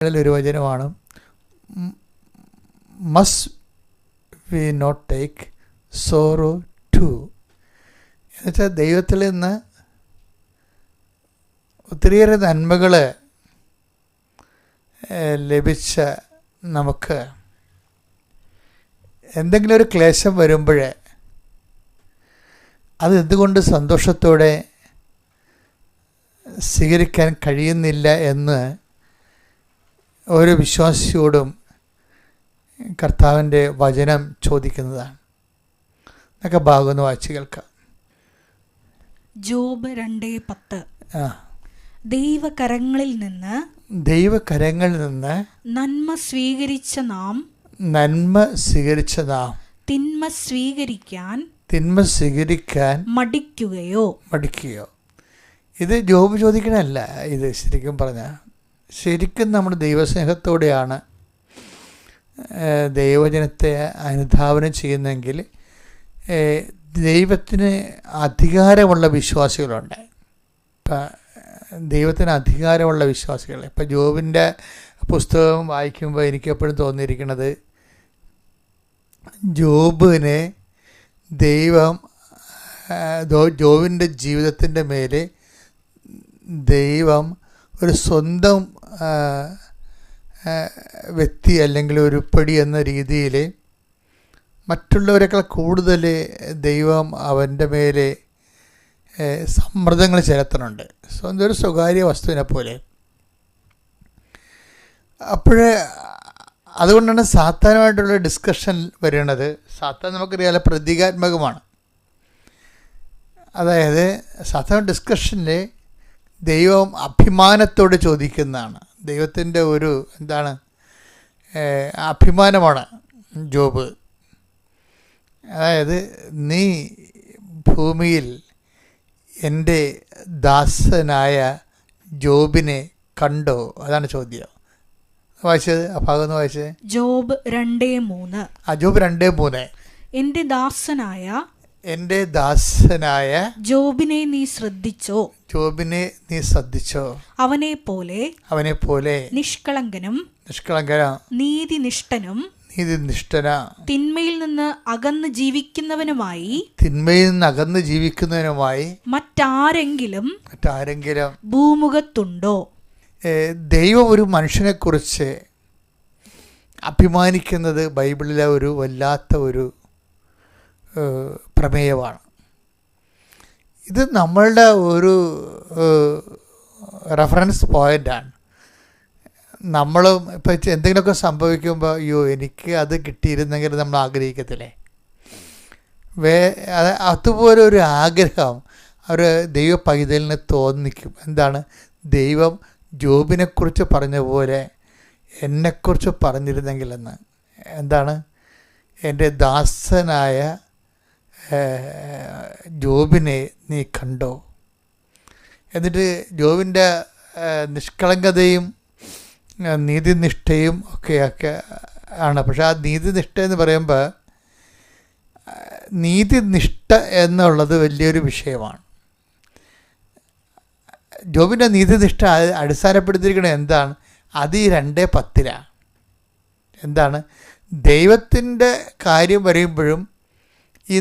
ഒരു വചനമാണ്, must we not take sorrow to. എന്നുവെച്ചാൽ ദൈവത്തിൽ നിന്ന് ഒത്തിരിയേറെ നന്മകൾ ലഭിച്ച നമുക്ക് എന്തെങ്കിലും ഒരു ക്ലേശം വരുമ്പോൾ അത് എന്തുകൊണ്ട് സന്തോഷത്തോടെ സ്വീകരിക്കാൻ കഴിയുന്നില്ല എന്ന് ഓരോ വിശ്വാസിയോടും കർത്താവിൻ്റെ വചനം ചോദിക്കുന്നതാണ്. എന്നൊക്കെ ഭാഗം വായിച്ച് കേൾക്കാം. ജോബ് 2:10. ദൈവകരങ്ങളിൽ നിന്ന് നന്മ സ്വീകരിച്ച നാം തിന്മ സ്വീകരിക്കാൻ മടിക്കുകയോ. ഇത് ജോബ് ചോദിക്കണമല്ല. ഇത് ശരിക്കും പറഞ്ഞാൽ നമ്മൾ ദൈവസ്നേഹത്തോടെയാണ് ദൈവജനത്തെ അനുധാവനം ചെയ്യുന്നതെങ്കിൽ ദൈവത്തിന് അധികാരമുള്ള വിശ്വാസികളുണ്ട്. ഇപ്പം ദൈവത്തിന് അധികാരമുള്ള വിശ്വാസികൾ. ഇപ്പം ജോബിൻ്റെ പുസ്തകം വായിക്കുമ്പോൾ എനിക്കെപ്പോഴും തോന്നിയിരിക്കുന്നത്, ജോബിനെ ദൈവം ജോബിൻ്റെ ജീവിതത്തിൻ്റെ മേലെ ദൈവം ഒരു സ്വന്തം വ്യക്തി അല്ലെങ്കിൽ ഒരു ഉരുപ്പടി എന്ന രീതിയിൽ മറ്റുള്ളവരെക്കാൾ കൂടുതൽ ദൈവം അവൻ്റെ മേലെ സമ്മർദ്ദങ്ങൾ ചെലുത്തുന്നുണ്ട്, സ്വന്തം ഒരു സ്വകാര്യ വസ്തുവിനെ പോലെ. അതുകൊണ്ടാണ് സാത്താനുമായിട്ടുള്ള ഡിസ്കഷൻ വരുന്നത്. സാത്താൻ നമുക്കറിയാലോ പ്രതീകാത്മകമാണ്. അതായത് സാത്താൻ ഡിസ്കഷനിൽ ദൈവം അഭിമാനത്തോട് ചോദിക്കുന്നതാണ്. ദൈവത്തിൻ്റെ ഒരു അഭിമാനമാണ് ജോബ്. അതായത് നീ ഭൂമിയിൽ എൻ്റെ ദാസനായ ജോബിനെ കണ്ടോ? അതാണ് ചോദ്യം. വായിച്ചത് ആ ഭാഗം ഒന്ന് വായിച്ചത്. ജോബ് 2:3. ജോബ് 2:3. എൻ്റെ ദാസനായ ജോബിനെ നീ ശ്രദ്ധിച്ചോ. അവനെ പോലെ നിഷ്കളങ്കനും നീതിനിഷ്ഠന തിന്മയിൽ നിന്ന് അകന്ന് ജീവിക്കുന്നവനുമായി മറ്റാരെങ്കിലും ഭൂമുഖത്തുണ്ടോ? ദൈവം ഒരു മനുഷ്യനെക്കുറിച്ച് അഭിമാനിക്കുന്നത് ബൈബിളിലെ ഒരു വല്ലാത്ത ഒരു പ്രമേയമാണ്. ഇത് നമ്മളുടെ ഒരു റെഫറൻസ് പോയിൻ്റാണ്. നമ്മളും ഇപ്പം എന്തെങ്കിലുമൊക്കെ സംഭവിക്കുമ്പോൾ അയ്യോ എനിക്ക് അത് കിട്ടിയിരുന്നെങ്കിൽ നമ്മൾ ആഗ്രഹിക്കത്തില്ലേ? അതുപോലെ ഒരു ആഗ്രഹം ഒരു ദൈവ പൈതലിന് തോന്നിക്കും. എന്താണ്? ദൈവം ജോബിനെക്കുറിച്ച് പറഞ്ഞ പോലെ എന്നെക്കുറിച്ച് പറഞ്ഞിരുന്നെങ്കിലെന്ന്. എന്താണ്? എൻ്റെ ദാസനായ ജോബിനെ നീ കണ്ടോ? എന്നിട്ട് ജോബിൻ്റെ നിഷ്കളങ്കതയും നീതിനിഷ്ഠയും ഒക്കെ ആണ്. പക്ഷെ ആ നീതിനിഷ്ഠ എന്ന് പറയുമ്പോൾ നീതിനിഷ്ഠ എന്നുള്ളത് വലിയൊരു വിഷയമാണ്. ജോബിൻ്റെ നീതിനിഷ്ഠ അടിസ്ഥാനപ്പെടുത്തിയിരിക്കുന്നത് എന്താണ്? അത് ഈ 2:10. എന്താണ്? ദൈവത്തിൻ്റെ കാര്യം പറയുമ്പോഴും ഈ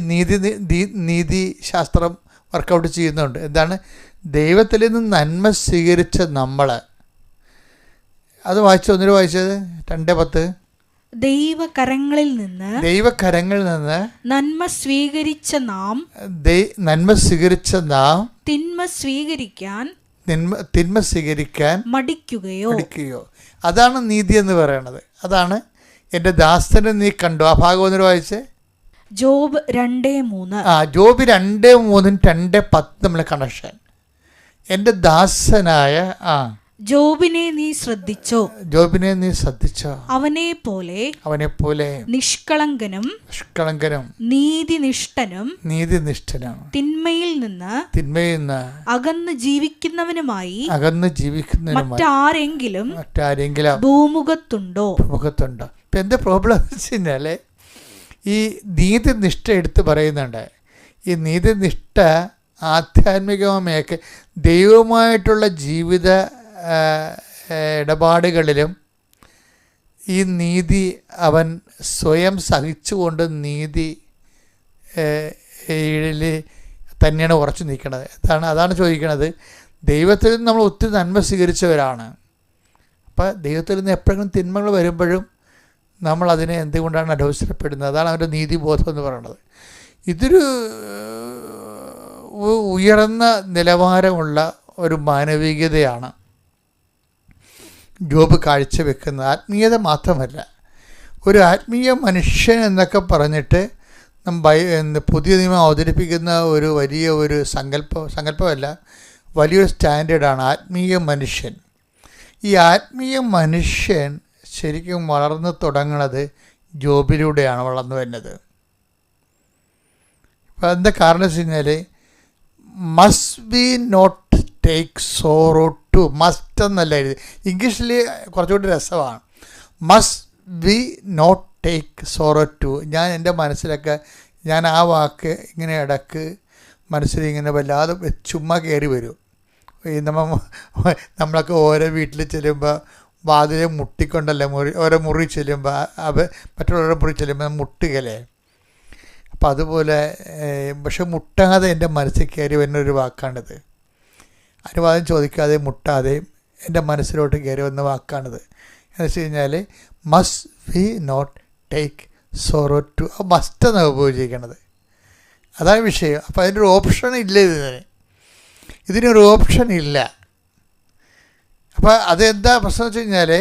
നീതിശാസ്ത്രം വർക്കൗട്ട് ചെയ്യുന്നുണ്ട്. എന്താണ്? ദൈവത്തിൽ നിന്ന് നന്മ സ്വീകരിച്ച നമ്മൾ. അത് വായിച്ചത് 2:10. ദൈവകരങ്ങളിൽ നിന്ന് നന്മ സ്വീകരിച്ച നാം തിന്മ സ്വീകരിക്കാൻ മടിക്കുകയോ. അതാണ് നീതി എന്ന് പറയുന്നത്. അതാണ് എൻ്റെ ദാസനെ നീ കണ്ടു. ആ ഭാഗം ഒന്നിട്ട് വായിച്ചേ. ജോബ് 2:3. ജോബ് 2:3 2:10 നമ്മളെ കണക്ഷൻ. എൻ്റെ ദാസനായ ജോബിനെ നീ ശ്രദ്ധിച്ചോ. അവനെ പോലെ നിഷ്കളങ്കനും നീതിനിഷ്ഠനും തിന്മയിൽ നിന്ന് അകന്ന് ജീവിക്കുന്നവനുമായി മറ്റാരെങ്കിലും ഭൂമുഖത്തുണ്ടോ? ഇപ്പം എന്താ പ്രോബ്ലം എന്ന് വെച്ച് കഴിഞ്ഞാൽ ഈ നീതിനിഷ്ഠ എടുത്ത് പറയുന്നുണ്ട്. ഈ നീതിനിഷ്ഠ ആധ്യാത്മികമൊക്കെ ദൈവവുമായിട്ടുള്ള ജീവിത ഇടപാടുകളിലും ഈ നീതി അവൻ സ്വയം സഹിച്ചുകൊണ്ട് നീതി തന്നെയാണ് ഉറച്ചു നിൽക്കുന്നത്. അതാണ് ചോദിക്കുന്നത്. ദൈവത്തിൽ നിന്ന് നമ്മൾ ഒത്തിരി നന്മ സ്വീകരിച്ചവരാണ്. അപ്പം ദൈവത്തിൽ നിന്ന് എപ്പോഴെങ്കിലും തിന്മകൾ വരുമ്പോഴും നമ്മളതിനെ എന്തുകൊണ്ടാണ് അലോസരപ്പെടുന്നത്? അതാണ് അവൻ്റെ നീതിബോധം എന്ന് പറയുന്നത്. ഇതൊരു ഉയർന്ന നിലവാരമുള്ള ഒരു മാനവികതയാണ് ജോബ് കാഴ്ചവെക്കുന്നത്. ആത്മീയത മാത്രമല്ല, ഒരു ആത്മീയ മനുഷ്യൻ എന്നൊക്കെ പറഞ്ഞിട്ട് പുതിയ നിയമം അവതരിപ്പിക്കുന്ന ഒരു വലിയ സങ്കല്പമല്ല, വലിയൊരു സ്റ്റാൻഡേർഡാണ് ആത്മീയ മനുഷ്യൻ. ഈ ആത്മീയ മനുഷ്യൻ ശരിക്കും വളർന്നു തുടങ്ങുന്നത് ജോബിലൂടെയാണ് വളർന്നു വരുന്നത്. അപ്പോൾ എന്താ കാരണം വെച്ച് കഴിഞ്ഞാൽ, must be not take sorrow to, must എന്നല്ല എഴുതി. ഇംഗ്ലീഷിൽ കുറച്ചുകൂടി രസമാണ്. Must be not take sorrow to. ഞാൻ എൻ്റെ മനസ്സിലൊക്കെ ഞാൻ ആ വാക്ക് ഇങ്ങനെ ഇടക്ക് മനസ്സിൽ ഇങ്ങനെ വല്ലാതെ ചുമ്മാ കയറി വരും. ഈ നമ്മളൊക്കെ ഓരോ വീട്ടിൽ ചെല്ലുമ്പോൾ വാതിലെ മുട്ടിക്കൊണ്ടല്ലേ ഓരോ മുറി ചെല്ലുമ്പോൾ മറ്റുള്ളവരുടെ മുറി ചെല്ലുമ്പോൾ മുട്ടുകയല്ലേ. അപ്പം അതുപോലെ പക്ഷെ മുട്ടാതെ എൻ്റെ മനസ്സിൽ കയറി വരുന്നൊരു വാക്കാണിത്. അനുവാദം ചോദിക്കാതെ മുട്ടാതെയും എൻ്റെ മനസ്സിലോട്ട് കയറി വന്ന വാക്കാണിത്. എന്ന് വെച്ച് കഴിഞ്ഞാൽ must we not take sorrow too. മസ്റ്റെന്നാണ് ഉപയോഗിച്ചിരിക്കുന്നത്. അതാണ് വിഷയം. അപ്പോൾ അതിൻ്റെ ഒരു ഓപ്ഷൻ ഇല്ല. ഇതിനൊരു ഓപ്ഷൻ ഇല്ല. അപ്പോൾ അതെന്താ പ്രശ്നം വെച്ച് കഴിഞ്ഞാൽ,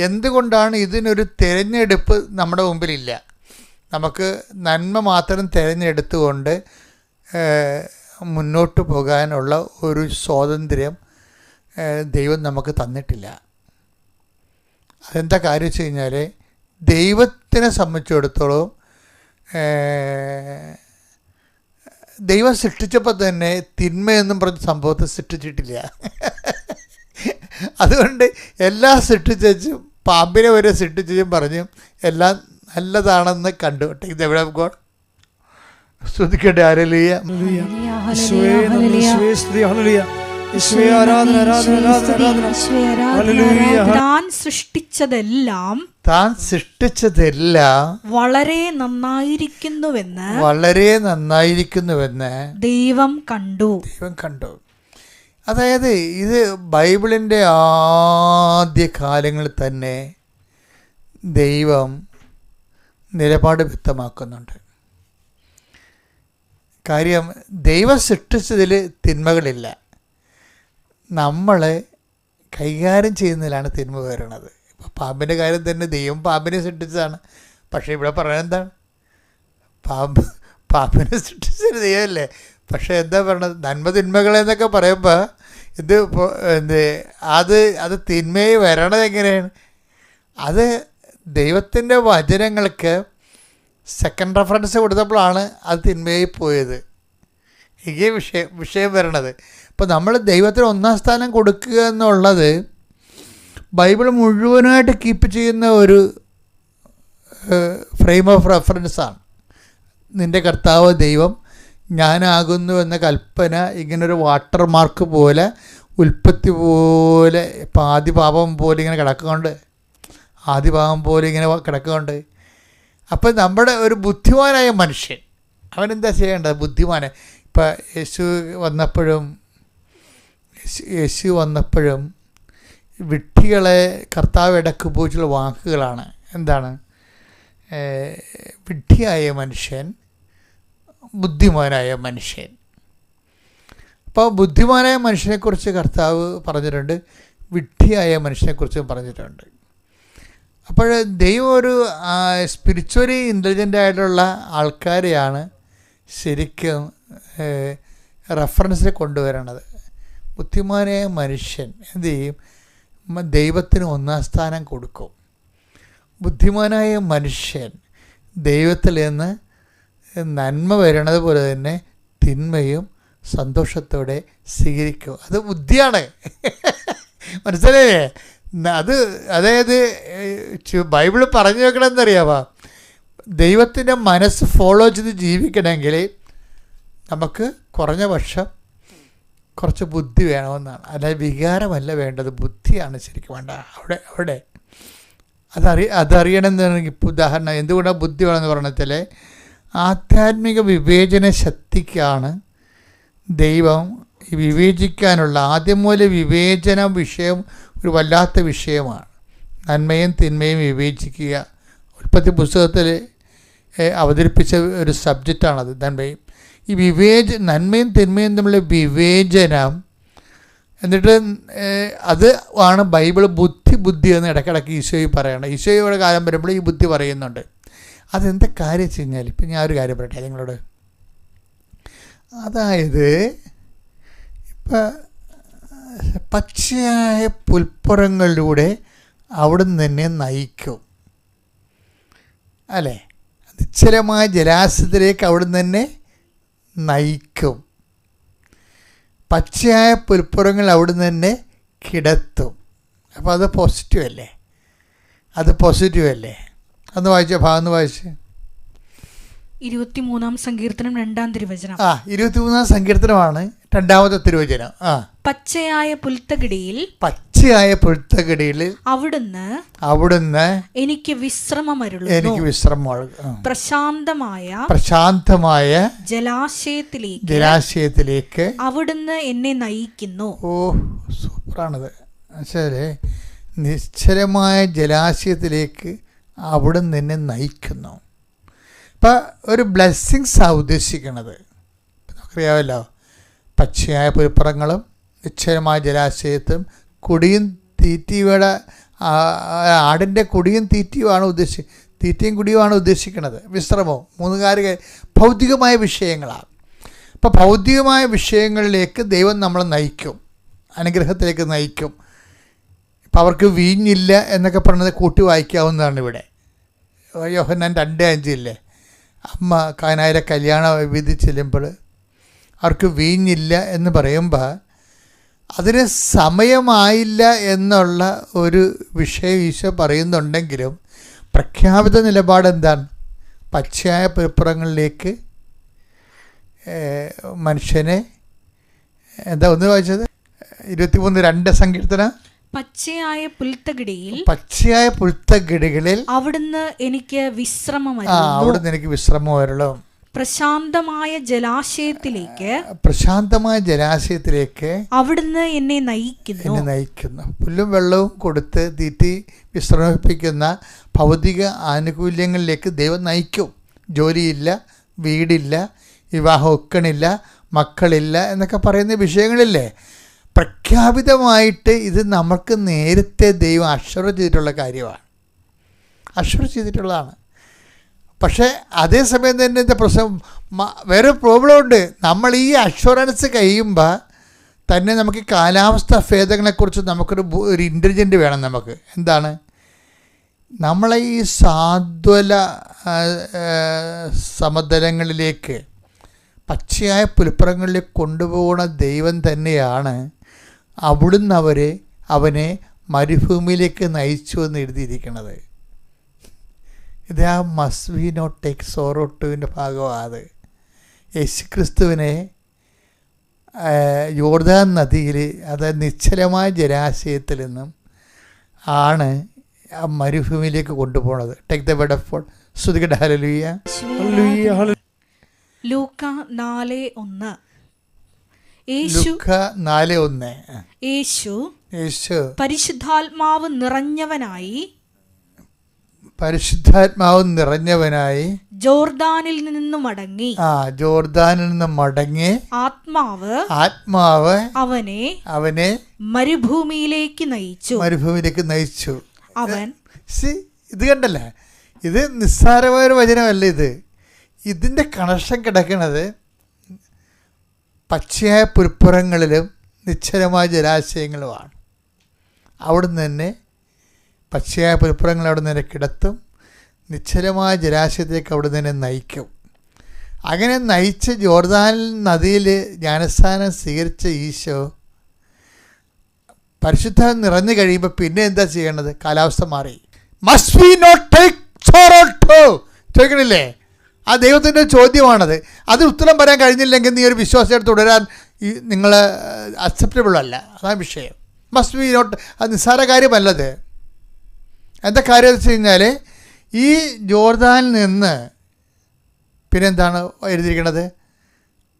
എന്തുകൊണ്ടാണ് ഇതിനൊരു തിരഞ്ഞെടുപ്പ് നമ്മുടെ മുമ്പിലില്ല? നമുക്ക് നന്മ മാത്രം തിരഞ്ഞെടുത്തുകൊണ്ട് മുന്നോട്ട് പോകാനുള്ള ഒരു സ്വാതന്ത്ര്യം ദൈവം നമുക്ക് തന്നിട്ടില്ല. അതെന്താ കാര്യം വെച്ച് കഴിഞ്ഞാൽ, ദൈവത്തിനെ സംബന്ധിച്ചിടത്തോളം ദൈവം സൃഷ്ടിച്ചപ്പോൾ തന്നെ തിന്മയെന്നും പറഞ്ഞ സംഭവത്തെ സൃഷ്ടിച്ചിട്ടില്ല. അതുകൊണ്ട് എല്ലാം സൃഷ്ടിച്ചും പാമ്പിനെ വരെ സൃഷ്ടിച്ചും പറഞ്ഞു എല്ലാം നല്ലതാണെന്ന് കണ്ടു. Take the word of God. സ്തുതിക്കട്ടെ. ഹല്ലേലൂയ. താൻ സൃഷ്ടിച്ചതെല്ലാം വളരെ നന്നായിരിക്കുന്നുവെന്ന് ദൈവം കണ്ടു. അതായത് ഇത് ബൈബിളിൻ്റെ ആദ്യ കാലങ്ങളിൽ തന്നെ ദൈവം നിലപാട് വ്യക്തമാക്കുന്നുണ്ട്. കാര്യം, ദൈവം സൃഷ്ടിച്ചതിൽ തിന്മകളില്ല, നമ്മളെ കൈകാര്യം ചെയ്യുന്നതിലാണ് തിന്മ വരുന്നത്. ഇപ്പോൾ പാമ്പിൻ്റെ കാര്യം തന്നെ ദൈവം പാമ്പിനെ സൃഷ്ടിച്ചതാണ്. പക്ഷേ ഇവിടെ പറയുന്നത് എന്താണ്? പാമ്പിനെ സൃഷ്ടിച്ചൊരു ദൈവമല്ലേ. പക്ഷേ എന്താ പറയണത്? നന്മ തിന്മകളെന്നൊക്കെ പറയുമ്പോൾ അത് തിന്മയിൽ വരണത് എങ്ങനെയാണ്? അത് ദൈവത്തിൻ്റെ വചനങ്ങൾക്ക് സെക്കൻഡ് റെഫറൻസ് കൊടുത്തപ്പോഴാണ് അത് തിന്മയിൽ പോയത്. ഈ വിഷയം വരണത്. അപ്പോൾ നമ്മൾ ദൈവത്തിന് ഒന്നാം സ്ഥാനം കൊടുക്കുക എന്നുള്ളത് ബൈബിൾ മുഴുവനായിട്ട് കീപ്പ് ചെയ്യുന്ന ഒരു ഫ്രെയിം ഓഫ് റെഫറൻസാണ്. നിൻ്റെ കർത്താവ് ദൈവം ഞാനാകുന്നു എന്ന കൽപ്പന ഇങ്ങനൊരു വാട്ടർ മാർക്ക് പോലെ, ഉൽപ്പത്തി പോലെ, ഇപ്പം ആദിപാപം പോലെ ഇങ്ങനെ കിടക്കുന്നുണ്ട്. അപ്പം നമ്മുടെ ഒരു ബുദ്ധിമാനായ മനുഷ്യൻ അവനെന്താ ചെയ്യേണ്ടത്? ബുദ്ധിമാനെ. ഇപ്പം യേശു വന്നപ്പോഴും വിഡ്ഢികളെ കർത്താവ് ഇടയ്ക്ക് ഉപയോഗിച്ചുള്ള വാക്കുകളാണ്. എന്താണ്? വിഡ്ഢിയായ മനുഷ്യൻ, ബുദ്ധിമാനായ മനുഷ്യൻ. അപ്പോൾ ബുദ്ധിമാനായ മനുഷ്യനെക്കുറിച്ച് കർത്താവ് പറഞ്ഞിട്ടുണ്ട്, വിഡ്ഢിയായ മനുഷ്യനെക്കുറിച്ചും പറഞ്ഞിട്ടുണ്ട്. അപ്പോൾ ദൈവം ഒരു സ്പിരിച്വലി ഇൻ്റലിജൻ്റ് ആയിട്ടുള്ള ആൾക്കാരെയാണ് ശരിക്കും റെഫറൻസിൽ കൊണ്ടുവരണത്. ബുദ്ധിമാനായ മനുഷ്യൻ എന്ത് ചെയ്യും? ദൈവത്തിന് ഒന്നാം സ്ഥാനം കൊടുക്കും. ബുദ്ധിമാനായ മനുഷ്യൻ ദൈവത്തിൽ നിന്ന് നന്മ വരണത് പോലെ തന്നെ തിന്മയും സന്തോഷത്തോടെ സ്വീകരിക്കും. അത് ബുദ്ധിയാണ്. മനസ്സിലായേ? അതായത് ബൈബിൾ പറഞ്ഞു വെക്കണമെന്നറിയാമോ? ദൈവത്തിൻ്റെ മനസ്സ് ഫോളോ ചെയ്ത് ജീവിക്കണമെങ്കിൽ നമുക്ക് കുറഞ്ഞ പക്ഷം കുറച്ച് ബുദ്ധി വേണമെന്നാണ്. അല്ലാതെ വികാരമല്ല വേണ്ടത്, ബുദ്ധിയാണ് ശരിക്കും വേണ്ട. അവിടെ അതറിയണമെന്നുണ്ടെങ്കിൽ ഇപ്പോൾ ഉദാഹരണം എന്തുകൊണ്ടാണ് ബുദ്ധി വേണമെന്ന് പറഞ്ഞാൽ ആധ്യാത്മിക വിവേചന ശക്തിക്കാണ് ദൈവം വിവേചിക്കാനുള്ള ആദ്യം മുതൽ വിവേചന വിഷയം ഒരു വല്ലാത്ത വിഷയമാണ്. നന്മയും തിന്മയും വിവേചിക്കുക ഉൽപ്പത്തി പുസ്തകത്തിൽ അവതരിപ്പിച്ച ഒരു സബ്ജക്റ്റാണത്. നന്മയും തിന്മയും തമ്മിലുള്ള വിവേചനം, എന്നിട്ട് അത് ആണ് ബൈബിൾ ബുദ്ധി എന്ന് ഇടയ്ക്കിടയ്ക്ക് ഈശോയിൽ പറയണം. ഈശോയുടെ കാലം വരുമ്പോൾ ഈ ബുദ്ധി പറയുന്നുണ്ട്. അതെന്താ കാര്യം വെച്ച് കഴിഞ്ഞാൽ ഇപ്പം ഞാൻ ഒരു കാര്യം പറയട്ടെ നിങ്ങളോട്. അതായത് ഇപ്പം പച്ചയായ പുൽപ്പുറങ്ങളിലൂടെ അവിടുന്ന് തന്നെ നയിക്കും അല്ലേ, നിശ്ചലമായ ജലാശയത്തിലേക്ക് അവിടുന്ന് തന്നെ നയിക്കും. പച്ചയായ പുൽപ്പുറങ്ങൾ അവിടുന്ന് തന്നെ കിടത്തും. അപ്പോൾ അത് പോസിറ്റീവ് അല്ലേ? അന്ന് വായിച്ച ഭാഗം വായിച്ച് 23-ാം സങ്കീർത്തനം 2-ാം തിരുവചനം. 23-ാം സങ്കീർത്തനമാണ് 2-ാമത്തെ തിരുവചനം. പച്ചയായ പുൽത്തകിടിയിൽ അവിടുന്ന് എനിക്ക് വിശ്രമമരുളുന്നു. പ്രശാന്തമായ ജലാശയത്തിലേക്ക് അവിടുന്ന് എന്നെ നയിക്കുന്നു. സൂപ്പറാണത്. ശരി, നിശ്ചലമായ ജലാശയത്തിലേക്ക് അവിടുന്ന് എന്നെ നയിക്കുന്നു. ഇപ്പം ഒരു ബ്ലെസ്സിങ്സാണ് ഉദ്ദേശിക്കുന്നത്. നമുക്കറിയാമല്ലോ, പച്ചയായ പുൽപ്പുറങ്ങളും നിശ്ചലമായ ജലാശയത്തും കുടിയും തീറ്റിയുടെ ആടിൻ്റെ കുടിയും തീറ്റയും കുടിയുമാണ് ഉദ്ദേശിക്കുന്നത്. വിശ്രമവും 3 കാര്യങ്ങൾ ഭൗതികമായ വിഷയങ്ങളാണ്. അപ്പോൾ ഭൗതികമായ വിഷയങ്ങളിലേക്ക് ദൈവം നമ്മളെ നയിക്കും, അനുഗ്രഹത്തിലേക്ക് നയിക്കും. ഇപ്പം അവർക്ക് വീഞ്ഞില്ല എന്നൊക്കെ പറഞ്ഞത് കൂട്ടി വായിക്കാവുന്നതാണ്. ഇവിടെ യോഹന്നാൻ 2:5 അമ്മ കാനായിലെ കല്യാണ വിധി ചെല്ലുമ്പോൾ അവർക്ക് വീഞ്ഞില്ല എന്ന് പറയുമ്പോൾ അതിന് സമയമായില്ല എന്നുള്ള ഒരു വിഷയം ഈശോ പറയുന്നുണ്ടെങ്കിലും പ്രഖ്യാപിത നിലപാട് എന്താണ്? പച്ചയായ പുൽപ്പുറങ്ങളിലേക്ക് മനുഷ്യനെ ഒന്ന് വായിച്ചത് 23:2 സങ്കീർത്തനം. പച്ചയായ പുൽത്തകിടികളിൽ അവിടുന്ന് എനിക്ക് വിശ്രമം വരളും. പ്രശാന്തമായ ജലാശയത്തിലേക്ക് അവിടുന്ന് എന്നെ നയിക്കുന്നു. പുല്ലും വെള്ളവും കൊടുത്ത് തീറ്റി വിശ്രമിപ്പിക്കുന്ന ഭൗതിക ആനുകൂല്യങ്ങളിലേക്ക് ദൈവം നയിക്കും. ജോലിയില്ല, വീടില്ല, വിവാഹം ഒക്കണില്ല, മക്കളില്ല എന്നൊക്കെ പറയുന്ന വിഷയങ്ങളില്ലേ, പ്രഖ്യാപിതമായിട്ട് ഇത് നമുക്ക് നേരത്തെ ദൈവം അഷ്വർ ചെയ്തിട്ടുള്ളതാണ്. പക്ഷേ അതേസമയം തന്നെ എന്താ പ്രശ്നം? വേറെ പ്രോബ്ലം ഉണ്ട്. നമ്മൾ ഈ അഷ്വറൻസ് കഴിയുമ്പോൾ തന്നെ നമുക്ക് കാലാവസ്ഥ ഭേദങ്ങളെക്കുറിച്ച് ഒരു ഇൻ്റലിജൻ്റ് വേണം. നമുക്ക് എന്താണ്, നമ്മളെ ഈ സാധ്വല സമതലങ്ങളിലേക്ക് പച്ചയായ പുൽപ്പുറങ്ങളിലേക്ക് കൊണ്ടുപോകുന്ന ദൈവം തന്നെയാണ് അവിടുന്ന് അവനെ മരുഭൂമിയിലേക്ക് നയിച്ചു എന്ന് എഴുതിയിരിക്കുന്നത്. ഇത് must we not take sorrow ടുവിൻ്റെ ഭാഗമാണ്. യേശുക്രിസ്തുവിനെ യോർദാൻ നദിയിൽ, അതായത് നിശ്ചലമായ ജലാശയത്തിൽ നിന്നും ആണ് ആ മരുഭൂമിയിലേക്ക് കൊണ്ടുപോകുന്നത്. Take the word of God. സ്തുതിക്കട്ടെ. ഹല്ലേലൂയ. ലൂക്ക 4:1. യേശു പരിശുദ്ധാത്മാവ് നിറഞ്ഞവനായി ജോർദാനിൽ നിന്ന് മടങ്ങി ആത്മാവ് അവനെ മരുഭൂമിയിലേക്ക് നയിച്ചു. അവൻ ഇത് കണ്ടല്ലേ, ഇത് നിസ്സാരമായ ഒരു വചനമല്ല. ഇതിൻ്റെ കണക്ഷൻ കിടക്കുന്നത് പച്ചയായ പുൽപ്പുറങ്ങളിലും നിശ്ചലമായ ജലാശയങ്ങളുമാണ്. അവിടുന്ന് തന്നെ പച്ചയായ പുൽപ്പുറങ്ങൾ അവിടെ നിന്ന് കിടത്തും, നിശ്ചലമായ ജലാശയത്തേക്ക് അവിടെ നിന്ന് നയിക്കും. അങ്ങനെ നയിച്ച് ജോർദാൻ നദിയിൽ ജ്ഞാനസ്നാനം സ്വീകരിച്ച ഈശോ പരിശുദ്ധ നിറഞ്ഞു കഴിയുമ്പോൾ പിന്നെ എന്താ ചെയ്യേണ്ടത്? കാലാവസ്ഥ മാറി. Must we not take sorrow too ചോദിക്കണില്ലേ? ആ ദൈവത്തിൻ്റെ ചോദ്യമാണത്. അതിന് ഉത്തരം പറയാൻ കഴിഞ്ഞില്ലെങ്കിൽ നീ ഒരു വിശ്വാസമായിട്ട് തുടരാൻ നിങ്ങൾ അക്സെപ്റ്റബിൾ അല്ല. അതാണ് വിഷയം. മസ്റ്റ് ബി നോട്ട്, അത് നിസ്സാര കാര്യമല്ലത്. എന്താ കാര്യം എന്ന് വെച്ച് കഴിഞ്ഞാൽ ഈ ജോർദാനിൽ നിന്ന് പിന്നെന്താണ് എഴുതിയിരിക്കുന്നത്?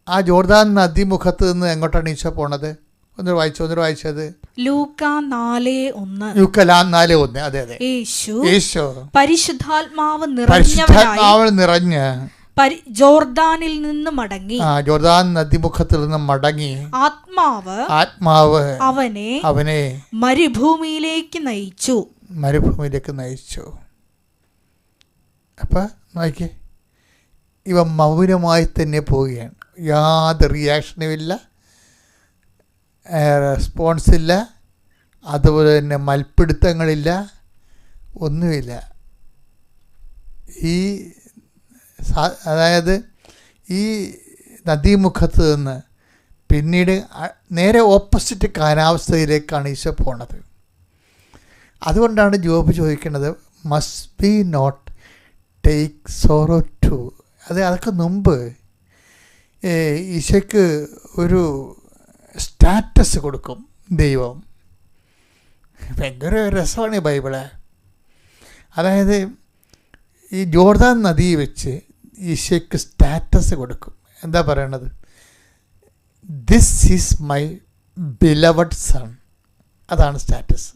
ആ ജോർദാൻ നദിമുഖത്ത് നിന്ന് എങ്ങോട്ടാണ് ഈശോ പോണത്? ഒന്ന് വായിച്ചത് ലൂക്കാ 4:1. അതെ അതെ. യേശു പരിശുദ്ധാത്മാവ് നിറഞ്ഞ് ജോർദാനിൽ നിന്ന് മടങ്ങി. ജോർദാൻ നദിമുഖത്തിൽ നിന്ന് മടങ്ങി. ആത്മാവ് അവനെ മരുഭൂമിയിലേക്ക് നയിച്ചു. അപ്പൊ നോക്കിയേ, ഇവ മൗനമായി തന്നെ പോവുകയാണ്. യാതൊരു റിയാക്ഷനും ഇല്ല, റെസ്പോൺസില്ല, അതുപോലെ തന്നെ മൽപ്പിടുത്തങ്ങളില്ല, ഒന്നുമില്ല. അതായത് ഈ നദീമുഖത്ത് നിന്ന് പിന്നീട് നേരെ ഓപ്പോസിറ്റ് കാലാവസ്ഥയിലേക്കാണ് ഈശോ പോണത്. അതുകൊണ്ടാണ് ജോബ് ചോദിക്കുന്നത്, must be not take sorrow to. അതൊക്കെ മുമ്പ് ഈശോയ്ക്ക് ഒരു സ്റ്റാറ്റസ് കൊടുക്കും ദൈവം. ഭയങ്കര രസമാണ് ഈ ബൈബിള്. അതായത് ഈ ജോർദാൻ നദി വെച്ച് ഈശോയ്ക്ക് സ്റ്റാറ്റസ് കൊടുക്കും. എന്താ പറയണത്? This is my beloved sun. അതാണ് സ്റ്റാറ്റസ്.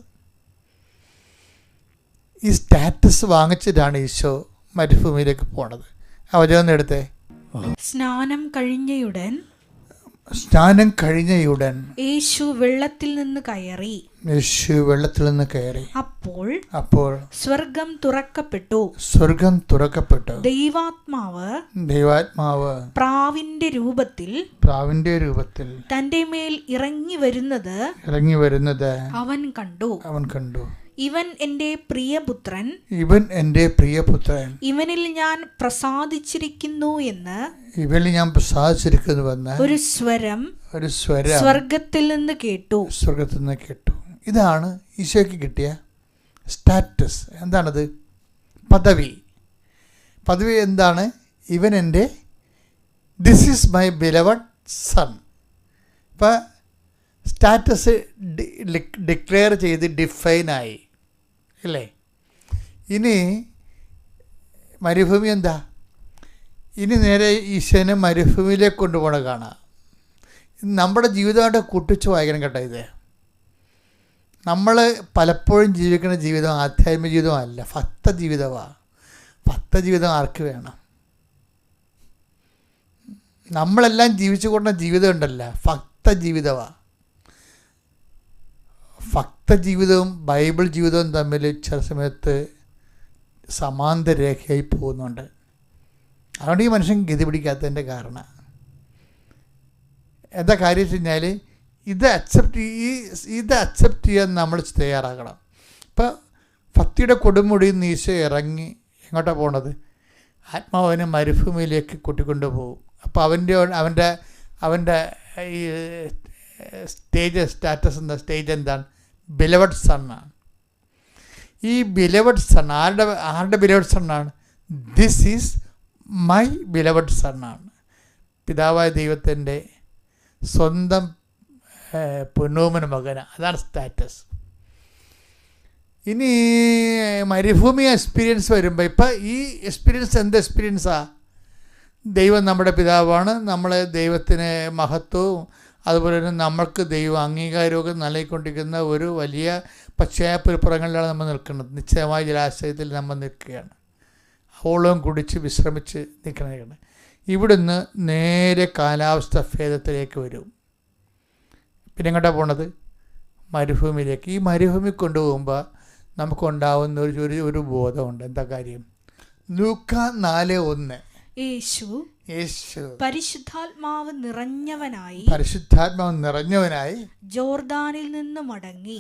ഈ സ്റ്റാറ്റസ് വാങ്ങിച്ചിട്ടാണ് ഈശോ മരുഭൂമിയിലേക്ക് പോണത്. അവജൊന്ന് എടുത്തേ. സ്നാനം കഴിഞ്ഞയുടൻ യേശു വെള്ളത്തിൽ നിന്ന് കയറി. അപ്പോൾ സ്വർഗം തുറക്കപ്പെട്ടു. ദൈവാത്മാവ് പ്രാവിന്റെ രൂപത്തിൽ തന്റെ മേൽ ഇറങ്ങി വരുന്നത് അവൻ കണ്ടു. ഇവൻ എൻ്റെ പ്രിയപുത്രൻ, ഇവനിൽ ഞാൻ പ്രസാദിച്ചിരിക്കുന്നു എന്ന് ഒരു സ്വരം സ്വർഗത്തിൽ നിന്ന് കേട്ടു. ഇതാണ് ഈശോയ്ക്ക് കിട്ടിയ സ്റ്റാറ്റസ്. എന്താണത്? പദവി എന്താണ്? ഇവൻ എൻ്റെ, this is my beloved sun. ഇപ്പം സ്റ്റാറ്റസ് ഡിക്ലെയർ ചെയ്ത് ഡിഫൈനായി അല്ലേ? ഇനി മരുഭൂമി എന്താ? ഇനി നേരെ ഈശോനെ മരുഭൂമിയിലേക്ക് കൊണ്ടുപോകണ കാണാം. നമ്മുടെ ജീവിതമായിട്ട് കൂട്ടിച്ച് വായിക്കണം കേട്ടോ. ഇത് നമ്മൾ പലപ്പോഴും ജീവിക്കുന്ന ജീവിതം ആധ്യാത്മിക ജീവിതമല്ല, ഭക്ത ജീവിതമാണ്. ഭക്ത ജീവിതം ആർക്ക് വേണം? നമ്മളെല്ലാം ജീവിച്ചു കൊണ്ട ജീവിതം ഉണ്ടല്ല, ഭക്ത ജീവിതമാണ്. ഭക്ത ജീവിതവും ബൈബിൾ ജീവിതവും തമ്മിൽ ചില സമയത്ത് സമാന്തര രേഖയായി പോകുന്നുണ്ട്. അതുകൊണ്ട് ഈ മനുഷ്യൻ ഗതി പിടിക്കാത്തതിൻ്റെ കാരണം എന്താ കാര്യം വെച്ച് കഴിഞ്ഞാൽ ഇത് അക്സെപ്റ്റ് ചെയ്യാൻ നമ്മൾ തയ്യാറാകണം. ഇപ്പം ഭക്തിയുടെ കൊടുമുടിയിൽ നിന്ന് ഈശോ ഇറങ്ങി എങ്ങോട്ടാണ് പോണത്? ആത്മാവിനെ മരുഭൂമിയിലേക്ക് കൂട്ടിക്കൊണ്ടു പോകും. അപ്പോൾ അവൻ്റെ ഈ സ്റ്റാറ്റസ് എന്താണ്? ബിലവഡ് സണ്ണാണ്. ഈ ബിലവഡ് സൺ ആരുടെ ബിലവഡ് സണ്ണാണ്? ദിസ് ഈസ് മൈ ബിലവഡ് സണ്ണാണ്. പിതാവായ ദൈവത്തിൻ്റെ സ്വന്തം പൊന്നോമന മകന. അതാണ് സ്റ്റാറ്റസ്. ഇനി മരുഭൂമി എക്സ്പീരിയൻസ് വരുമ്പോൾ ഇപ്പം ഈ എക്സ്പീരിയൻസ് എന്ത് എക്സ്പീരിയൻസാണ്? ദൈവം നമ്മുടെ പിതാവാണ്. നമ്മളെ ദൈവത്തിന് മഹത്വവും അതുപോലെ തന്നെ നമ്മൾക്ക് ദൈവം അംഗീകാരമൊക്കെ നൽകിക്കൊണ്ടിരിക്കുന്ന ഒരു വലിയ പശ്ചാത്തലപ്പുറങ്ങളിലാണ് നമ്മൾ നിൽക്കുന്നത്. നിശ്ചയമായ ജലാശയത്തിൽ നമ്മൾ നിൽക്കുകയാണ്. അവളും കുടിച്ച് വിശ്രമിച്ച് നിൽക്കണതാണ്. ഇവിടുന്ന് നേരെ കാലാവസ്ഥ ഭേദത്തിലേക്ക് വരും. പിന്നെ എങ്ങോട്ടാണ് പോണത്? മരുഭൂമിയിലേക്ക്. ഈ മരുഭൂമി കൊണ്ടുപോകുമ്പോൾ നമുക്കുണ്ടാവുന്ന ഒരു ബോധമുണ്ട്. എന്താ കാര്യം? ലൂക്കാ 4:1 യേശു പരിശുദ്ധാത്മാവ് നിറഞ്ഞവനായി ജോർദാനിൽ നിന്ന് മടങ്ങി.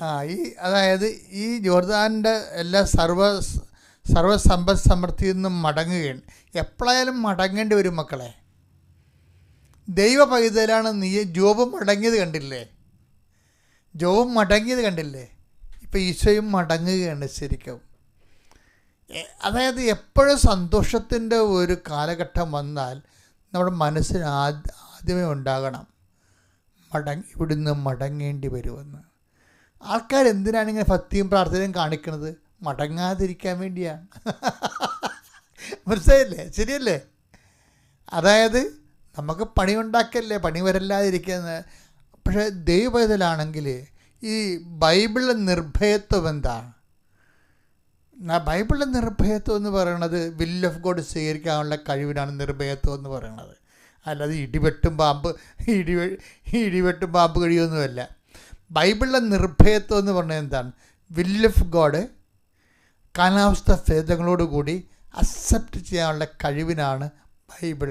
അതായത് ഈ ജോർദാനിൻ്റെ എല്ലാ സർവ്വസമ്പദ് സമൃദ്ധിയിൽ നിന്നും മടങ്ങുകയാണ്. എപ്പോഴായാലും മടങ്ങേണ്ടി വരും മക്കളെ. ദൈവ പൈതലാണ് നീ. ജോബ് മടങ്ങിയത് കണ്ടില്ലേ? ഇപ്പം ഈശോയും മടങ്ങുകയാണ് ശരിക്കും. അതായത് എപ്പോഴും സന്തോഷത്തിൻ്റെ ഒരു കാലഘട്ടം വന്നാൽ നമ്മുടെ മനസ്സിന് ആദ്യമേ ഉണ്ടാകണം ഇവിടുന്ന് മടങ്ങേണ്ടി വരുമെന്ന്. ആൾക്കാർ എന്തിനാണ് ഇങ്ങനെ ഭക്തിയും പ്രാർത്ഥനയും കാണിക്കുന്നത്? മടങ്ങാതിരിക്കാൻ വേണ്ടിയാണ്. മനസ്സിലായില്ലേ? ശരിയല്ലേ? അതായത് നമുക്ക് പണി ഉണ്ടാക്കല്ലേ, പണി വരല്ലാതിരിക്കുന്നത്. പക്ഷേ ദൈവപൈതലാണെങ്കിൽ ഈ ബൈബിളിലെ നിർഭയത്വം എന്താണ്? ബൈബിളിലെ നിർഭയത്വം എന്ന് പറയുന്നത് വിൽ ഓഫ് ഗോഡ് സ്വീകരിക്കാനുള്ള കഴിവിനാണ് നിർഭയത്വം എന്ന് പറയുന്നത്. അല്ലാതെ ഇടിവെട്ടും പാമ്പ് കഴിയൊന്നുമല്ല. ബൈബിളിലെ നിർഭയത്വം എന്ന് പറഞ്ഞാൽ എന്താണ്? വിൽ ഓഫ് ഗോഡ് കാലാവസ്ഥ ഭേദങ്ങളോടുകൂടി അക്സെപ്റ്റ് ചെയ്യാനുള്ള കഴിവിനാണ് ബൈബിൾ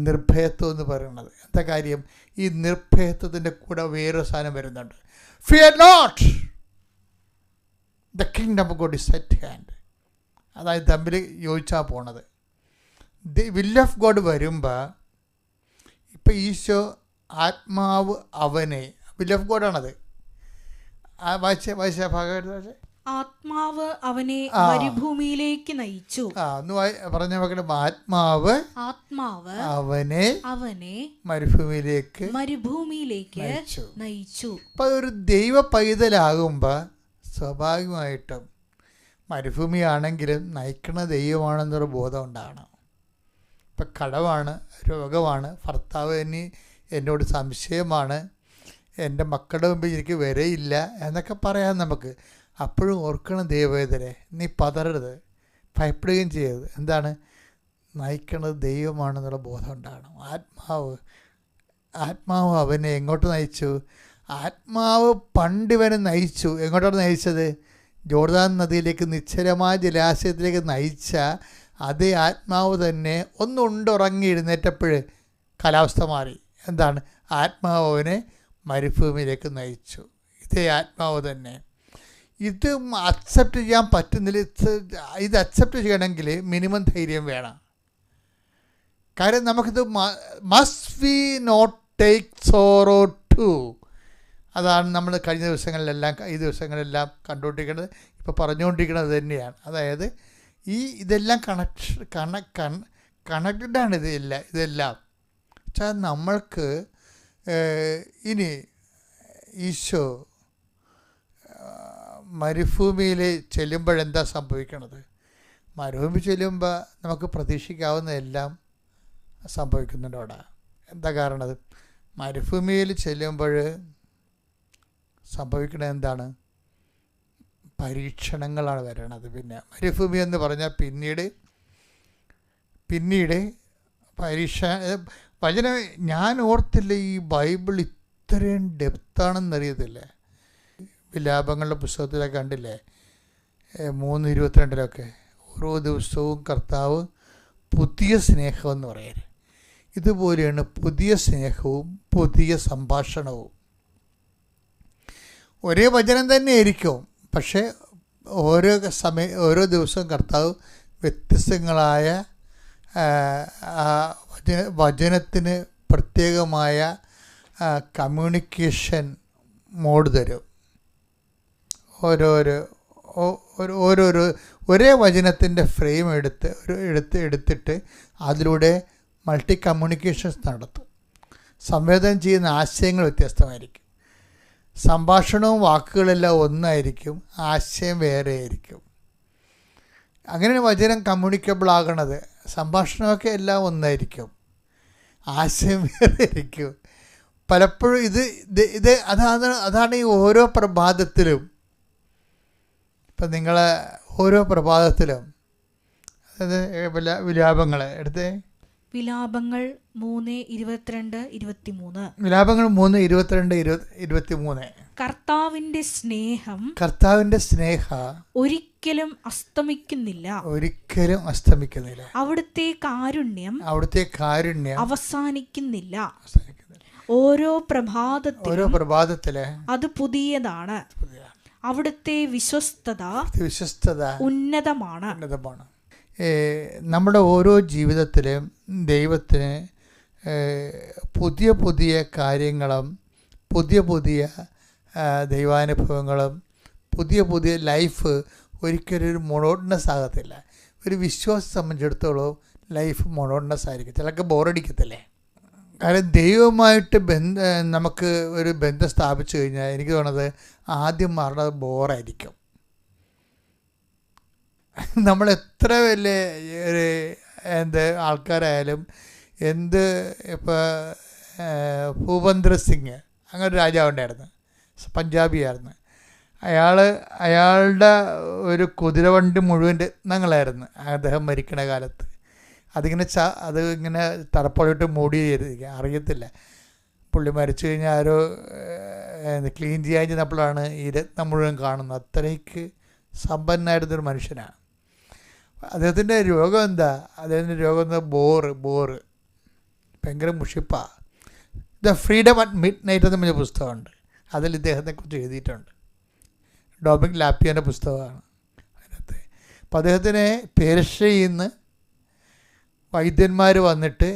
നിർഭയത്വം എന്ന് പറയുന്നത്. എന്താ കാര്യം? ഈ നിർഭയത്വത്തിൻ്റെ കൂടെ വേറൊരു സാധനം വരുന്നുണ്ട്. Fear not, the kingdom of God is at hand. അതായത് തമ്മിൽ യോജിച്ചാൽ പോണത്. വിൽ ഓഫ് ഗോഡ് വരുമ്പോൾ ഇപ്പം ഈശോ ആത്മാവ് അവനെ, വിൽ ഓഫ് ഗോഡാണത്. വായിച്ച ഭാഗം ആത്മാവ് അവനെ മരുഭൂമിയിലേക്ക് നയിച്ചു. ഒന്ന് പറഞ്ഞ മക്കളും, ആത്മാവ് അവനെ മരുഭൂമിയിലേക്ക് നയിച്ചു. അപ്പൊ ഒരു ദൈവ പൈതലാകുമ്പോൾ സ്വാഭാവികമായിട്ടും മരുഭൂമിയാണെങ്കിലും നയിക്കണ ദൈവമാണെന്നൊരു ബോധം ഉണ്ടാകണം. ഇപ്പം കടമാണ്, രോഗമാണ്, ഭർത്താവ് എന്നോട് സംശയമാണ്, എൻ്റെ മക്കളുടെ മുമ്പിൽ എനിക്ക് വരയില്ല എന്നൊക്കെ പറയാം നമുക്ക്. അപ്പോഴും ഓർക്കണം, ദൈവവേദനെ നീ പതറരുത്, ഭയപ്പെടുകയും ചെയ്യരുത്. എന്താണ്? നയിക്കണത് ദൈവമാണെന്നുള്ള ബോധം ഉണ്ടാകണം. ആത്മാവ് അവനെ എങ്ങോട്ട് നയിച്ചു? ആത്മാവ് പണ്ടിവനെ നയിച്ചു. എങ്ങോട്ടാണ് നയിച്ചത്? ജോർദാൻ നദിയിലേക്ക്, നിശ്ചലമായ ജലാശയത്തിലേക്ക് നയിച്ച അതേ ആത്മാവ് തന്നെ ഒന്നുറങ്ങി എഴുന്നേറ്റപ്പോൾ കാലാവസ്ഥ മാറി. എന്താണ്? ആത്മാവ് അവനെ മരുഭൂമിയിലേക്ക് നയിച്ചു. ഇതേ ആത്മാവ് തന്നെ. ഇത് അക്സെപ്റ്റ് ചെയ്യാൻ പറ്റുന്നില്ല. ഇത് അക്സെപ്റ്റ് ചെയ്യണമെങ്കിൽ മിനിമം ധൈര്യം വേണം. കാര്യം നമുക്കിത് must we not take sorrow to. അതാണ് നമ്മൾ കഴിഞ്ഞ ദിവസങ്ങളിലെല്ലാം ഈ ദിവസങ്ങളെല്ലാം കണ്ടുകൊണ്ടിരിക്കുന്നത്, ഇപ്പോൾ പറഞ്ഞുകൊണ്ടിരിക്കുന്നത് തന്നെയാണ്. അതായത് ഇതെല്ലാം കണക്റ്റഡാണ്. ഇതെല്ലാം വെച്ചാൽ നമ്മൾക്ക് ഇനി ഈശോ മരുഭൂമിയിൽ ചെല്ലുമ്പോഴെന്താ സംഭവിക്കണത്? മരുഭൂമി ചെല്ലുമ്പോൾ നമുക്ക് പ്രതീക്ഷിക്കാവുന്നതെല്ലാം സംഭവിക്കുന്നുണ്ട് അവിടെ. എന്താ കാരണത്? മരുഭൂമിയിൽ ചെല്ലുമ്പോൾ സംഭവിക്കണത് എന്താണ്? പരീക്ഷണങ്ങളാണ് വരണത്. പിന്നെ മരുഭൂമി എന്ന് പറഞ്ഞാൽ പിന്നീട് വചനം ഞാൻ ഓർത്തില്ല, ഈ ബൈബിൾ ഇത്രയും ഡെപ്താണെന്നറിയത്തില്ലേ. വിലാപങ്ങളുടെ പുസ്തകത്തിലൊക്കെ കണ്ടില്ലേ, 3:22 ഓരോ ദിവസവും കർത്താവ് പുതിയ സ്നേഹമെന്ന് പറയരുത്. ഇതുപോലെയാണ് പുതിയ സ്നേഹവും പുതിയ സംഭാഷണവും. ഒരേ വചനം തന്നെ ആയിരിക്കും, പക്ഷേ ഓരോ ദിവസവും കർത്താവ് വ്യത്യസ്തങ്ങളായ വചനത്തിന് പ്രത്യേകമായ കമ്മ്യൂണിക്കേഷൻ മോഡ് തരും. ഒരേ വചനത്തിൻ്റെ ഫ്രെയിം എടുത്തിട്ട് അതിലൂടെ മൾട്ടി കമ്മ്യൂണിക്കേഷൻസ് നടത്തും. സംവേദനം ചെയ്യുന്ന ആശയങ്ങൾ വ്യത്യസ്തമായിരിക്കും. സംഭാഷണവും വാക്കുകളെല്ലാം ഒന്നായിരിക്കും, ആശയം വേറെ ആയിരിക്കും. അങ്ങനെയാണ് വചനം കമ്മ്യൂണിക്കബിൾ ആകണത്. സംഭാഷണമൊക്കെ എല്ലാം ഒന്നായിരിക്കും, ആശയം വേറെ ആയിരിക്കും. പലപ്പോഴും അതാണ് ഈ ഓരോ പ്രഭാതത്തിലും. ഇപ്പം നിങ്ങൾ ഓരോ പ്രഭാതത്തിലും, അതായത് വിലാപങ്ങൾ എടുത്തേ, വിലാപങ്ങൾ 3:22-23. വിലാപങ്ങൾ 3:22-23. കർത്താവിന്റെ സ്നേഹം ഒരിക്കലും അസ്തമിക്കുന്നില്ല. അവിടുത്തെ കാരുണ്യം അവസാനിക്കുന്നില്ല. ഓരോ പ്രഭാതത്തിലെ അത് പുതിയതാണ്. അവിടുത്തെ വിശ്വസ്തത ഉന്നതമാണ്. നമ്മുടെ ഓരോ ജീവിതത്തിലും ദൈവത്തിന് പുതിയ പുതിയ കാര്യങ്ങളും പുതിയ ദൈവാനുഭവങ്ങളും പുതിയ ലൈഫ് ഒരിക്കലും ഒരു മൊണോട്ടണസ് ആകത്തില്ല. ഒരു വിശ്വാസം സംബന്ധിച്ചിടത്തോളം ലൈഫ് മൊണോട്ടണസ് ആയിരിക്കും, ചിലർക്ക് ബോറടിക്കത്തില്ലേ. കാരണം ദൈവവുമായിട്ട് നമുക്ക് ഒരു ബന്ധം സ്ഥാപിച്ചു കഴിഞ്ഞാൽ എനിക്ക് തോന്നുന്നത് ആദ്യം മാറുന്നത് ബോറായിരിക്കും. നമ്മൾ എത്ര വലിയ ഒരു ആൾക്കാരായാലും ഇപ്പോൾ ഭൂപേന്ദ്ര സിംഗ് അങ്ങനെ ഒരു രാജാവുണ്ടായിരുന്നു, പഞ്ചാബിയായിരുന്നു. അയാളുടെ ഒരു കുതിരവണ്ടി മുഴുവൻ രത്നങ്ങളായിരുന്നു അദ്ദേഹം മരിക്കണ കാലത്ത്. അതിങ്ങനെ തറപ്പടിയിട്ട് മൂടി ചെയ്തിരിക്കുക, അറിയത്തില്ല. പുള്ളി മരിച്ചു കഴിഞ്ഞാൽ ആരോ ക്ലീൻ ചെയ്യാൻ ചെന്നപ്പോഴാണ് ഈ രത്നം മുഴുവൻ കാണുന്നത്. അത്രയ്ക്ക് സമ്പന്നനായിരുന്നൊരു മനുഷ്യനാണ്. അദ്ദേഹത്തിൻ്റെ രോഗം അദ്ദേഹത്തിൻ്റെ രോഗം ബോറ് ഭയങ്കര മുഷിപ്പാണ്. The freedom at midnight എന്ന് പറഞ്ഞ പുസ്തകമുണ്ട്, അതിൽ ഇദ്ദേഹത്തെക്കുറിച്ച് എഴുതിയിട്ടുണ്ട്. ഡൊമിനിക് ലാപ്പിയൻ്റെ പുസ്തകമാണ് അതിനകത്ത്. അപ്പോൾ അദ്ദേഹത്തിന് പേർഷ്യയിൽ നിന്ന് വൈദ്യന്മാർ വന്നിട്ട്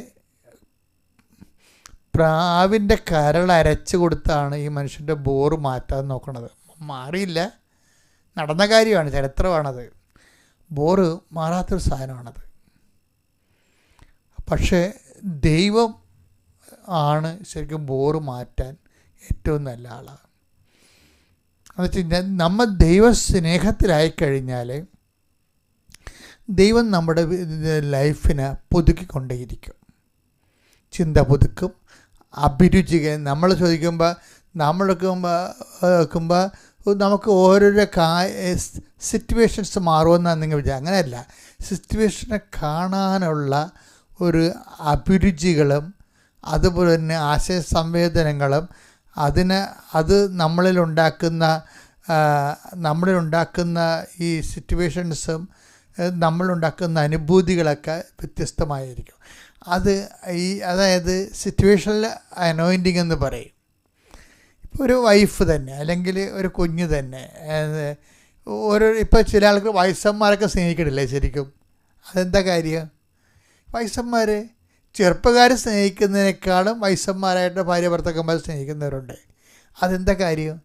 പ്രാവിൻ്റെ കരൾ അരച്ച് കൊടുത്താണ് ഈ മനുഷ്യൻ്റെ ബോറ് മാറ്റാൻ നോക്കണത്. മാറിയില്ല, നടന്ന കാര്യമാണ്, ചരിത്രമാണത്. ബോറ് മാറാത്തൊരു സാധനമാണത്. പക്ഷേ ദൈവം ആണ് ശരിക്കും ബോറ് മാറ്റാൻ ഏറ്റവും നല്ല ആളാണ്. എന്ന് വെച്ച് കഴിഞ്ഞാൽ നമ്മൾ ദൈവ സ്നേഹത്തിലായിക്കഴിഞ്ഞാൽ ദൈവം നമ്മുടെ ലൈഫിനെ പുതുക്കിക്കൊണ്ടേയിരിക്കും. ചിന്ത പുതുക്കും, അഭിരുചികൾ നമ്മൾ ചോദിക്കുമ്പോൾ വെക്കുമ്പോൾ നമുക്ക് ഓരോരോ സിറ്റുവേഷൻസ് മാറുമെന്നാണ് നിങ്ങൾ വിചാരിക്കുക. അങ്ങനെയല്ല, സിറ്റുവേഷനെ കാണാനുള്ള ഒരു അഭിരുചികളും അതുപോലെ തന്നെ ആശയ സംവേദനങ്ങളും അത് നമ്മളിലുണ്ടാക്കുന്ന ഈ സിറ്റുവേഷൻസും നമ്മളുണ്ടാക്കുന്ന അനുഭൂതികളൊക്കെ വ്യത്യസ്തമായിരിക്കും. അതായത് സിറ്റുവേഷണൽ അനോയിൻറ്റിങ് എന്ന് പറയും. ഇപ്പോൾ ഒരു വൈഫ് തന്നെ അല്ലെങ്കിൽ ഒരു കുഞ്ഞ് തന്നെ ഇപ്പോൾ ചില ആൾക്ക് വയസ്സന്മാരൊക്കെ സ്നേഹിക്കണില്ലേ ശരിക്കും? അതെന്താ കാര്യം? വയസ്സന്മാർ ചെറുപ്പക്കാർ സ്നേഹിക്കുന്നതിനേക്കാളും വയസ്സന്മാരായിട്ട് ഭാര്യ ഭർത്താക്കന്മാർ സ്നേഹിക്കുന്നവരുണ്ട്. അതെന്താ കാര്യം?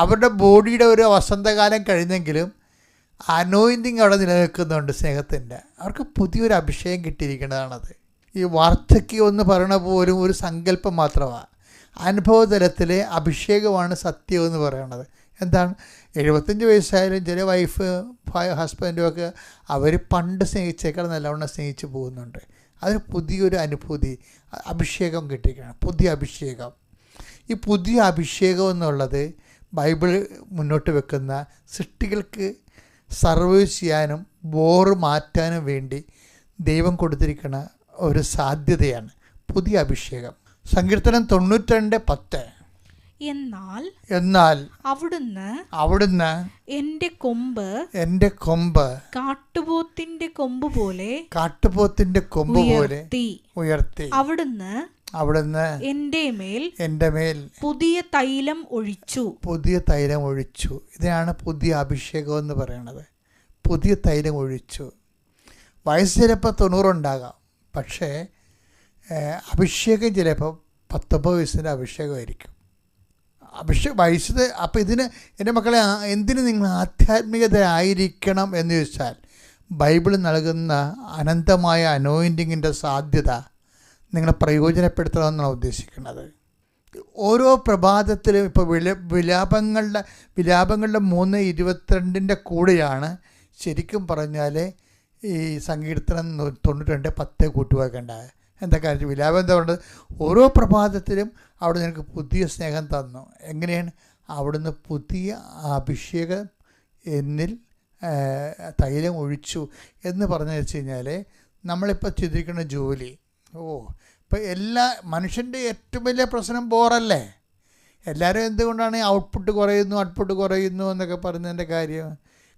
അവരുടെ ബോഡിയുടെ ഒരു വസന്തകാലം കഴിഞ്ഞെങ്കിലും അനോയിൻറ്റിങ് അവിടെ നിലനിൽക്കുന്നുണ്ട് സ്നേഹത്തിൻ്റെ. അവർക്ക് പുതിയൊരു അഭിഷേകം കിട്ടിയിരിക്കുന്നതാണത്. ഈ വാർദ്ധക്യം എന്ന് പറയണ പോലും ഒരു സങ്കല്പം മാത്രമാണ്. അനുഭവതലത്തിലെ അഭിഷേകമാണ് സത്യം എന്ന് പറയണത്. എന്താണ്? 75 വയസ്സായാലും ചില വൈഫ് ഹസ്ബൻഡും ഒക്കെ അവർ പണ്ട് സ്നേഹിച്ചേക്കാൾ നല്ലവണ്ണം സ്നേഹിച്ച് പോകുന്നുണ്ട്. അതൊരു പുതിയൊരു അനുഭൂതി, അഭിഷേകം കിട്ടിയിരിക്കണം, പുതിയ അഭിഷേകം. ഈ പുതിയ അഭിഷേകം എന്നുള്ളത് ബൈബിൾ മുന്നോട്ട് വെക്കുന്ന സൃഷ്ടികൾക്ക് സർവൈവ് ചെയ്യാനും ബോറ് മാറ്റാനും വേണ്ടി ദൈവം കൊടുത്തിരിക്കുന്ന ഒരു സാധ്യതയാണ് പുതിയ അഭിഷേകം. സങ്കീർത്തനം 92:10. എന്നാൽ അവിടുന്ന് എന്റെ കൊമ്പ് കാട്ടുപോത്തിന്റെ കൊമ്പ് പോലെ ഉയർത്തി അവിടുന്ന് എന്റെ മേൽ പുതിയ തൈലം ഒഴിച്ചു. ഇതാണ് പുതിയ അഭിഷേകം എന്ന് പറയുന്നത്. പുതിയ തൈലം ഒഴിച്ചു. വയസ്സ് ചിലപ്പോൾ 90 ഉണ്ടാകാം, പക്ഷേ അഭിഷേകം ചിലപ്പോൾ 19 വയസ്സിൻ്റെ അഭിഷേകമായിരിക്കും. വയസ്സ്. അപ്പോൾ എൻ്റെ മക്കളെ, എന്തിന് നിങ്ങൾ ആധ്യാത്മികത ആയിരിക്കണം എന്ന് ചോദിച്ചാൽ ബൈബിൾ നൽകുന്ന അനന്തമായ അനോയിൻറ്റിങ്ങിൻ്റെ സാധ്യത നിങ്ങളെ പ്രയോജനപ്പെടുത്തണമെന്നാണ് ഉദ്ദേശിക്കുന്നത്. ഓരോ പ്രഭാതത്തിലും ഇപ്പോൾ വിലാപങ്ങളുടെ 3:22 കൂടെയാണ് ശരിക്കും പറഞ്ഞാൽ ഈ സങ്കീർത്തനം 92:10 കൂട്ടുവാക്കേണ്ടത്. എന്താ കാര്യം? വിലാപം എന്താ പറയുന്നത്? ഓരോ പ്രഭാതത്തിലും അവിടെ നിനക്ക് പുതിയ സ്നേഹം തന്നു. എങ്ങനെയാണ്? അവിടുന്ന് പുതിയ അഭിഷേകം എന്നിൽ തൈലം ഒഴിച്ചു എന്ന് പറഞ്ഞു വെച്ച് കഴിഞ്ഞാൽ നമ്മളിപ്പോൾ ചിന്തിക്കുന്ന ജോലി, ഇപ്പോൾ എല്ലാ മനുഷ്യൻ്റെ ഏറ്റവും വലിയ പ്രശ്നം ബോറല്ലേ? എല്ലാവരും എന്തുകൊണ്ടാണ് ഔട്ട്പുട്ട് കുറയുന്നു എന്നൊക്കെ പറയുന്നതിൻ്റെ കാര്യം?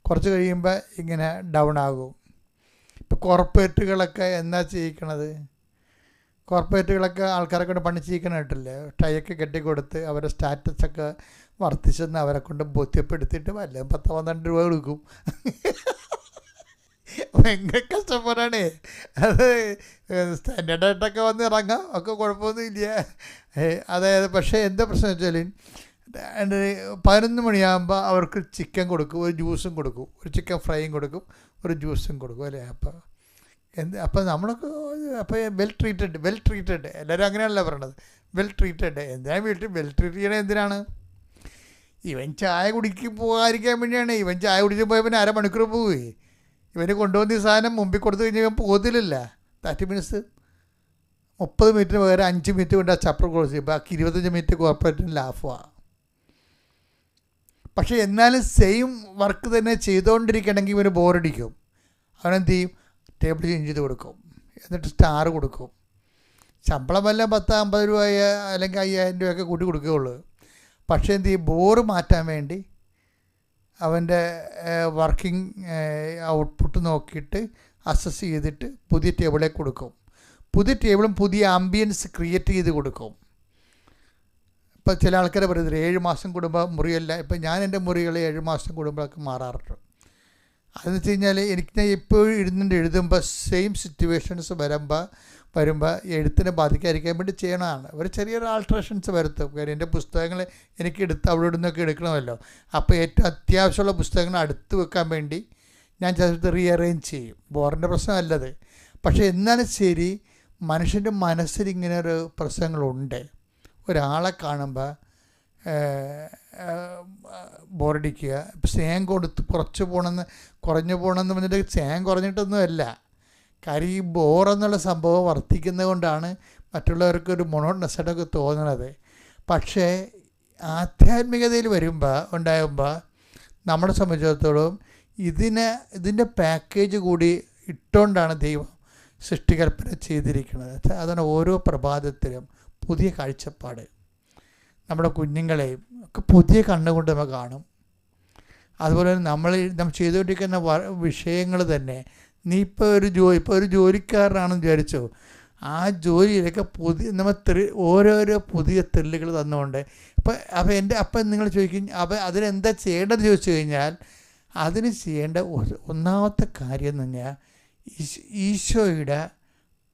കുറച്ച് കഴിയുമ്പോൾ ഇങ്ങനെ ഡൗൺ ആകും. ഇപ്പോൾ കോർപ്പറേറ്റുകളൊക്കെ എന്താ ചെയ്യിക്കണത്? കോർപ്പറേറ്റുകളൊക്കെ ആൾക്കാരെ കൊണ്ട് പണി ചെയ്യിക്കണായിട്ടില്ലേ? ടൈയൊക്കെ കെട്ടിക്കൊടുത്ത് അവരുടെ സ്റ്റാറ്റസൊക്കെ വർദ്ധിച്ചെന്ന് അവരെ കൊണ്ട് ബോധ്യപ്പെടുത്തിയിട്ട് വല്ലതും 10-12 രൂപ കൊടുക്കും. ഭയങ്കര കഷ്ടപ്പാടാണ് അത്. സ്റ്റാൻഡേർഡായിട്ടൊക്കെ വന്ന് ഇറങ്ങാം, ഒക്കെ കുഴപ്പമൊന്നുമില്ല. അതായത് പക്ഷേ എന്താ പ്രശ്നം വെച്ചാൽ 11 മണിയാകുമ്പോൾ അവർക്ക് ചിക്കൻ കൊടുക്കും, ഒരു ജ്യൂസും കൊടുക്കും, ഒരു ചിക്കൻ ഫ്രൈയും കൊടുക്കും, ഒരു ജ്യൂസും കൊടുക്കും അല്ലേ? അപ്പോൾ നമ്മളൊക്കെ വെൽ ട്രീറ്റഡ് എല്ലാവരും അങ്ങനെയാണല്ലോ പറയണത്. Well treated. എന്തിനാണ് വെൽ ട്രീറ്റ് ചെയ്യണത്? എന്തിനാണ്? ഇവൻ ചായ പോകാതിരിക്കാൻ വേണ്ടിയാണ്. ഇവൻ ചായ കുടിച്ച് പോയ പിന്നെ അരമണിക്കൂർ പോവേ. ഇവന് കൊണ്ടുവന്ന ഈ സാധനം മുമ്പിൽ കൊടുത്തു കഴിഞ്ഞാൽ ഇവൻ പോകത്തില്ലല്ല. 30 മിനിറ്റ്സ് 30 മിനിറ്റിന് പകരം 5 മിനിറ്റ് കൊണ്ട് ആ ചപ്പർ ക്ലോസ് ചെയ്യും. ബാക്കി 25 മിനിറ്റ് കോർപ്പറേറ്റിന് ലാഭമാണ്. പക്ഷേ എന്നാലും സെയിം വർക്ക് തന്നെ ചെയ്തുകൊണ്ടിരിക്കണമെങ്കിൽ ഇവന് ബോറടിക്കും. അവനെന്ത് ചെയ്യും? ടേബിൾ ചേഞ്ച് ചെയ്ത് കൊടുക്കും, എന്നിട്ട് സ്റ്റാർ കൊടുക്കും. ശമ്പളം വല്ല 10-50 രൂപ അല്ലെങ്കിൽ 5000 രൂപയൊക്കെ കൂട്ടി കൊടുക്കുകയുള്ളൂ. പക്ഷേ എന്ത് ചെയ്യും? ബോറ് മാറ്റാൻ വേണ്ടി അവൻ്റെ വർക്കിംഗ് ഔട്ട്പുട്ട് നോക്കിയിട്ട് അസസ് ചെയ്തിട്ട് പുതിയ ടേബിളിലേക്ക് കൊടുക്കും. പുതിയ ടേബിളും പുതിയ ആംബിയൻസ് ക്രിയേറ്റ് ചെയ്ത് കൊടുക്കും. ഇപ്പോൾ ചില ആൾക്കാരെ പറയുന്നത് 7 മാസം കൂടുമ്പോൾ മുറിയല്ല. ഇപ്പം ഞാൻ എൻ്റെ മുറികൾ 7 മാസം കൂടുമ്പോഴൊക്കെ മാറാറുണ്ട്. അതെന്ന് വെച്ച് കഴിഞ്ഞാൽ ഞാൻ എപ്പോഴും എഴുതുമ്പോൾ സെയിം സിറ്റുവേഷൻസ് വരുമ്പോൾ എഴുത്തിനെ ബാധിക്കാതിരിക്കാൻ വേണ്ടി ചെയ്യണതാണ്. ഒരു ചെറിയൊരു ആൾട്രേഷൻസ് വരുത്തും. കാര്യം എൻ്റെ പുസ്തകങ്ങൾ എനിക്ക് അവിടെ നിന്നൊക്കെ എടുക്കണമല്ലോ. അപ്പോൾ ഏറ്റവും അത്യാവശ്യമുള്ള പുസ്തകങ്ങൾ അടുത്ത് വെക്കാൻ വേണ്ടി ഞാൻ ചിലത് റീഅറേഞ്ച് ചെയ്യും. ബോറിൻ്റെ പ്രശ്നമല്ലത്. പക്ഷേ എന്നാലും ശരി, മനുഷ്യൻ്റെ മനസ്സിൽ ഇങ്ങനെ ഒരു പ്രശ്നങ്ങളുണ്ട്. ഒരാളെ കാണുമ്പോൾ ബോറടിക്കുക, സ്നേഹം കൊടുത്ത് കുറഞ്ഞു പോകണമെന്ന് പറഞ്ഞിട്ട് സ്നേഹം കുറഞ്ഞിട്ടൊന്നുമല്ല. കാര്യം ഈ ബോറെന്നുള്ള സംഭവം വർദ്ധിക്കുന്നത് കൊണ്ടാണ് മറ്റുള്ളവർക്കൊരു മൊണോട്ടണസ്സായിട്ടൊക്കെ തോന്നുന്നത്. പക്ഷേ ആധ്യാത്മികതയിൽ ഉണ്ടാകുമ്പോൾ നമ്മളെ സംബന്ധിച്ചിടത്തോളം ഇതിൻ്റെ പാക്കേജ് കൂടി ഇട്ടുകൊണ്ടാണ് ദൈവം സൃഷ്ടികൽപ്പന ചെയ്തിരിക്കുന്നത്. അതാണ് ഓരോ പ്രഭാതത്തിലും പുതിയ കാഴ്ചപ്പാട്. നമ്മുടെ കുഞ്ഞുങ്ങളെയും ഒക്കെ പുതിയ കണ്ണുകൊണ്ട് നമ്മൾ കാണും. അതുപോലെ തന്നെ നമ്മൾ ചെയ്തുകൊണ്ടിരിക്കുന്ന വിഷയങ്ങൾ തന്നെ, നീ ഇപ്പോൾ ഒരു ജോലിക്കാരനാണെന്ന് വിചാരിച്ചോ, ആ ജോലിയിലൊക്കെ ഓരോരോ പുതിയ ത്രില്ലുകൾ തന്നുകൊണ്ട് അപ്പം നിങ്ങൾ ചോദിക്കും അതിനെന്താ ചെയ്യേണ്ടതെന്ന് ചോദിച്ചു കഴിഞ്ഞാൽ, അതിന് ചെയ്യേണ്ട ഒന്നാമത്തെ കാര്യം എന്ന് പറഞ്ഞാൽ ഈശോയുടെ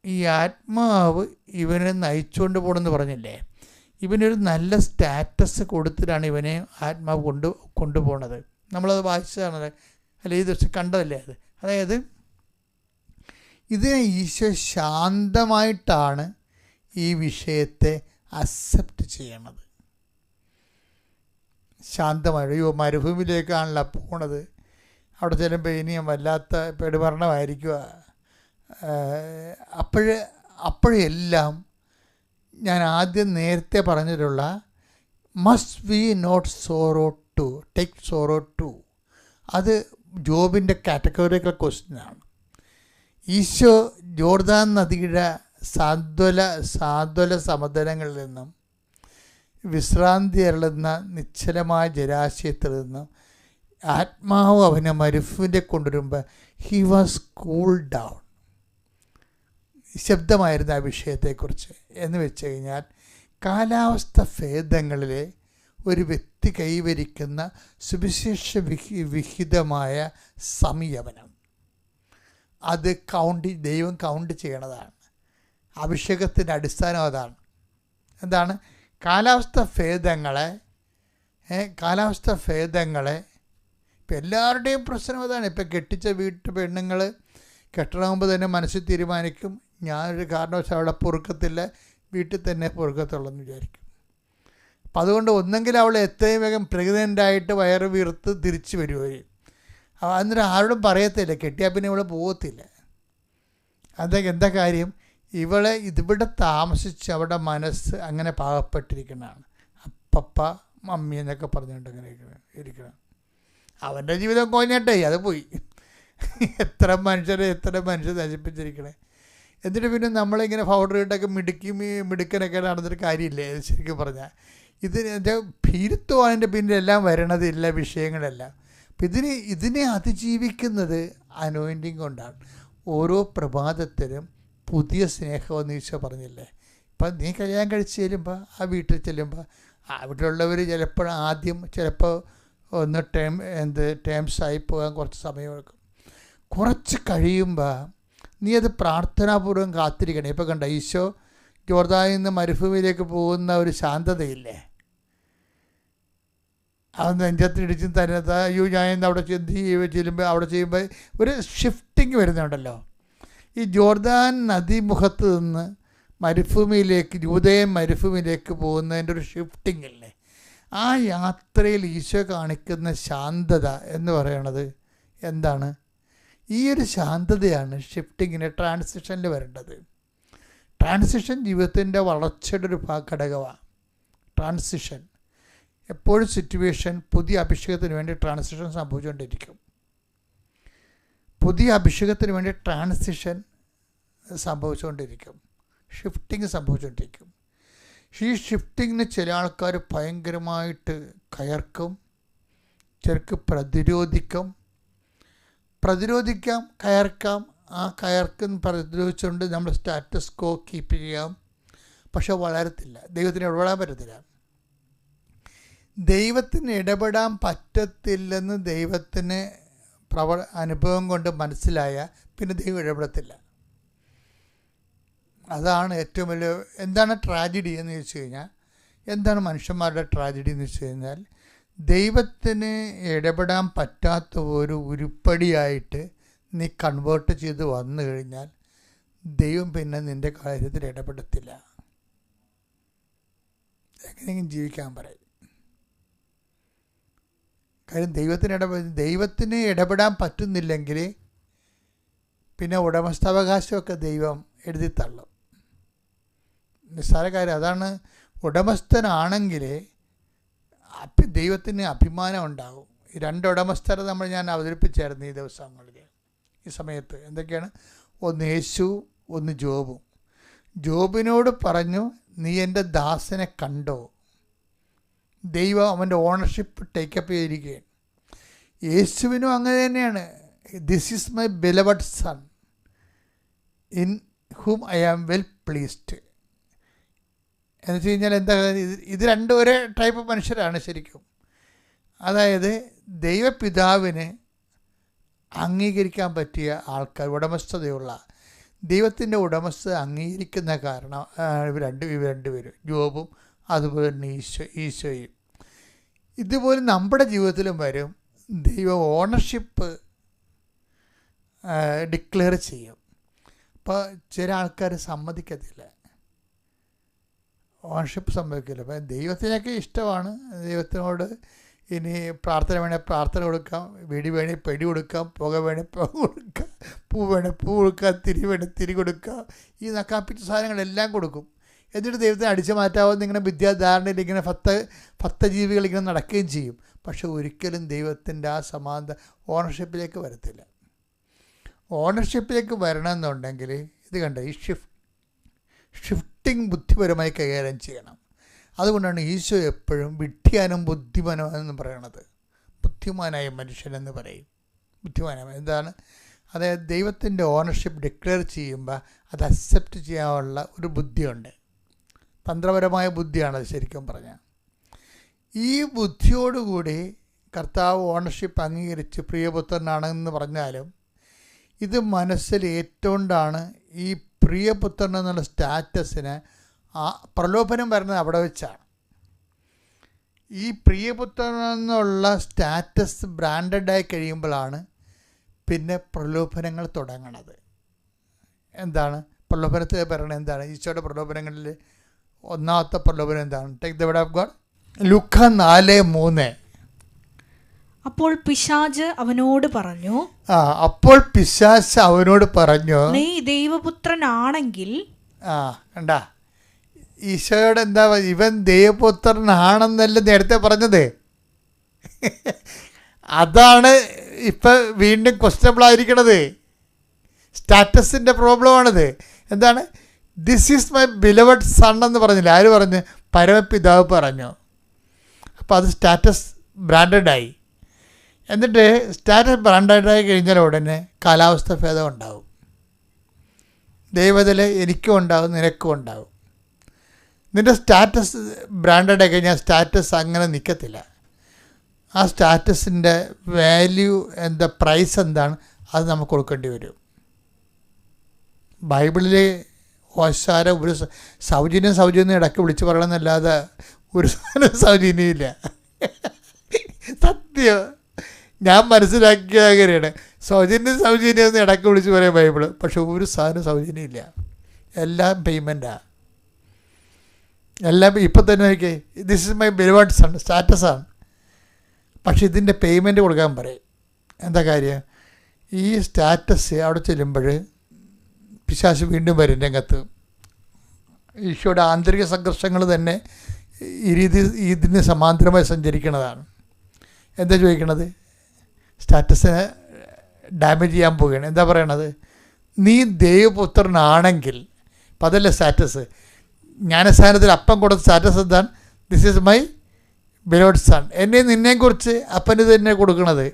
ഈ ആത്മാവ് ഇവനെ നയിച്ചുകൊണ്ട് പോകണമെന്ന് പറഞ്ഞില്ലേ. ഇവനൊരു നല്ല സ്റ്റാറ്റസ് കൊടുത്തിട്ടാണ് ഇവനെ ആത്മാവ് കൊണ്ടുപോകണത്. നമ്മളത് വായിച്ചതാണത്, അല്ല ഈ ദിവസം കണ്ടതല്ലേ അത്. അതായത് ഇതിനെ ഈശോ ശാന്തമായിട്ടാണ് ഈ വിഷയത്തെ അക്സെപ്റ്റ് ചെയ്യണത്. ശാന്തമായിട്ട് മരുഭൂമിയിലേക്കാണല്ലോ പോണത്. അവിടെ ചെല്ലുമ്പോൾ ഇനിയും വല്ലാത്ത പെടുമരണമായിരിക്കുക. അപ്പോഴെല്ലാം ഞാൻ ആദ്യം നേരത്തെ പറഞ്ഞിട്ടുള്ള must we not sorrow to take sorrow to, അത് ജോബിൻ്റെ കാറ്റഗറിക്കൽ ക്വസ്റ്റ്യനാണ്. ഈശോ ജോർദാൻ നദിയുടെ സാന്ത്വല സമതലങ്ങളിൽ നിന്നും വിശ്രാന്തി അരുളുന്ന നിശ്ചലമായ ജലാശയത്തിൽ നിന്നും ആത്മാവ് അവനെ മരുഭൂമിയിലെ കൊണ്ടുവരുമ്പോൾ ഹി വാസ് കൂൾ ഡൗൺ. ശബ്ദമായിരുന്നു ആ വിഷയത്തെക്കുറിച്ച്. എന്ന് വെച്ച് കഴിഞ്ഞാൽ കാലാവസ്ഥ ഭേദങ്ങളിലെ ഒരു വ്യക്തി കൈവരിക്കുന്ന സുവിശേഷ വിഹിതമായ സംയമനം, അത് ദൈവം കൗണ്ട് ചെയ്യണതാണ്. അഭിഷേകത്തിൻ്റെ അടിസ്ഥാനം അതാണ്. എന്താണ്? കാലാവസ്ഥ ഭേദങ്ങളെ ഇപ്പം എല്ലാവരുടെയും പ്രശ്നം അതാണ്. ഇപ്പം കെട്ടിച്ച പെണ്ണുങ്ങൾ കെട്ടണമെങ്കിൽ തന്നെ മനസ്സിൽ തീരുമാനിക്കും, ഞാനൊരു കാരണവശാൽ അവിടെ പൊറുക്കത്തില്ല, വീട്ടിൽ തന്നെ പൊറുക്കത്തുള്ളൂ വിചാരിക്കും. അപ്പം അതുകൊണ്ട് ഒന്നെങ്കിൽ അവൾ എത്രയും വേഗം പ്രഗ്നൻ്റായിട്ട് വയറ് വീർത്ത് തിരിച്ചു വരുവരും. അന്നേരം ആരോടും പറയത്തില്ല, കെട്ടിയാൽ പിന്നെ ഇവൾ പോകത്തില്ല. എന്താ കാര്യം? ഇതിവിടെ താമസിച്ച് അവിടെ മനസ്സ് അങ്ങനെ പാകപ്പെട്ടിരിക്കുന്നതാണ്. അപ്പപ്പ മമ്മി എന്നൊക്കെ പറഞ്ഞുകൊണ്ട് അങ്ങനെ ഇരിക്കണം. അവൻ്റെ ജീവിതം കോഞ്ഞട്ടെ, അത് പോയി. എത്ര മനുഷ്യരെ നശിപ്പിച്ചിരിക്കണേ. എന്നിട്ട് പിന്നെ നമ്മളിങ്ങനെ പൗഡർ ഇട്ടൊക്കെ മിടുക്കനൊക്കെ നടന്നിട്ട് കാര്യമില്ലേ ശരിക്കും പറഞ്ഞാൽ. ഇതിൻ്റെ ഭീരുത്വം പിന്നിലെല്ലാം വരണതില്ല വിഷയങ്ങളെല്ലാം. അപ്പം ഇതിനെ അതിജീവിക്കുന്നത് അനോയിൻറ്റിങ് കൊണ്ടാണ്. ഓരോ പ്രഭാതത്തിലും പുതിയ സ്നേഹമെന്ന് ഈശോ പറഞ്ഞില്ലേ. ഇപ്പം നീ കല്യാണം കഴിച്ച് ചെല്ലുമ്പോൾ ആ വീട്ടിൽ ചെല്ലുമ്പോൾ അവിടെയുള്ളവർ ചിലപ്പോൾ ഒന്ന് ടേംസായി പോകാൻ കുറച്ച് സമയമെടുക്കും. കുറച്ച് കഴിയുമ്പോൾ നീ അത് പ്രാർത്ഥനാപൂർവ്വം കാത്തിരിക്കണം. ഇപ്പോൾ കണ്ട ഈശോ ജോർദാനിൽ നിന്ന് മരുഭൂമിയിലേക്ക് പോകുന്ന ഒരു ശാന്തതയില്ലേ, അത് നെഞ്ചത്തിടിച്ചും തരുന്നത്. അയ്യോ ഞാൻ ഇന്ന് അവിടെ ചെയ്യുമ്പോൾ ഒരു ഷിഫ്റ്റിങ് വരുന്നുണ്ടല്ലോ. ഈ ജോർദാൻ നദീമുഖത്ത് നിന്ന് യൂദയൻ മരുഭൂമിയിലേക്ക് പോകുന്നതിൻ്റെ ഒരു ഷിഫ്റ്റിംഗ് ഇല്ലേ, ആ യാത്രയിൽ ഈശോ കാണിക്കുന്ന ശാന്തത എന്ന് പറയുന്നത് എന്താണ്? ഈ ഒരു ശാന്തതയാണ് ഷിഫ്റ്റിങ്ങിന്, ട്രാൻസിഷനിൽ വരേണ്ടത്. ട്രാൻസിഷൻ ജീവിതത്തിൻ്റെ വളർച്ചയുടെ ഒരു ഘടകമാണ്. ട്രാൻസിഷൻ എപ്പോഴും സിറ്റുവേഷൻ, പുതിയ അഭിഷേകത്തിന് വേണ്ടി ട്രാൻസിഷൻ സംഭവിച്ചുകൊണ്ടിരിക്കും. പുതിയ അഭിഷേകത്തിന് വേണ്ടി ട്രാൻസിഷൻ സംഭവിച്ചുകൊണ്ടിരിക്കും, ഷിഫ്റ്റിങ് സംഭവിച്ചുകൊണ്ടിരിക്കും. ഈ ഷിഫ്റ്റിങ്ങിന് ചില ആൾക്കാർ ഭയങ്കരമായിട്ട് കയർക്കും, ചിലർക്ക് പ്രതിരോധിക്കാം, കയർക്കാം. ആ കയർക്കും പ്രതിരോധിച്ചുകൊണ്ട് നമ്മൾ സ്റ്റാറ്റസ് കോ കീപ്പ് ചെയ്യാം, പക്ഷെ വളരത്തില്ല. ദൈവത്തിന് ഇടപെടാൻ പറ്റത്തില്ല. ദൈവത്തിന് ഇടപെടാൻ പറ്റത്തില്ലെന്ന് ദൈവത്തിന് അനുഭവം കൊണ്ട് മനസ്സിലായ പിന്നെ ദൈവം ഇടപെടത്തില്ല. അതാണ് ഏറ്റവും വലിയ. എന്താണ് ട്രാജഡി എന്ന് ചോദിച്ചു കഴിഞ്ഞാൽ, എന്താണ് മനുഷ്യന്മാരുടെ ട്രാജഡി എന്ന് വെച്ച് കഴിഞ്ഞാൽ, ദൈവത്തിന് ഇടപെടാൻ പറ്റാത്ത ഒരു ഉരുപ്പടിയായിട്ട് നീ കൺവേർട്ട് ചെയ്ത് വന്നു കഴിഞ്ഞാൽ ദൈവം പിന്നെ നിൻ്റെ കാര്യത്തിൽ ഇടപെടത്തില്ല. എങ്ങനെയെങ്കിലും ജീവിക്കാൻ പറയും. കാര്യം ദൈവത്തിന് ഇടപെടാൻ പറ്റുന്നില്ലെങ്കിൽ പിന്നെ ഉടമസ്ഥാവകാശമൊക്കെ ദൈവം എഴുതി തള്ളും. നിസ്സാര കാര്യം. അതാണ്, ഉടമസ്ഥനാണെങ്കിൽ ദൈവത്തിന് അഭിമാനം ഉണ്ടാകും. ഈ രണ്ട് ഉടമസ്ഥരെ ഞാൻ അവതരിപ്പിച്ചായിരുന്നു ഈ ദിവസങ്ങളിൽ, ഈ സമയത്ത്. എന്തൊക്കെയാണ്? ഒന്ന് യേശു, ഒന്ന് ജോബും. ജോബിനോട് പറഞ്ഞു, നീ എൻ്റെ ദാസനെ കണ്ടോ? ദൈവം അവൻ്റെ ഓണർഷിപ്പ് ടേക്കപ്പ് ചെയ്തിരിക്കുകയാണ്. യേശുവിനും അങ്ങനെ തന്നെയാണ്. This is my beloved son in whom I am well pleased എന്ന് വെച്ച് കഴിഞ്ഞാൽ എന്താ? ഇത് രണ്ടും ഒരേ ടൈപ്പ് മനുഷ്യരാണ് ശരിക്കും. അതായത് ദൈവപിതാവിന് അംഗീകരിക്കാൻ പറ്റിയ ആൾക്കാർ, ഉടമസ്ഥതയുള്ള ദൈവത്തിൻ്റെ ഉടമസ്ഥത അംഗീകരിക്കുന്ന കാരണം ഇവർ രണ്ടുപേരും, ജോബും അതുപോലെ തന്നെ ഈശോയും. ഇതുപോലെ നമ്മുടെ ജീവിതത്തിലും വരും. ദൈവം ഓണർഷിപ്പ് ഡിക്ലെയർ ചെയ്യും. അപ്പോൾ ചില ആൾക്കാർ സമ്മതിക്കത്തില്ല, ഓണർഷിപ്പ് സംഭവിക്കില്ല. അപ്പം ദൈവത്തിനൊക്കെ ഇഷ്ടമാണ്. ദൈവത്തിനോട് ഇനി പ്രാർത്ഥന വേണേൽ പ്രാർത്ഥന കൊടുക്കാം, വെടി വേണേൽ പെടി കൊടുക്കാം, പുക വേണേൽ പുക കൊടുക്കാം, പൂ വേണേൽ പൂ കൊടുക്കാം, തിരി വേണേൽ തിരി കൊടുക്കാം. ഈ നക്കാപ്പിച്ച സാധനങ്ങളെല്ലാം കൊടുക്കും. എന്നിട്ട് ദൈവത്തിന് അടിച്ചു മാറ്റാവുന്ന ഇങ്ങനെ വിദ്യാധാരണയിൽ ഇങ്ങനെ ഭക്തജീവികൾ ഇങ്ങനെ നടക്കുകയും ചെയ്യും. പക്ഷെ ഒരിക്കലും ദൈവത്തിൻ്റെ ആ സമാനത ഓണർഷിപ്പിലേക്ക് വരത്തില്ല. ഓണർഷിപ്പിലേക്ക് വരണമെന്നുണ്ടെങ്കിൽ ഇത് കണ്ട ഈ ഷിഫ്റ്റിംഗ് ബുദ്ധിപരമായി കൈകാര്യം ചെയ്യണം. അതുകൊണ്ടാണ് ഈശോ എപ്പോഴും വിഡ്ഢിയാനും ബുദ്ധിമാനെന്ന് പറയണത്. ബുദ്ധിമാനായ മനുഷ്യനെന്ന് പറയും. ബുദ്ധിമാനായ എന്താണ്? അതായത് ദൈവത്തിൻ്റെ ഓണർഷിപ്പ് ഡിക്ലെയർ ചെയ്യുമ്പോൾ അത് അക്സെപ്റ്റ് ചെയ്യാനുള്ള ഒരു ബുദ്ധിയുണ്ട്. തന്ത്രപരമായ ബുദ്ധിയാണത് ശരിക്കും പറഞ്ഞാൽ. ഈ ബുദ്ധിയോടുകൂടി കർത്താവ് ഓണർഷിപ്പ് അംഗീകരിച്ച് പ്രിയപുത്രനാണെന്ന് പറഞ്ഞാലും ഇത് മനസ്സിൽ ഏറ്റുകൊണ്ടാണ് ഈ പ്രിയപുത്രൻ എന്നുള്ള സ്റ്റാറ്റസിന് ആ പ്രലോഭനം വരുന്നത് അവിടെ വെച്ചാണ്. ഈ പ്രിയപുത്രൻ എന്നുള്ള സ്റ്റാറ്റസ് ബ്രാൻഡഡായി കഴിയുമ്പോഴാണ് പിന്നെ പ്രലോഭനങ്ങൾ തുടങ്ങണത്. എന്താണ് പ്രലോഭനത്തിൽ പറയുന്നത്? എന്താണ് ഈശോയുടെ പ്രലോഭനങ്ങളിൽ ഒന്നാമത്തെ പ്രലോഭനം എന്താണ്? Take the word of God. ലൂക്ക 4:3. അപ്പോൾ പിശാച് അവനോട് പറഞ്ഞു, നീ ദൈവപുത്രനാണെങ്കിൽ. കണ്ട, ഈശോയോട് എന്താ, ഇവൻ ദൈവപുത്രനാണെന്നല്ല നേരത്തെ പറഞ്ഞത്. അതാണ് ഇപ്പം വീണ്ടും ക്വസ്റ്റബിൾ ആയിരിക്കണത്. സ്റ്റാറ്റസിൻ്റെ പ്രോബ്ലമാണിത്. എന്താണ്? This is my beloved sun എന്ന് പറഞ്ഞില്ല. ആര് പറഞ്ഞു? പരമപിതാവ് പറഞ്ഞു. അപ്പോൾ അത് സ്റ്റാറ്റസ് ബ്രാൻഡഡായി. എന്നിട്ട് സ്റ്റാറ്റസ് ബ്രാൻഡഡായി കഴിഞ്ഞാൽ ഉടനെ കാലാവസ്ഥ ഭേദം ഉണ്ടാവും. ദൈവത്തിൽ എനിക്കും ഉണ്ടാവും, നിനക്കും ഉണ്ടാവും. നിൻ്റെ സ്റ്റാറ്റസ് ബ്രാൻഡഡായി കഴിഞ്ഞാൽ സ്റ്റാറ്റസ് അങ്ങനെ നിൽക്കത്തില്ല. ആ സ്റ്റാറ്റസിൻ്റെ വാല്യൂ എന്താ, പ്രൈസ് എന്താണ്, അത് നമുക്ക് കൊടുക്കേണ്ടി വരും. ബൈബിളിൽ ഓശാര ഒരു സൗജന്യം ഇടയ്ക്ക് വിളിച്ച് പറയണമെന്നല്ലാതെ ഒരു സൗജന്യമില്ല. സത്യം ഞാൻ മനസ്സിലാക്കിയ അങ്ങനെയാണ്. സൗജന്യം എന്ന് ഇടയ്ക്ക് വിളിച്ച് പറയാം ബൈബിള്. പക്ഷെ ഒരു സാധനം സൗജന്യമില്ല, എല്ലാം പേയ്മെൻറ്റാണ്. എല്ലാം ഇപ്പം തന്നെ നോക്കിയേ, this is my beloved son സ്റ്റാറ്റസാണ്. പക്ഷെ ഇതിൻ്റെ പേയ്മെൻറ്റ് കൊടുക്കാൻ പറയും. എന്താ കാര്യം? ഈ സ്റ്റാറ്റസ് അവിടെ ചെല്ലുമ്പോൾ പിശാച് വീണ്ടും വരും രംഗത്ത്. ഈശോയുടെ ആന്തരിക സംഘർഷങ്ങൾ തന്നെ ഈ രീതി ഇതിന് സമാന്തരമായി സഞ്ചരിക്കുന്നതാണ്. എന്താ ചോദിക്കണത്? സ്റ്റാറ്റസിനെ ഡാമേജ് ചെയ്യാൻ പോവുകയാണ്. എന്താ പറയണത്? നീ ദൈവപുത്രനാണെങ്കിൽ, അപ്പം അതല്ലേ സ്റ്റാറ്റസ്. ജ്ഞാനസ്ഥാനത്തിൽ അപ്പം കൊടുത്ത സ്റ്റാറ്റസ് എന്താണ്? This is my beloved son. എന്നെ നിന്നെക്കുറിച്ച് അപ്പന് തന്നെ കൊടുക്കണത്.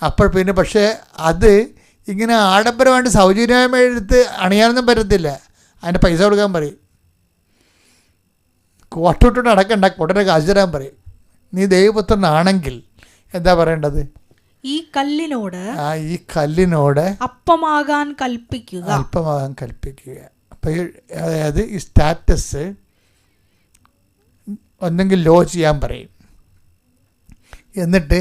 അപ്പോൾ പിന്നെ പക്ഷേ അത് ഇങ്ങനെ ആഡംബരമായിട്ട് സൗജന്യമായി എടുത്ത് അണിയാനൊന്നും പറ്റത്തില്ല. അതിൻ്റെ പൈസ കൊടുക്കാൻ പറയും. കോട്ടിട്ട് അടക്കണ്ട, കോട്ടൻ്റെ കാശ് തരാൻ പറയും. നീ ദൈവപുത്രനാണെങ്കിൽ എന്താ പറയേണ്ടത്? ഈ കല്ലിനോട് അപ്പമാകാൻ കൽപ്പിക്കുക. അപ്പം അതായത് ഈ സ്റ്റാറ്റസ് ഒന്നെങ്കിൽ ലോ ചെയ്യാൻ പറയും. എന്നിട്ട്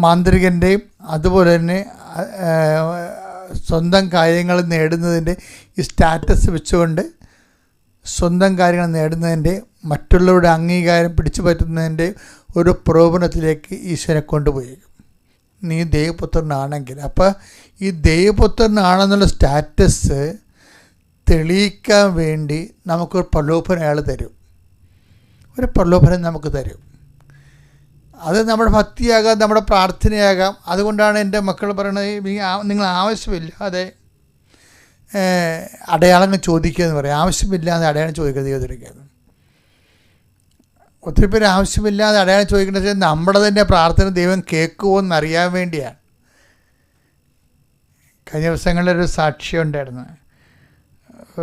മാന്ത്രികൻ്റെയും അതുപോലെ തന്നെ സ്വന്തം കാര്യങ്ങൾ നേടുന്നതിൻ്റെ ഈ സ്റ്റാറ്റസ് വെച്ചുകൊണ്ട് സ്വന്തം കാര്യങ്ങൾ നേടുന്നതിൻ്റെ, മറ്റുള്ളവരുടെ അംഗീകാരം പിടിച്ചു പറ്റുന്നതിൻ്റെ ഒരു പ്രലോഭനത്തിലേക്ക് ഈശ്വരനെ കൊണ്ടുപോയി. നീ ദൈവപുത്രനാണെങ്കിൽ, അപ്പോൾ ഈ ദൈവപുത്രനാണെന്നുള്ള സ്റ്റാറ്റസ് തെളിയിക്കാൻ വേണ്ടി നമുക്കൊരു പ്രലോഭനം അയാൾ തരും. ഒരു പ്രലോഭനം നമുക്ക് തരും. അത് നമ്മുടെ ഭക്തിയാകാം, നമ്മുടെ പ്രാർത്ഥനയാകാം. അതുകൊണ്ടാണ് എൻ്റെ മക്കൾ പറയണത്, നിങ്ങൾ ആവശ്യമില്ലാതെ അടയാളങ്ങൾ ചോദിക്കുക എന്ന് പറയും. ആവശ്യമില്ലാതെ അടയാളം ചോദിക്കുക ദൈവത്തിലേക്ക്. ഒത്തിരി പേര് ആവശ്യമില്ലാതെ അടയാളം ചോദിക്കുന്നത് നമ്മുടെ തന്നെ പ്രാർത്ഥന ദൈവം കേൾക്കുമോ എന്നറിയാൻ വേണ്ടിയാണ്. കഴിഞ്ഞ ദിവസങ്ങളിലൊരു സാക്ഷ്യം ഉണ്ടായിരുന്നു.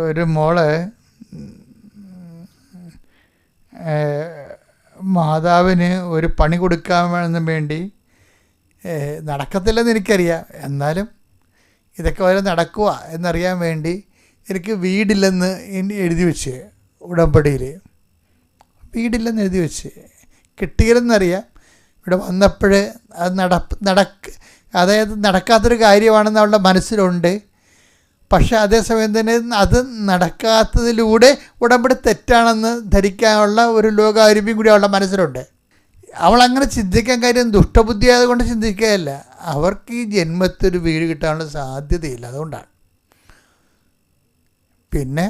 ഒരു മോള് മാതാവിന് ഒരു പണി കൊടുക്കാമെന്ന് വേണ്ടി, നടക്കത്തില്ലെന്ന് എനിക്കറിയാം, എന്നാലും ഇതൊക്കെ വരെ നടക്കുക എന്നറിയാൻ വേണ്ടി എനിക്ക് വീടില്ലെന്ന് എഴുതി വെച്ച്, ഉടമ്പടിയിൽ വീടില്ലെന്ന് എഴുതി വെച്ച്. കിട്ടിയില്ലെന്നറിയാം. ഇവിടെ വന്നപ്പോൾ അത് അതായത് നടക്കാത്തൊരു കാര്യമാണെന്ന് അവളുടെ മനസ്സിലുണ്ട്. പക്ഷേ അതേസമയം തന്നെ അത് നടക്കാത്തതിലൂടെ ഉടമ്പടി തെറ്റാണെന്ന് ധരിക്കാനുള്ള ഒരു ലോകാരിമ്യം കൂടി അവളുടെ മനസ്സിലുണ്ട്. അവളങ്ങനെ ചിന്തിക്കാൻ കാര്യം ദുഷ്ടബുദ്ധി ആയതുകൊണ്ട് ചിന്തിക്കുകയല്ല, അവർക്ക് ഈ ജന്മത്തൊരു വീട് കിട്ടാനുള്ള സാധ്യതയില്ല, അതുകൊണ്ടാണ്. പിന്നെ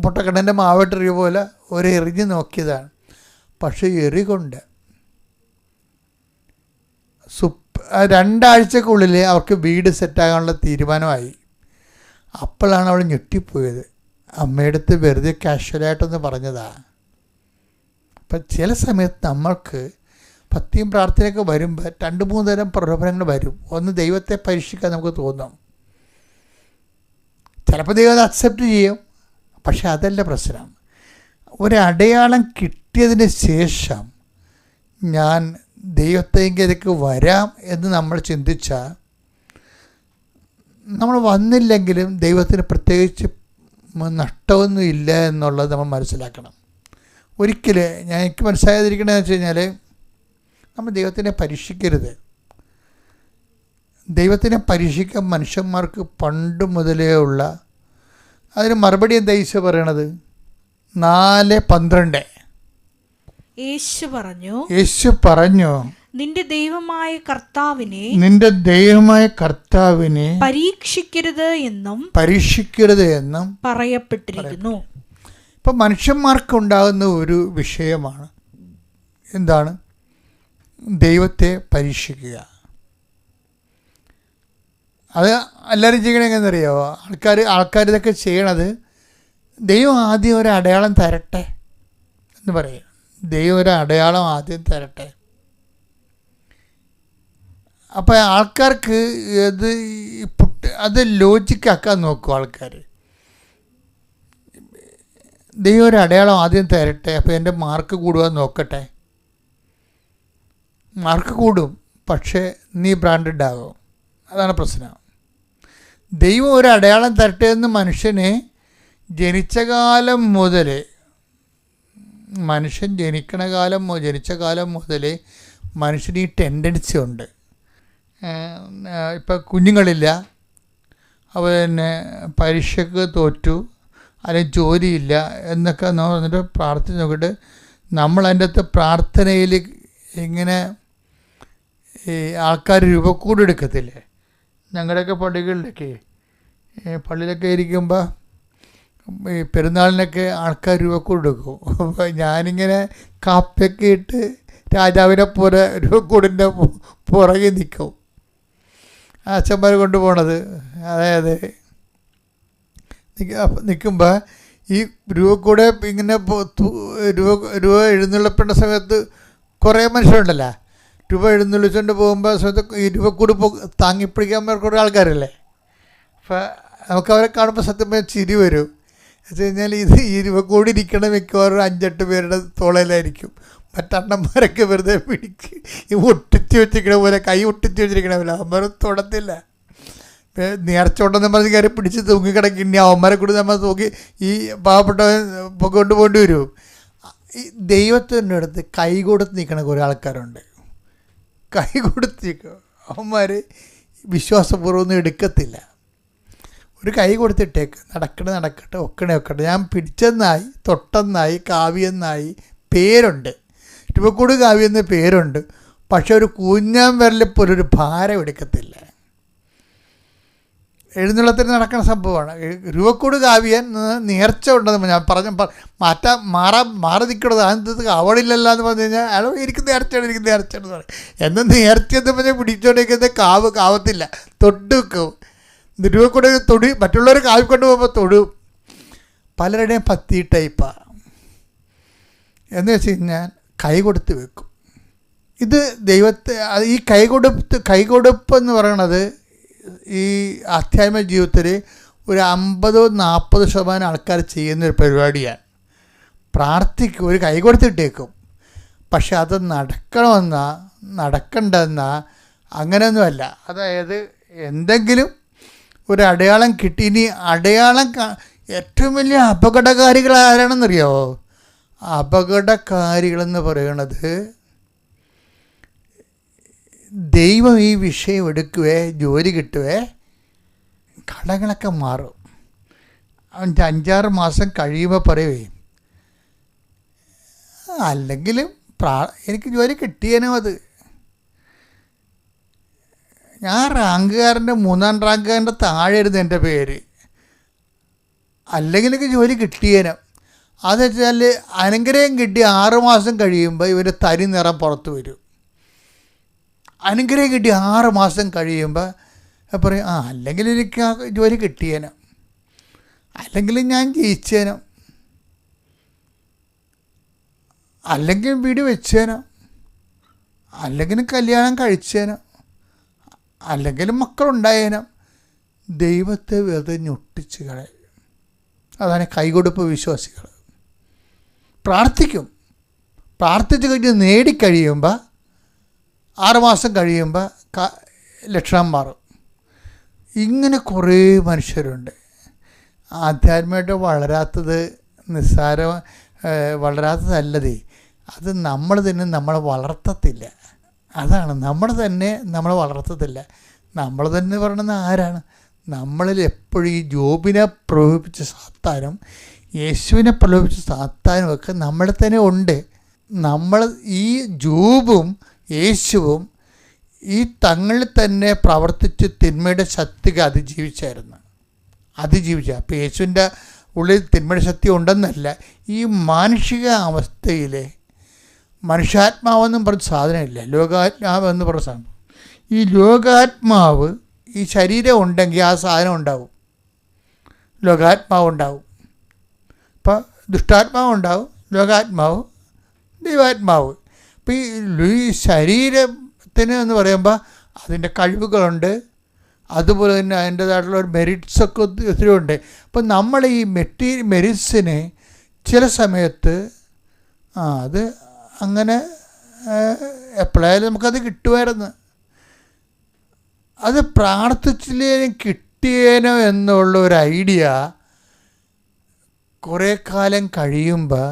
പൊട്ടക്കണ്ണൻ്റെ മാവിട്ടെറിയ പോലെ ഒരു എറിഞ്ഞ് നോക്കിയതാണ്. പക്ഷേ എറികൊണ്ട് 2 ആഴ്ചക്കുള്ളിൽ അവർക്ക് വീട് സെറ്റാകാനുള്ള തീരുമാനമായി. അപ്പോഴാണ് അവൾ ഞെട്ടിപ്പോയത്. അമ്മയടുത്ത് വെറുതെ കാഷ്വലായിട്ടൊന്ന് പറഞ്ഞതാണ്. അപ്പം ചില സമയത്ത് നമ്മൾക്ക് ഭക്തിയും പ്രാർത്ഥനയൊക്കെ വരുമ്പോൾ 2-3 തരം പ്രലോഭനങ്ങൾ വരും. ഒന്ന്, ദൈവത്തെ പരീക്ഷിക്കാൻ നമുക്ക് തോന്നും. ചിലപ്പോൾ ദൈവം അത് അക്സെപ്റ്റ് ചെയ്യും. പക്ഷെ അതല്ല പ്രശ്നം. ഒരടയാളം കിട്ടിയതിന് ശേഷം ഞാൻ ദൈവത്തേക്ക് വരാം എന്ന് നമ്മൾ ചിന്തിച്ചാൽ, നമ്മൾ വന്നില്ലെങ്കിലും ദൈവത്തിന് പ്രത്യേകിച്ച് നഷ്ടമൊന്നും ഇല്ല എന്നുള്ളത് നമ്മൾ മനസ്സിലാക്കണം. ഒരിക്കലും എനിക്ക് മനസ്സിലാതിരിക്കണമെന്ന് വെച്ച് കഴിഞ്ഞാൽ, നമ്മൾ ദൈവത്തിനെ പരീക്ഷിക്കരുത്. ദൈവത്തിനെ പരീക്ഷിക്കാൻ മനുഷ്യന്മാർക്ക് പണ്ട് മുതലേ ഉള്ള അതിന് മറുപടി എന്താ ഈശോ പറയണത്? 4:12 യേശു പറഞ്ഞു നിന്റെ ദൈവമായ കർത്താവിനെ പരീക്ഷിക്കരുത് എന്നും പറയപ്പെട്ടിരിക്കുന്നു. ഇപ്പം മനുഷ്യന്മാർക്കുണ്ടാകുന്ന ഒരു വിഷയമാണ് എന്താണ്? ദൈവത്തെ പരീക്ഷിക്കുക. അത് എല്ലാവരും ചെയ്യണത് എങ്ങനെയെന്നറിയാമോ? ആൾക്കാർ ഇതൊക്കെ ചെയ്യണത്, ദൈവം ആദ്യം ഒരു അടയാളം തരട്ടെ എന്ന് പറയും. ദൈവം ഒരു അടയാളം ആദ്യം തരട്ടെ. അപ്പോൾ ആൾക്കാർക്ക് അത് ലോജിക്കാക്കാൻ നോക്കും ആൾക്കാർ. ദൈവം ഒരു അടയാളം ആദ്യം തരട്ടെ, അപ്പോൾ എൻ്റെ മാർക്ക് കൂടുവാൻ നോക്കട്ടെ. മാർക്ക് കൂടും, പക്ഷേ നീ ബ്രാൻഡഡ് ആകും. അതാണ് പ്രശ്നം. ദൈവം ഒരു അടയാളം തരട്ടെ എന്ന് മനുഷ്യനെ ജനിച്ച കാലം മുതൽ മനുഷ്യന് ഈ ടെൻഡൻസി ഉണ്ട്. ഇപ്പം കുഞ്ഞുങ്ങളില്ല, അവർ തന്നെ പരീക്ഷയ്ക്ക് തോറ്റു, അല്ലെങ്കിൽ ജോലിയില്ല എന്നൊക്കെ നമ്മൾ വന്നിട്ട് പ്രാർത്ഥിച്ച് നോക്കിയിട്ട് നമ്മൾ അതിൻ്റെ അകത്ത് പ്രാർത്ഥനയിൽ ഇങ്ങനെ ഈ ആൾക്കാർ രൂപക്കൂട് എടുക്കത്തില്ലേ? ഞങ്ങളുടെയൊക്കെ പള്ളിയിലൊക്കെ ഇരിക്കുമ്പോൾ ഈ പെരുന്നാളിനൊക്കെ ആൾക്കാർ രൂപക്കൂട് എടുക്കും. അപ്പോൾ ഞാനിങ്ങനെ കാപ്പിയൊക്കെ ഇട്ട് രാജാവിനെ പോലെ രൂപക്കൂടിൻ്റെ പുറകെ നിൽക്കും. അച്ഛന്മാർ കൊണ്ടുപോകണത്. അതായത് നിൽക്കുമ്പോൾ ഈ രൂപക്കൂടെ ഇങ്ങനെ രൂപ എഴുന്നള്ളിപ്പേണ്ട സമയത്ത് കുറേ മനുഷ്യരുണ്ടല്ലോ, രൂപ എഴുന്നള്ളിച്ചുകൊണ്ട് പോകുമ്പോൾ സമയത്ത് ഈ രൂപക്കൂട് താങ്ങിപ്പിടിക്കാൻ കുറേ ആൾക്കാരല്ലേ. അപ്പോൾ നമുക്ക് അവരെ കാണുമ്പോൾ സത്യം പറഞ്ഞാൽ ചിരി വരും. വെച്ച് കഴിഞ്ഞാൽ ഈ രൂപക്കൂടി ഇരിക്കണ മിക്കവാറും 5-8 പേരുടെ തോളയിലായിരിക്കും. മറ്റണ്ണന്മാരൊക്കെ വെറുതെ പിടിക്ക് ഈ ഒട്ടിച്ച് വെച്ചിരിക്കണ പോലെ, കൈ ഒട്ടിച്ച് വെച്ചിരിക്കണ പോലെ. അവന്മാർ തൊടത്തില്ല. നേർച്ചോട്ടെന്ന് പറഞ്ഞ് കയറി പിടിച്ച് തൂങ്ങിക്കിടക്കി. ഇനി അവന്മാരെ കൂടി നമ്മൾ തൂക്കി ഈ പാവപ്പെട്ടവൻ കൊണ്ടുപോകേണ്ടി വരും. ഈ ദൈവത്തിൻ്റെ അടുത്ത് കൈ കൊടുത്ത് നിൽക്കണ കുറേ ആൾക്കാരുണ്ട്. കൈ കൊടുത്ത് നിൽക്കുക. അവന്മാർ വിശ്വാസപൂർവ്വം ഒന്നും എടുക്കത്തില്ല. ഒരു കൈ കൊടുത്തിട്ടേക്ക്, നടക്കട്ടെ, ഒക്കട്ടെ. ഞാൻ പിടിച്ചെന്നായി, തൊട്ടെന്നായി, കാവ്യെന്നായി പേരുണ്ട്, രൂപക്കൂട് കാവ്യെന്ന് പേരുണ്ട്. പക്ഷെ ഒരു കൂഞ്ഞാൻ വിരലിൽ പോലും ഒരു ഭാരം എടുക്കത്തില്ല. എഴുന്നള്ളത്തിന് നടക്കുന്ന സംഭവമാണ്. രൂപക്കൂട് കാവ്യൻ നേർച്ച ഉണ്ടെന്ന് ഞാൻ മാറി നിൽക്കണത്. അതിനകത്ത് അവളില്ലല്ലോ എന്ന് പറഞ്ഞു കഴിഞ്ഞാൽ അയാൾ എനിക്ക് നേർച്ചയാണ് പറയും. എന്നാൽ നേർച്ചയെന്ന് പറഞ്ഞാൽ പിടിച്ചോണ്ടിരിക്കുന്നത് കാവത്തില്ല, തൊട്ട് വെക്കും. രൂപക്കൂട് തൊടി മറ്റുള്ളവർ കാവിക്കൊണ്ട് പോകുമ്പോൾ തൊടും. പലരുടെയും പത്തി ടൈപ്പാണ്. എന്ന് വെച്ച് കഴിഞ്ഞാൽ കൈ കൊടുത്ത് വെക്കും. ഇത് ദൈവത്തെ ഈ കൈകൊടുപ്പ് എന്ന് പറയണത് ഈ ആധ്യാത്മിക ജീവിതത്തിൽ ഒരു 50-40% ആൾക്കാർ ചെയ്യുന്നൊരു പരിപാടിയാണ്. പ്രാർത്ഥിക്കും, ഒരു കൈ കൊടുത്തിട്ടേക്കും. പക്ഷെ അത് നടക്കണ്ടെന്നാ അങ്ങനെയൊന്നുമല്ല. അതായത് എന്തെങ്കിലും ഒരു അടയാളം കിട്ടി. ഇനി അടയാളം ഏറ്റവും വലിയ അപകടകാരികൾ ആരാണെന്നറിയാമോ? അപകടകാരികളെന്ന് പറയണത് ദൈവം ഈ വിഷയം എടുക്കുവേ, ജോലി കിട്ടുവേ, കടങ്ങളൊക്കെ മാറും. 5-6 മാസം കഴിയുമ്പോൾ പറയുവേ, അല്ലെങ്കിലും എനിക്ക് ജോലി കിട്ടിയേനോ. അത് ഞാൻ റാങ്കുകാരൻ്റെ 3ാം റാങ്കുകാരൻ്റെ താഴെയായിരുന്നു എൻ്റെ പേര്. അല്ലെങ്കിൽ എനിക്ക് ജോലി കിട്ടിയേനോ. അത് വെച്ചാൽ അനുഗ്രഹം കിട്ടി 6 മാസം കഴിയുമ്പോൾ ഇവൻ്റെ തരി നിറം പുറത്ത് വരും. അനുഗ്രഹം കിട്ടി 6 മാസം കഴിയുമ്പോൾ പറയും, അല്ലെങ്കിൽ എനിക്ക് ആ ജോലി കിട്ടിയേനോ, അല്ലെങ്കിൽ ഞാൻ ജയിച്ചേനോ, അല്ലെങ്കിൽ വീട് വെച്ചേനോ, അല്ലെങ്കിൽ കല്യാണം കഴിച്ചേനോ, അല്ലെങ്കിൽ മക്കളുണ്ടായേനോ. ദൈവത്തെ വെറുതെ ഞൊട്ടിച്ച് കളയും. അതാണ് കൈകൊടുപ്പ് വിശ്വാസികൾ. പ്രാർത്ഥിച്ച് കഴിഞ്ഞ് നേടിക്കഴിയുമ്പോൾ 6 മാസം കഴിയുമ്പോൾ ലക്ഷണം മാറും. ഇങ്ങനെ കുറേ മനുഷ്യരുണ്ട്. ആധ്യാത്മികമായിട്ട് വളരാത്തതല്ലതേ, അത് നമ്മൾ തന്നെ നമ്മളെ വളർത്തത്തില്ല. അതാണ്, നമ്മളെ വളർത്തത്തില്ല. നമ്മൾ തന്നെ പറയണത് ആരാണ്? നമ്മളിൽ എപ്പോഴും ഈ ജോബിനെ പ്രലോഭിപ്പിച്ച സാത്താനും യേശുവിനെ പ്രലോഭിപ്പിച്ച സാത്താനും ഒക്കെ നമ്മളെ തന്നെ ഉണ്ട്. നമ്മൾ ഈ ജോബും യേശുവും ഈ തങ്ങളിൽ തന്നെ പ്രവർത്തിച്ച് തിന്മയുടെ ശക്തിക്ക് അതിജീവിച്ച. അപ്പോൾ യേശുവിൻ്റെ ഉള്ളിൽ തിന്മയുടെ ശക്തി ഉണ്ടെന്നല്ല, ഈ മാനുഷിക അവസ്ഥയിലെ മനുഷ്യാത്മാവെന്നും പറഞ്ഞ സാധനമില്ല, ലോകാത്മാവെന്ന് പറഞ്ഞ സാധനം. ഈ ലോകാത്മാവ്, ഈ ശരീരം ഉണ്ടെങ്കിൽ ആ സാധനം ഉണ്ടാവും, ലോകാത്മാവ് ഉണ്ടാവും. ഇപ്പോൾ ദുഷ്ടാത്മാവുണ്ടാവും, ലോകാത്മാവ്, ദൈവാത്മാവ്. അപ്പോൾ ഈ ശരീരത്തിന് എന്ന് പറയുമ്പോൾ അതിൻ്റെ കഴിവുകളുണ്ട്, അതുപോലെ തന്നെ അതിൻ്റേതായിട്ടുള്ള ഒരു മെറിറ്റ്സൊക്കെ ഒത്തിരി ഉണ്ട്. അപ്പം നമ്മൾ ഈ മെറിറ്റ്സിനെ ചില സമയത്ത് അത് അങ്ങനെ എപ്പോഴായാലും നമുക്കത് കിട്ടുമായിരുന്നു. അത് പ്രാർത്ഥിച്ചില്ലേലും കിട്ടിയേനോ എന്നുള്ള ഒരു ഐഡിയ കുറേ കാലം കഴിയുമ്പോൾ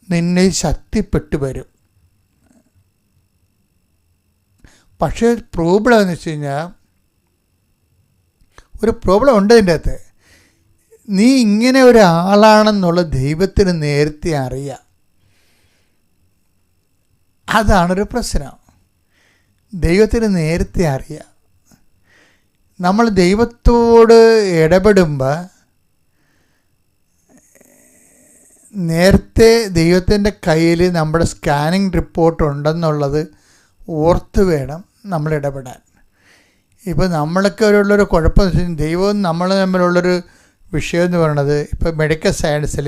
നിന്നെ ശക്തിപ്പെട്ടു വരും. പക്ഷേ പ്രോബ്ലം എന്ന് വെച്ച് കഴിഞ്ഞാൽ, ഒരു പ്രോബ്ലം ഉണ്ട് ഇതിൻ്റെ അകത്ത്. നീ ഇങ്ങനെ ഒരാളാണെന്നുള്ള ദൈവത്തിന് നേരത്തെ അറിയാം. അതാണൊരു പ്രശ്നം. ദൈവത്തിന് നേരത്തെ അറിയാം. നമ്മൾ ദൈവത്തോട് ഇടപെടുമ്പോൾ നേരത്തെ ദൈവത്തിൻ്റെ കയ്യിൽ നമ്മുടെ സ്കാനിങ് റിപ്പോർട്ട് ഉണ്ടെന്നുള്ളത് ഓർത്ത് വേണം നമ്മൾ ഇടപെടാൻ. ഇപ്പോൾ നമ്മളൊക്കെ ഉള്ളൊരു കുഴപ്പം എന്ന് വെച്ചാൽ ദൈവവും നമ്മൾ തമ്മിലുള്ളൊരു വിഷയം എന്ന് പറയുന്നത്, ഇപ്പോൾ മെഡിക്കൽ സയൻസിൽ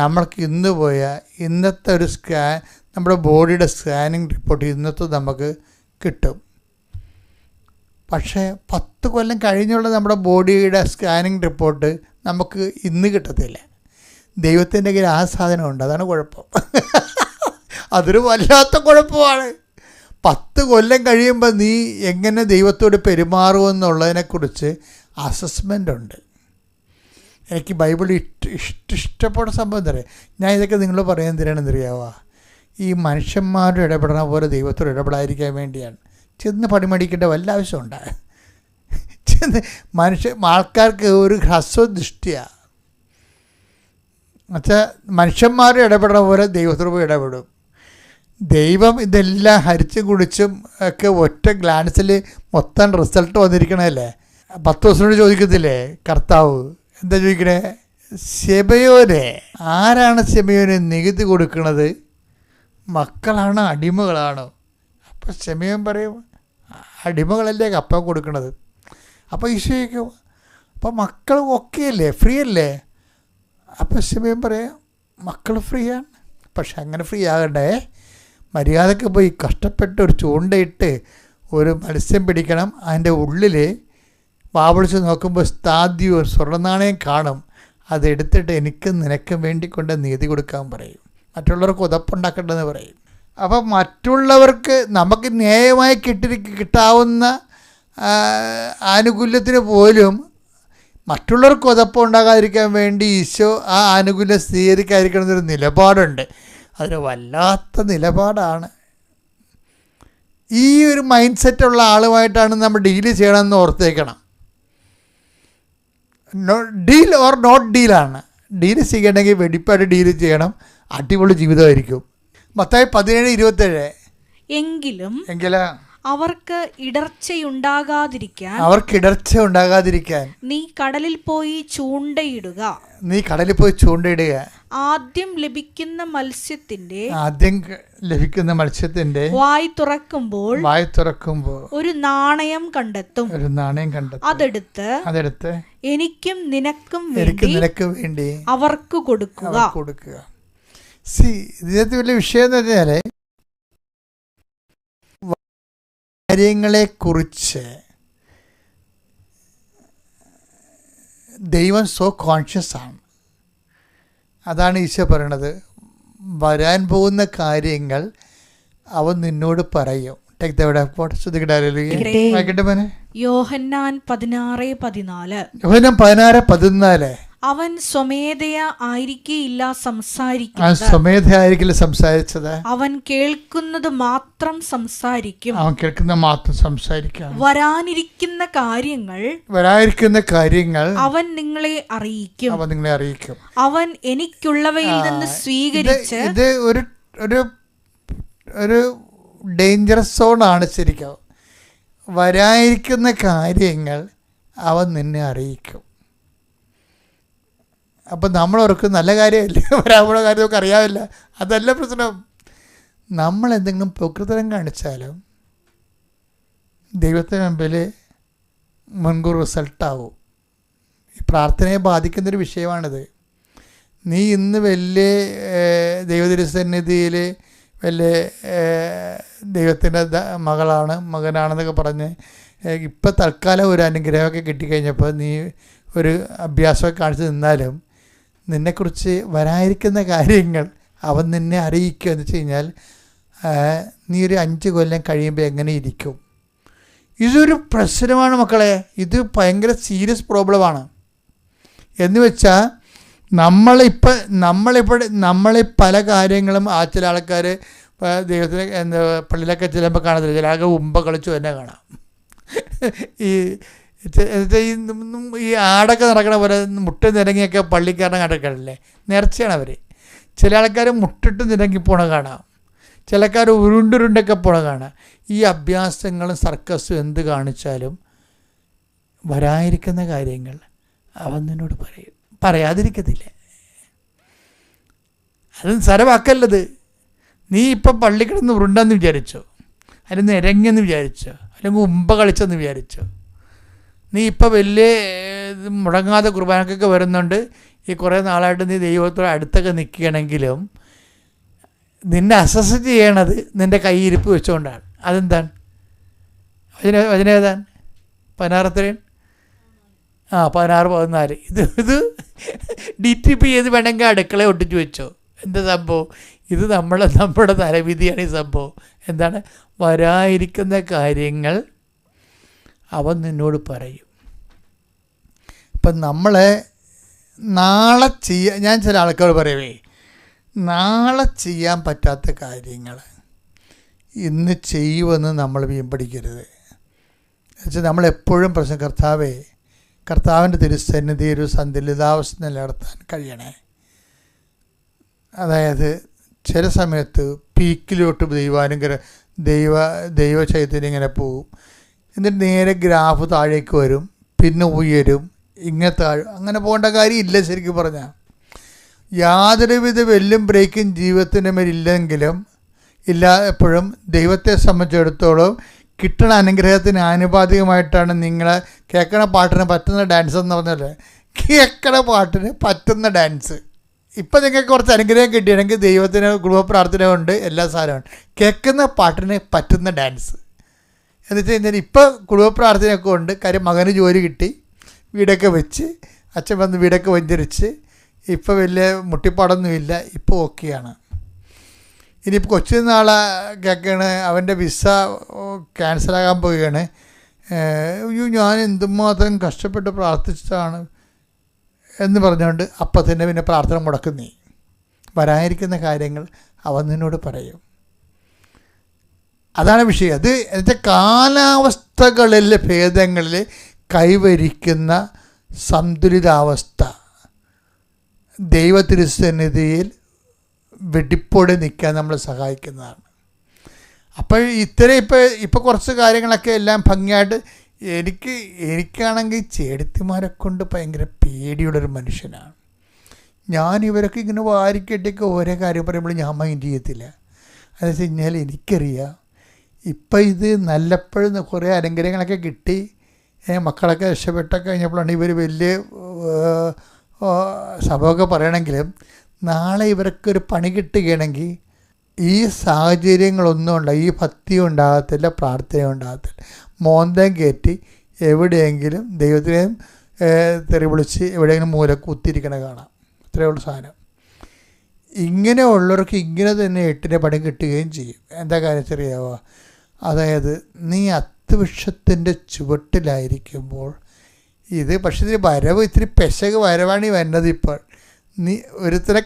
നമ്മൾക്ക് ഇന്ന് പോയാൽ ഇന്നത്തെ ഒരു നമ്മുടെ ബോഡിയുടെ സ്കാനിങ് റിപ്പോർട്ട് ഇന്നത്തെ നമുക്ക് കിട്ടും. പക്ഷേ 10 കൊല്ലം കഴിഞ്ഞുള്ള നമ്മുടെ ബോഡിയുടെ സ്കാനിങ് റിപ്പോർട്ട് നമുക്ക് ഇന്ന് കിട്ടത്തില്ല. ദൈവത്തിൻ്റെ കയ്യിൽ ആ സാധനമുണ്ട്. അതാണ് കുഴപ്പം. അതൊരു വല്ലാത്ത കുഴപ്പമാണ്. 10 കൊല്ലം കഴിയുമ്പോൾ നീ എങ്ങനെ ദൈവത്തോട് പെരുമാറുമെന്നുള്ളതിനെക്കുറിച്ച് അസസ്മെൻ്റ് ഉണ്ട്. എനിക്ക് ബൈബിൾ ഇഷ്ടപ്പെട്ട സംഭവം തരാം. ഞാൻ ഇതൊക്കെ നിങ്ങൾ പറയാൻ തരാണെന്നറിയാവോ? ഈ മനുഷ്യന്മാരുടെ ഇടപെടണ പോലെ ദൈവത്തോട് ഇടപെടാതിരിക്കാൻ വേണ്ടിയാണ്. ചെന്ന് പണിമടിക്കേണ്ട വല്ല ആവശ്യമുണ്ട്? ആൾക്കാർക്ക് ഒരു ഹ്രസ്വദൃഷ്ടിയാണ്. എന്നുവെച്ചാൽ മനുഷ്യന്മാർ ഇടപെടണ പോലെ ദൈവത്തോട് പോയി ഇടപെടും. ദൈവം ഇതെല്ലാം ഹരിച്ചും കുടിച്ചും ഒക്കെ ഒറ്റ ഗ്ലാൻസിൽ മൊത്തം റിസൾട്ട് വന്നിരിക്കണമല്ലേ. 10 ദിവസത്തോട് ചോദിക്കത്തില്ലേ കർത്താവ്? എന്താ ചോദിക്കണേ? ശെബയോനെ. ആരാണ് ശെബയോന് നികുതി കൊടുക്കുന്നത്? മക്കളാണോ അടിമകളാണോ? അപ്പോൾ ശെമയോൻ പറയും അടിമകളല്ലേ കപ്പ കൊടുക്കണത്. അപ്പോൾ ഈശോയ്ക്കും അപ്പോൾ മക്കൾ ഓക്കെ അല്ലേ, ഫ്രീ അല്ലേ? അപ്പോൾ ശെമയോൻ പറയാം മക്കൾ ഫ്രീ ആണ്. പക്ഷെ അങ്ങനെ ഫ്രീ ആകണ്ടേ, മര്യാദക്ക് പോയി കഷ്ടപ്പെട്ട് ഒരു ചൂണ്ടയിട്ട് ഒരു മത്സ്യം പിടിക്കണം. അതിൻ്റെ ഉള്ളിൽ വാവളിച്ച് നോക്കുമ്പോൾ സ്ഥാദ്യവും സ്വർണ്ണനാണയം കാണും. അതെടുത്തിട്ട് എനിക്കും നിനക്കും വേണ്ടി കൊണ്ട് നീതി കൊടുക്കാൻ പറയും. മറ്റുള്ളവർക്ക് ഉതപ്പുണ്ടാക്കേണ്ടതെന്ന് പറയും. അപ്പം മറ്റുള്ളവർക്ക് നമുക്ക് ന്യായമായി കിട്ടാവുന്ന ആനുകൂല്യത്തിന് പോലും മറ്റുള്ളവർക്ക് ഉതപ്പുണ്ടാകാതിരിക്കാൻ വേണ്ടി ഈശോ ആ ആനുകൂല്യം സ്വീകരിക്കാതിരിക്കണം എന്നൊരു നിലപാടുണ്ട്. അതൊരു വല്ലാത്ത നിലപാടാണ്. ഈ ഒരു മൈൻഡ് സെറ്റുള്ള ആളുമായിട്ടാണ് നമ്മൾ ഡീല് ചെയ്യണമെന്ന് ഓർത്തേക്കണം. ഡീൽ ഓർ നോട്ട് ഡീലാണ്. ഡീല് ചെയ്യണമെങ്കിൽ വെടിപ്പായിട്ട് ഡീല് ചെയ്യണം. അടിപൊളി ജീവിതമായിരിക്കും. മത്തായി 17:27. എങ്കിലും അവർക്ക് ഇടർച്ചയുണ്ടാകാതിരിക്കാൻ നീ കടലിൽ പോയി ചൂണ്ടയിടുക. ആദ്യം ലഭിക്കുന്ന മത്സ്യത്തിന്റെ വായ് തുറക്കുമ്പോൾ ഒരു നാണയം കണ്ടെത്തും. അതെടുത്ത് എനിക്കും നിനക്കും വേണ്ടി അവർക്ക് കൊടുക്കുക. ഇതിനകത്ത് വലിയ വിഷയം എന്ന് പറഞ്ഞാൽ കാര്യങ്ങളെക്കുറിച്ച് ദൈവം സോ കോൺഷ്യസ് ആണ്. അതാണ് ഈശോ പറയണത്. വരാൻ പോകുന്ന കാര്യങ്ങൾ അവൻ നിന്നോട് പറയും. യോഹന്നാൻ 16:14. അവൻ സ്വമേധയാ ആയിരിക്കില്ല സംസാരിച്ചത്. അവൻ കേൾക്കുന്നത് മാത്രം സംസാരിക്കും. വരാനിരിക്കുന്ന കാര്യങ്ങൾ അവൻ നിങ്ങളെ അറിയിക്കും. അവൻ എനിക്കുള്ളവയിൽ നിന്ന് സ്വീകരിച്ച് ഇത് ഒരു ഡേഞ്ചറസ് സോണാണ് ശരിക്കും. വരാനിരിക്കുന്ന കാര്യങ്ങൾ അവൻ നിന്നെ അറിയിക്കും. അപ്പം നമ്മളവർക്ക് നല്ല കാര്യമല്ലേ, വരാനുള്ള കാര്യം നമുക്ക് അറിയാവില്ല. അതല്ല പ്രശ്നം. നമ്മൾ എന്തെങ്കിലും പ്രകൃതം കാണിച്ചാലും ദൈവത്തിന് മുമ്പിൽ മുൻകൂർ റിസൾട്ടാവും. ഈ പ്രാർത്ഥനയെ ബാധിക്കുന്നൊരു വിഷയമാണിത്. നീ ഇന്ന് വലിയ ദൈവതിരുസന്നിധിയിൽ വലിയ ദൈവത്തിൻ്റെ മകനാണെന്നൊക്കെ പറഞ്ഞ് ഇപ്പം തൽക്കാലം ഒരു അനുഗ്രഹമൊക്കെ കിട്ടിക്കഴിഞ്ഞപ്പോൾ നീ ഒരു അഭ്യാസമൊക്കെ കാണിച്ച് നിന്നാലും നിന്നെക്കുറിച്ച് വരാനിരിക്കുന്ന കാര്യങ്ങൾ അവൻ നിന്നെ അറിയിക്കുക എന്ന് വെച്ച് കഴിഞ്ഞാൽ നീ ഒരു 5 കൊല്ലം കഴിയുമ്പോൾ എങ്ങനെ ഇരിക്കും? ഇതൊരു പ്രശ്നമാണ് മക്കളെ. ഇത് ഭയങ്കര സീരിയസ് പ്രോബ്ലമാണ്. എന്ന് വെച്ചാൽ നമ്മളെ പല കാര്യങ്ങളും ചില ആൾക്കാർ ദൈവത്തിന് പള്ളിയിലൊക്കെ ചെല്ലുമ്പോൾ കാണത്തില്ല, ചില ആൾക്ക് ഉമ്പ കളിച്ചു തന്നെ കാണാം. ഈ ഈ ആടൊക്കെ നടക്കണ പോലെ മുട്ട നിരങ്ങിയൊക്കെ പള്ളിക്കാരനെ കണ്ടിട്ടില്ലേ, നേർച്ചയാണ് അവർ. ചില ആൾക്കാർ മുട്ടിട്ട് നിരങ്ങി പോണ കാണാം, ചില ആൾക്കാർ ഉരുണ്ടുരുണ്ടൊക്കെ പോണ കാണാം. ഈ അഭ്യാസങ്ങളും സർക്കസും എന്ത് കാണിച്ചാലും വരാതിരിക്കുന്ന കാര്യങ്ങൾ അവൻ നിന്നോട് പറയാതിരിക്കത്തില്ല. അത് സരവാക്കല്ലത്. നീ ഇപ്പം പള്ളി കിടന്ന് ഉരുണ്ടെന്ന് വിചാരിച്ചോ, അല്ലെങ്കിൽ നിരങ്ങിയെന്ന് വിചാരിച്ചോ, അല്ലെങ്കിൽ ഉമ്പ കളിച്ചെന്ന് വിചാരിച്ചോ, നീ ഇപ്പം വലിയ മുടങ്ങാതെ കുർബാനക്കൊക്കെ വരുന്നുണ്ട്, ഈ കുറേ നാളായിട്ട് നീ ദൈവത്തോട് അടുത്തൊക്കെ നിൽക്കുകയാണെങ്കിലും നിന്നെ അസസ് ചെയ്യണത് നിൻ്റെ കൈയിരിപ്പ് വെച്ചുകൊണ്ടാണ്. അതെന്താണ്? വചനേതാണ്? 16 16-14. ഇത് DTP ചെയ്ത് വേണമെങ്കിൽ അടുക്കള ഒട്ടിച്ച് വെച്ചോ. എന്താ സംഭവം? ഇത് നമ്മുടെ തലവിധിയാണ് ഈ സംഭവം. എന്താണ്? വരാതിരിക്കുന്ന കാര്യങ്ങൾ അവൻ നിന്നോട് പറയും. ഇപ്പം നമ്മളെ നാളെ ഞാൻ ചില ആൾക്കാരോട് പറയവേ, നാളെ ചെയ്യാൻ പറ്റാത്ത കാര്യങ്ങൾ ഇന്ന് ചെയ്യുമെന്ന് നമ്മൾ വീമ്പടിക്കരുത്. എന്നുവെച്ചാൽ നമ്മളെപ്പോഴും പ്രശ്നം, കർത്താവിൻ്റെ തിരുസന്നിധി ഒരു സന്തുലിതാവസ്ഥ നിലനിർത്താൻ കഴിയണേ. അതായത് ചില സമയത്ത് പീക്കിലോട്ട് ദൈവ ചൈതന്യം ഇങ്ങനെ പോവും, എന്നിട്ട് നേരെ ഗ്രാഫ് താഴേക്ക് വരും, പിന്നെ ഉയരും, ഇങ്ങനെ താഴും. അങ്ങനെ പോകേണ്ട കാര്യമില്ല. ശരിക്കും പറഞ്ഞാൽ യാതൊരുവിധ വെല്ലും ബ്രേക്കും ജീവിതത്തിൻ്റെ മേലില്ലെങ്കിലും എപ്പോഴും ദൈവത്തെ സംബന്ധിച്ചിടത്തോളം കിട്ടണ അനുഗ്രഹത്തിന് ആനുപാതികമായിട്ടാണ് നിങ്ങളെ കേൾക്കണ പാട്ടിന് പറ്റുന്ന ഡാൻസ് എന്ന് പറഞ്ഞാൽ, കേൾക്കണ പാട്ടിന് പറ്റുന്ന ഡാൻസ്. ഇപ്പം നിങ്ങൾക്ക് കുറച്ച് അനുഗ്രഹം കിട്ടിയാണെങ്കിൽ ദൈവത്തിന് കുടുംബ പ്രാർത്ഥന കൊണ്ട് എല്ലാ സാധനമാണ്. കേൾക്കുന്ന പാട്ടിന് പറ്റുന്ന ഡാൻസ് എന്ന് വെച്ച് കഴിഞ്ഞാൽ ഇപ്പം കുടുംബ പ്രാർത്ഥനയൊക്കെ ഉണ്ട്. കാര്യം മകന് ജോലി കിട്ടി, വീടൊക്കെ വെച്ച്, അച്ഛൻ വന്ന് വീടൊക്കെ വഞ്ചരിച്ച്, ഇപ്പോൾ വലിയ മുട്ടിപ്പാടൊന്നുമില്ല, ഇപ്പോൾ ഓക്കെയാണ്. ഇനിയിപ്പോൾ കൊച്ചു നാളെ കേൾക്കുകയാണ് അവൻ്റെ വിസ ക്യാൻസലാകാൻ പോവുകയാണ്. അയ്യോ ഞാൻ എന്തുമാത്രം കഷ്ടപ്പെട്ട് പ്രാർത്ഥിച്ചതാണ് എന്ന് പറഞ്ഞുകൊണ്ട് അപ്പം തന്നെ പിന്നെ പ്രാർത്ഥന മുടക്കുന്നേ. വരാനിരിക്കുന്ന കാര്യങ്ങൾ അവൻ നിന്നോട് പറയും. അതാണ് വിഷയം. അത് എന്നുവെച്ചാൽ കാലാവസ്ഥകളിലെ ഭേദങ്ങളിൽ കൈവരിക്കുന്ന സന്തുലിതാവസ്ഥ ദൈവത്തിരുസന്നിധിയിൽ വെടിപ്പോടെ നിൽക്കാൻ നമ്മളെ സഹായിക്കുന്നതാണ്. അപ്പോൾ ഇപ്പോൾ കുറച്ച് കാര്യങ്ങളൊക്കെ എല്ലാം ഭംഗിയായിട്ട് എനിക്കാണെങ്കിൽ ചേടത്തിമാരെ കൊണ്ട് ഭയങ്കര പേടിയുള്ളൊരു മനുഷ്യനാണ് ഞാൻ. ഇവരൊക്കെ ഇങ്ങനെ വാരിക്കെട്ടിയൊക്കെ ഓരോ കാര്യം പറയുമ്പോൾ ഞാൻ മൈൻഡ് ചെയ്യത്തില്ല. അതെന്ന് വെച്ച് കഴിഞ്ഞാൽ എനിക്കറിയാം ഇപ്പം ഇത് നല്ലപ്പോഴും കുറേ അനുഗ്രഹങ്ങളൊക്കെ കിട്ടി, മക്കളൊക്കെ രക്ഷപ്പെട്ടൊക്കെ കഴിഞ്ഞപ്പോഴാണ് ഇവർ വലിയ സംഭവമൊക്കെ പറയണമെങ്കിലും നാളെ ഇവർക്കൊരു പണി കിട്ടുകയാണെങ്കിൽ ഈ സാഹചര്യങ്ങളൊന്നും ഈ ഭക്തിയും ഉണ്ടാകത്തില്ല, പ്രാർത്ഥനയും ഉണ്ടാകത്തില്ല. മോന്തം കയറ്റി എവിടെയെങ്കിലും ദൈവത്തിനെയും തെറി വിളിച്ച് എവിടെയെങ്കിലും മൂലക്ക് കുത്തിയിരിക്കണ കാണാം. ഇത്രയേ ഉള്ളൂ സാധനം. ഇങ്ങനെയുള്ളവർക്ക് ഇങ്ങനെ തന്നെ 8ന്റെ പണി കിട്ടുകയും ചെയ്യും. എന്താ കാര്യം ചെറിയാവോ? അതായത് നീ അത്തിവൃക്ഷത്തിൻ്റെ ചുവട്ടിലായിരിക്കുമ്പോൾ ഇത് പക്ഷേ ഇതിന് വരവ് ഇത്തിരി പെശക് വരവാണ് ഈ വരുന്നത്. ഇപ്പോൾ നീ ഒരുത്തരെ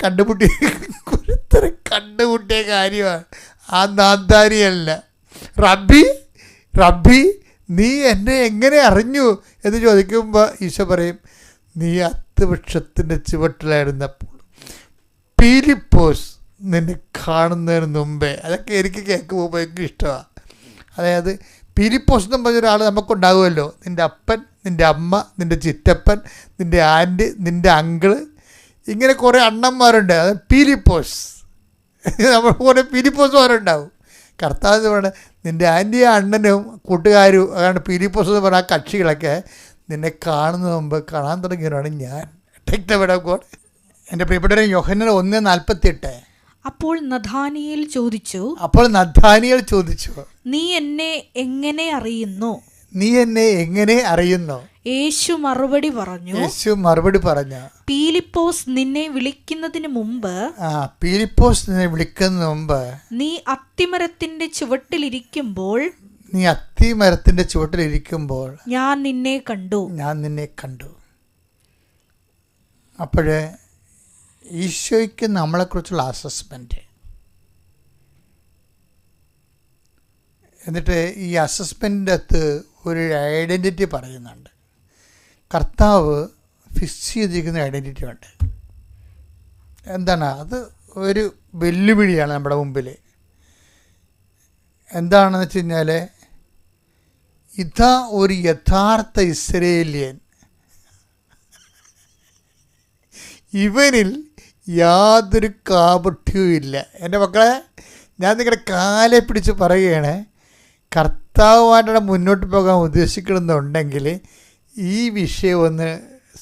കണ്ടുമുട്ടിയ കാര്യമാണ്. ആ നാന്താരിയല്ല. റബ്ബി നീ എന്നെ എങ്ങനെ അറിഞ്ഞു എന്ന് ചോദിക്കുമ്പോൾ ഈശോ പറയും, നീ അത്തിവൃക്ഷത്തിൻ്റെ ചുവട്ടിലായിരുന്നപ്പോൾ പീലിപ്പോസ് നിന്നെ കാണുന്നതിന് മുമ്പേ. അതൊക്കെ എനിക്ക് കേൾക്കുമ്പോൾ ഭയങ്കര ഇഷ്ടമാണ്. അതായത് പീലിപ്പോസ് എന്ന് പറഞ്ഞൊരാൾ നമുക്കുണ്ടാകുമല്ലോ. നിൻ്റെ അപ്പൻ, നിൻ്റെ അമ്മ, നിൻ്റെ ചിറ്റപ്പൻ, നിൻ്റെ ആൻറ്റി, നിൻ്റെ അങ്കിള്, ഇങ്ങനെ കുറേ അണ്ണന്മാരുണ്ട്. അത് പീലിപ്പോസ്. നമ്മൾ കുറേ പീലിപ്പോസുമാരുണ്ടാവും. കർത്താവ് എന്ന് പറഞ്ഞാൽ നിൻ്റെ ആൻറ്റിയും അണ്ണനും കൂട്ടുകാരും അതാണ് പീലിപ്പോസ് എന്ന് പറഞ്ഞ ആ കക്ഷികളൊക്കെ നിന്നെ കാണുന്ന മുമ്പ് കാണാൻ തുടങ്ങിയവരാണ് ഞാൻ. എൻ്റെ പ്രിയപ്പെട്ടവരെ യോഹന്നാൻ 1:48. അപ്പോൾ നഥാനിയേൽ ചോദിച്ചു, നീ എന്നെ എങ്ങനെ അറിയുന്നു? യേശു മറുപടി പറഞ്ഞു, പീലിപ്പോസ് നിന്നെ വിളിക്കുന്നതിന് മുമ്പ് നീ അത്തിമരത്തിന്റെ ചുവട്ടിലിരിക്കുമ്പോൾ ഞാൻ നിന്നെ കണ്ടു. അപ്പോഴേ ഈശോയ്ക്ക് നമ്മളെക്കുറിച്ചുള്ള അസസ്മെൻറ്റ്, എന്നിട്ട് ഈ അസസ്മെൻറ്റിൻ്റെ അകത്ത് ഒരു ഐഡൻറ്റിറ്റി പറയുന്നുണ്ട്. കർത്താവ് ഫിക്സ് ചെയ്തിരിക്കുന്ന ഐഡൻറ്റിറ്റി ഉണ്ട്. എന്താണ് അത്? ഒരു വെല്ലുവിളിയാണ് നമ്മുടെ മുമ്പിൽ. എന്താണെന്ന് വെച്ച് കഴിഞ്ഞാൽ, ഇതാ ഒരു യഥാർത്ഥ ഇസ്രയേലിയൻ, ഇവനിൽ യാതൊരു കാപട്യവും ഇല്ല. എൻ്റെ മക്കളെ, ഞാൻ നിങ്ങളുടെ കാലെ പിടിച്ച് പറയുകയാണ്, കർത്താവുമായിട്ട് മുന്നോട്ട് പോകാൻ ഉദ്ദേശിക്കണമെന്നുണ്ടെങ്കിൽ ഈ വിഷയം ഒന്ന്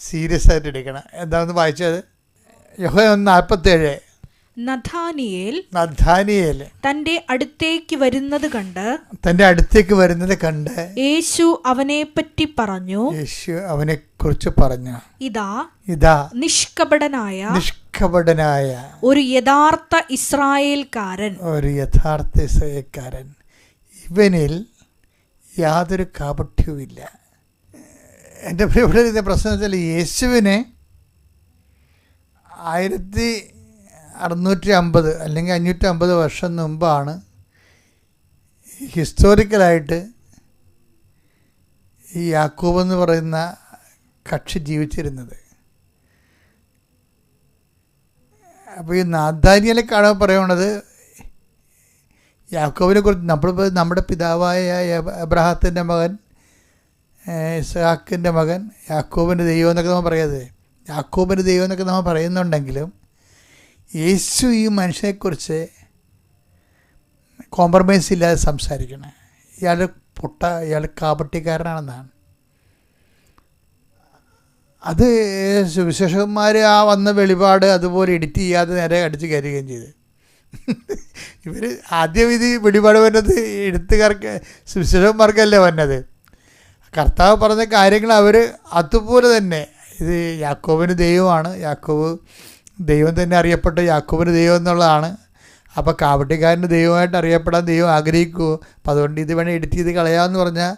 സീരിയസ് ആയിട്ട് എടുക്കണം. എന്താണെന്ന് വായിച്ചത്? യോഹന്നാൻ 1:47. നഥാനിയേൽ തന്റെ അടുത്തേക്ക് വരുന്നത് കണ്ട് യേശു അവനെ പറ്റി പറഞ്ഞു. യേശു അവനെ കുറിച്ച് പറഞ്ഞു, ഇതാ നിഷ്കപടനായ ഒരു യഥാർത്ഥ ഇസ്രായേൽക്കാരൻ. ഇവനിൽ യാതൊരു കാപട്യവുമില്ല. എൻ്റെ പ്രിയപ്പെട്ട പ്രശ്നം വെച്ചാൽ, യേശുവിനെ 1650 അല്ലെങ്കിൽ 550 വർഷം മുമ്പാണ് ഹിസ്റ്റോറിക്കലായിട്ട് ഈ യാക്കോബ് എന്ന് പറയുന്ന കക്ഷി ജീവിച്ചിരുന്നത്. അപ്പോൾ ഈ നാഥാനിയേലെ കാണാൻ പറയുന്നത്, യാക്കോബിനെ കുറിച്ച് നമ്മളിപ്പോൾ നമ്മുടെ പിതാവായ അബ്രഹാത്തിൻ്റെ മകൻ, ഇസ്ഹാക്കിൻ്റെ മകൻ, യാക്കോബിൻ്റെ ദൈവം എന്നൊക്കെ നമ്മൾ പറയുന്നത്, യാക്കോബിൻ്റെ ദൈവം എന്നൊക്കെ നമ്മൾ പറയുന്നുണ്ടെങ്കിലും യേശു ഈ മനുഷ്യനെക്കുറിച്ച് കോംപ്രമൈസ് ഇല്ലാതെ സംസാരിക്കണം. ഇയാൾ കാപട്യക്കാരനാണെന്നാണ്. അത് സുവിശേഷകന്മാർ ആ വന്ന വെളിപാട് അതുപോലെ എഡിറ്റ് ചെയ്യാതെ നേരെ അടിച്ച് കയറുകയും ചെയ്ത്. ഇവർ ആദ്യം ഇത് വെളിപാട് വരുന്നത് എഴുത്തുകാർക്ക്, സുവിശേഷകന്മാർക്കല്ലേ വന്നത്. കർത്താവ് പറഞ്ഞ കാര്യങ്ങൾ അവർ അതുപോലെ തന്നെ, ഇത് യാക്കോബിന് ദൈവമാണ്, യാക്കോബ് ദൈവം തന്നെ അറിയപ്പെട്ട യാക്കോബിന് ദൈവം എന്നുള്ളതാണ്. അപ്പോൾ കാപട്യക്കാരന് ദൈവമായിട്ട് അറിയപ്പെടാൻ ദൈവം ആഗ്രഹിക്കുമോ? അപ്പം അതുകൊണ്ട് ഇത് വേണേൽ എഡിറ്റ് ചെയ്ത് കളയാമെന്ന് പറഞ്ഞാൽ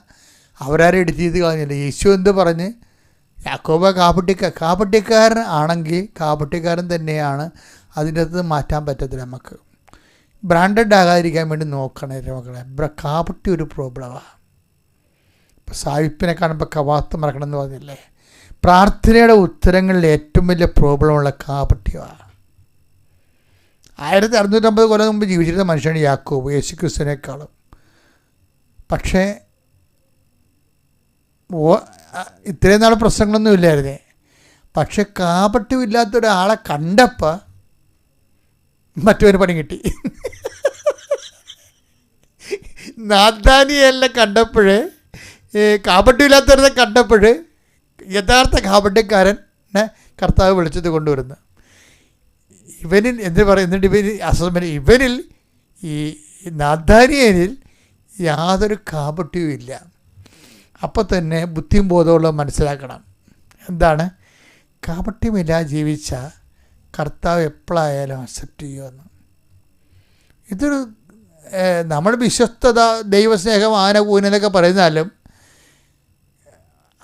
അവരാരും എഡിറ്റ് ചെയ്ത് കളഞ്ഞില്ല. യേശു എന്ത് പറഞ്ഞ്, യാക്കോബ് കാപട്യക്കാരൻ ആണെങ്കിൽ കാപട്യക്കാരൻ തന്നെയാണ്, അതിൻ്റെ അകത്ത് മാറ്റാൻ പറ്റത്തില്ല. നമുക്ക് ബ്രാൻഡഡ് ആകാതിരിക്കാൻ വേണ്ടി നോക്കണേ മക്കളെ. കാപട്യം ഒരു പ്രോബ്ലമാണ്. ഇപ്പോൾ സായിപ്പിനെ കാണുമ്പോൾ കവാത്ത് മറക്കണം എന്ന് പറഞ്ഞില്ലേ. പ്രാർത്ഥനയുടെ ഉത്തരങ്ങളിൽ ഏറ്റവും വലിയ പ്രോബ്ലമുള്ള കാപട്യമാണ്. 1650 കൊല്ലം മുമ്പ് ജീവിച്ചിരുന്ന മനുഷ്യനാണ് യാക്കോബ്, യേശുക്രിസ്തുവിനേക്കാളും. പക്ഷേ ഇത്രയും നാൾ പ്രശ്നങ്ങളൊന്നും ഇല്ലായിരുന്നേ. പക്ഷെ കാപട്യമില്ലാത്ത ഒരാളെ കണ്ടപ്പോൾ മറ്റൊരു പണി കിട്ടി. നാഥാനിയേലിനെ കണ്ടപ്പോൾ, കാപട്യമില്ലാത്തവരെ കണ്ടപ്പോൾ യഥാർത്ഥ കാപട്യക്കാരനെ കർത്താവ് വിളിച്ചത് കൊണ്ടുവരുന്നു. ഇവനിൽ എന്ത് പറയുന്നുണ്ട്? ഇവനിൽ ഈ നാഥാനിയേലിൽ യാതൊരു കാപട്യവും ഇല്ല. അപ്പോൾ തന്നെ ബുദ്ധിയും ബോധമുള്ള മനസ്സിലാക്കണം. എന്താണ്? കാപട്യമില്ലാതെ ജീവിച്ച കർത്താവ് എപ്പോഴായാലും അക്സെപ്റ്റ് ചെയ്യുമെന്ന്. ഇതൊരു നമ്മൾ വിശ്വസ്തത, ദൈവസ്നേഹം, ആനകൂനൊക്കെ പറയുന്നാലും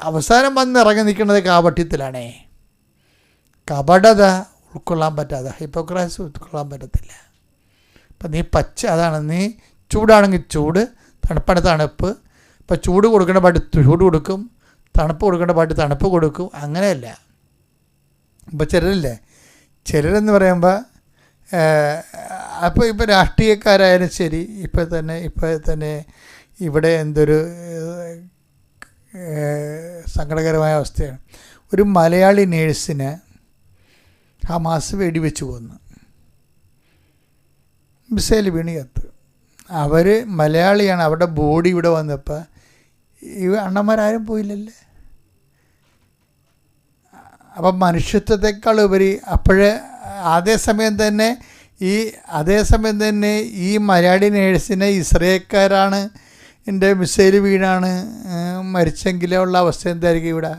അവസാനം വന്ന് ഇറങ്ങി നിൽക്കുന്നത് കാപട്യത്തിലാണേ. കപടത ഉൾക്കൊള്ളാൻ പറ്റാതെ, ഹിപ്പോക്രസി ഉൾക്കൊള്ളാൻ പറ്റത്തില്ല. അപ്പം നീ അതാണ്, നീ ചൂടാണെങ്കിൽ ചൂട്, തണുപ്പാണ് തണുപ്പ്. ഇപ്പം ചൂട് കൊടുക്കേണ്ട പാട്ട് ചൂട് കൊടുക്കും, തണുപ്പ് കൊടുക്കേണ്ട പാട്ട് തണുപ്പ് കൊടുക്കും. അങ്ങനെയല്ല. ഇപ്പം ചിലരെന്ന് പറയുമ്പോൾ അപ്പോൾ ഇപ്പോൾ രാഷ്ട്രീയക്കാരായാലും ശരി, ഇപ്പോൾ തന്നെ ഇവിടെ എന്തൊരു സങ്കടകരമായ അവസ്ഥയാണ്. ഒരു മലയാളി നേഴ്സിന് ഹമാസ് വെടിവെച്ച് കൊന്നു, മിസൈൽ വീണ് ചത്ത്. അവർ മലയാളിയാണ്. അവരുടെ ബോഡി ഇവിടെ വന്നപ്പോൾ ഈ അണ്ണന്മാരാരും പോയില്ലല്ലേ. അപ്പം മനുഷ്യത്വത്തെക്കാൾ ഉപരി അപ്പോഴേ അതേസമയം തന്നെ ഈ മലയാളി നേഴ്സിനെ ഇസ്രയേൽക്കാരാണ് എൻ്റെ മിസൈൽ വീണാണ് മരിച്ചെങ്കിലേ ഉള്ള അവസ്ഥ എന്തായിരിക്കും ഇവിടെ?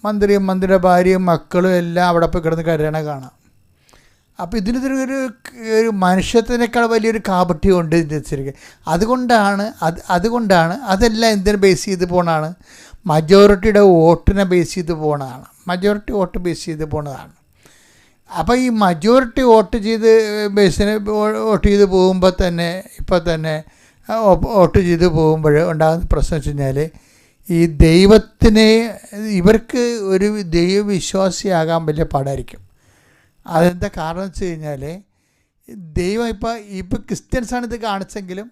മന്ത്രിയുടെ ഭാര്യയും മക്കളും എല്ലാം അവിടെ പോയി കിടന്ന് കരയണ കാണാം. അപ്പോൾ ഇതിനൊരു മനുഷ്യത്തിനേക്കാൾ വലിയൊരു കാപട്യമുണ്ട് ഇതിൻ്റെ ശരിക്കും. അതുകൊണ്ടാണ് അതെല്ലാം എന്തിനെ ബേസ് ചെയ്ത് പോകണതാണ്? മജോറിറ്റിയുടെ വോട്ടിനെ ബേസ് ചെയ്ത് പോകണതാണ്. മജോറിറ്റി വോട്ട് ബേസ് ചെയ്ത് പോകണതാണ്. അപ്പോൾ ഈ മജോറിറ്റി വോട്ട് ചെയ്ത് പോകുമ്പോൾ തന്നെ വോട്ട് ചെയ്ത് പോകുമ്പോൾ ഉണ്ടാകുന്ന പ്രശ്നം വെച്ച് കഴിഞ്ഞാൽ ഈ ദൈവത്തിനെ ഇവർക്ക് ഒരു ദൈവവിശ്വാസിയാകാൻ വലിയ പാടായിരിക്കും. അതെന്താ കാരണം വെച്ച് കഴിഞ്ഞാൽ ദൈവം ഇപ്പോൾ ക്രിസ്ത്യൻസാണ് ഇത് കാണിച്ചെങ്കിലും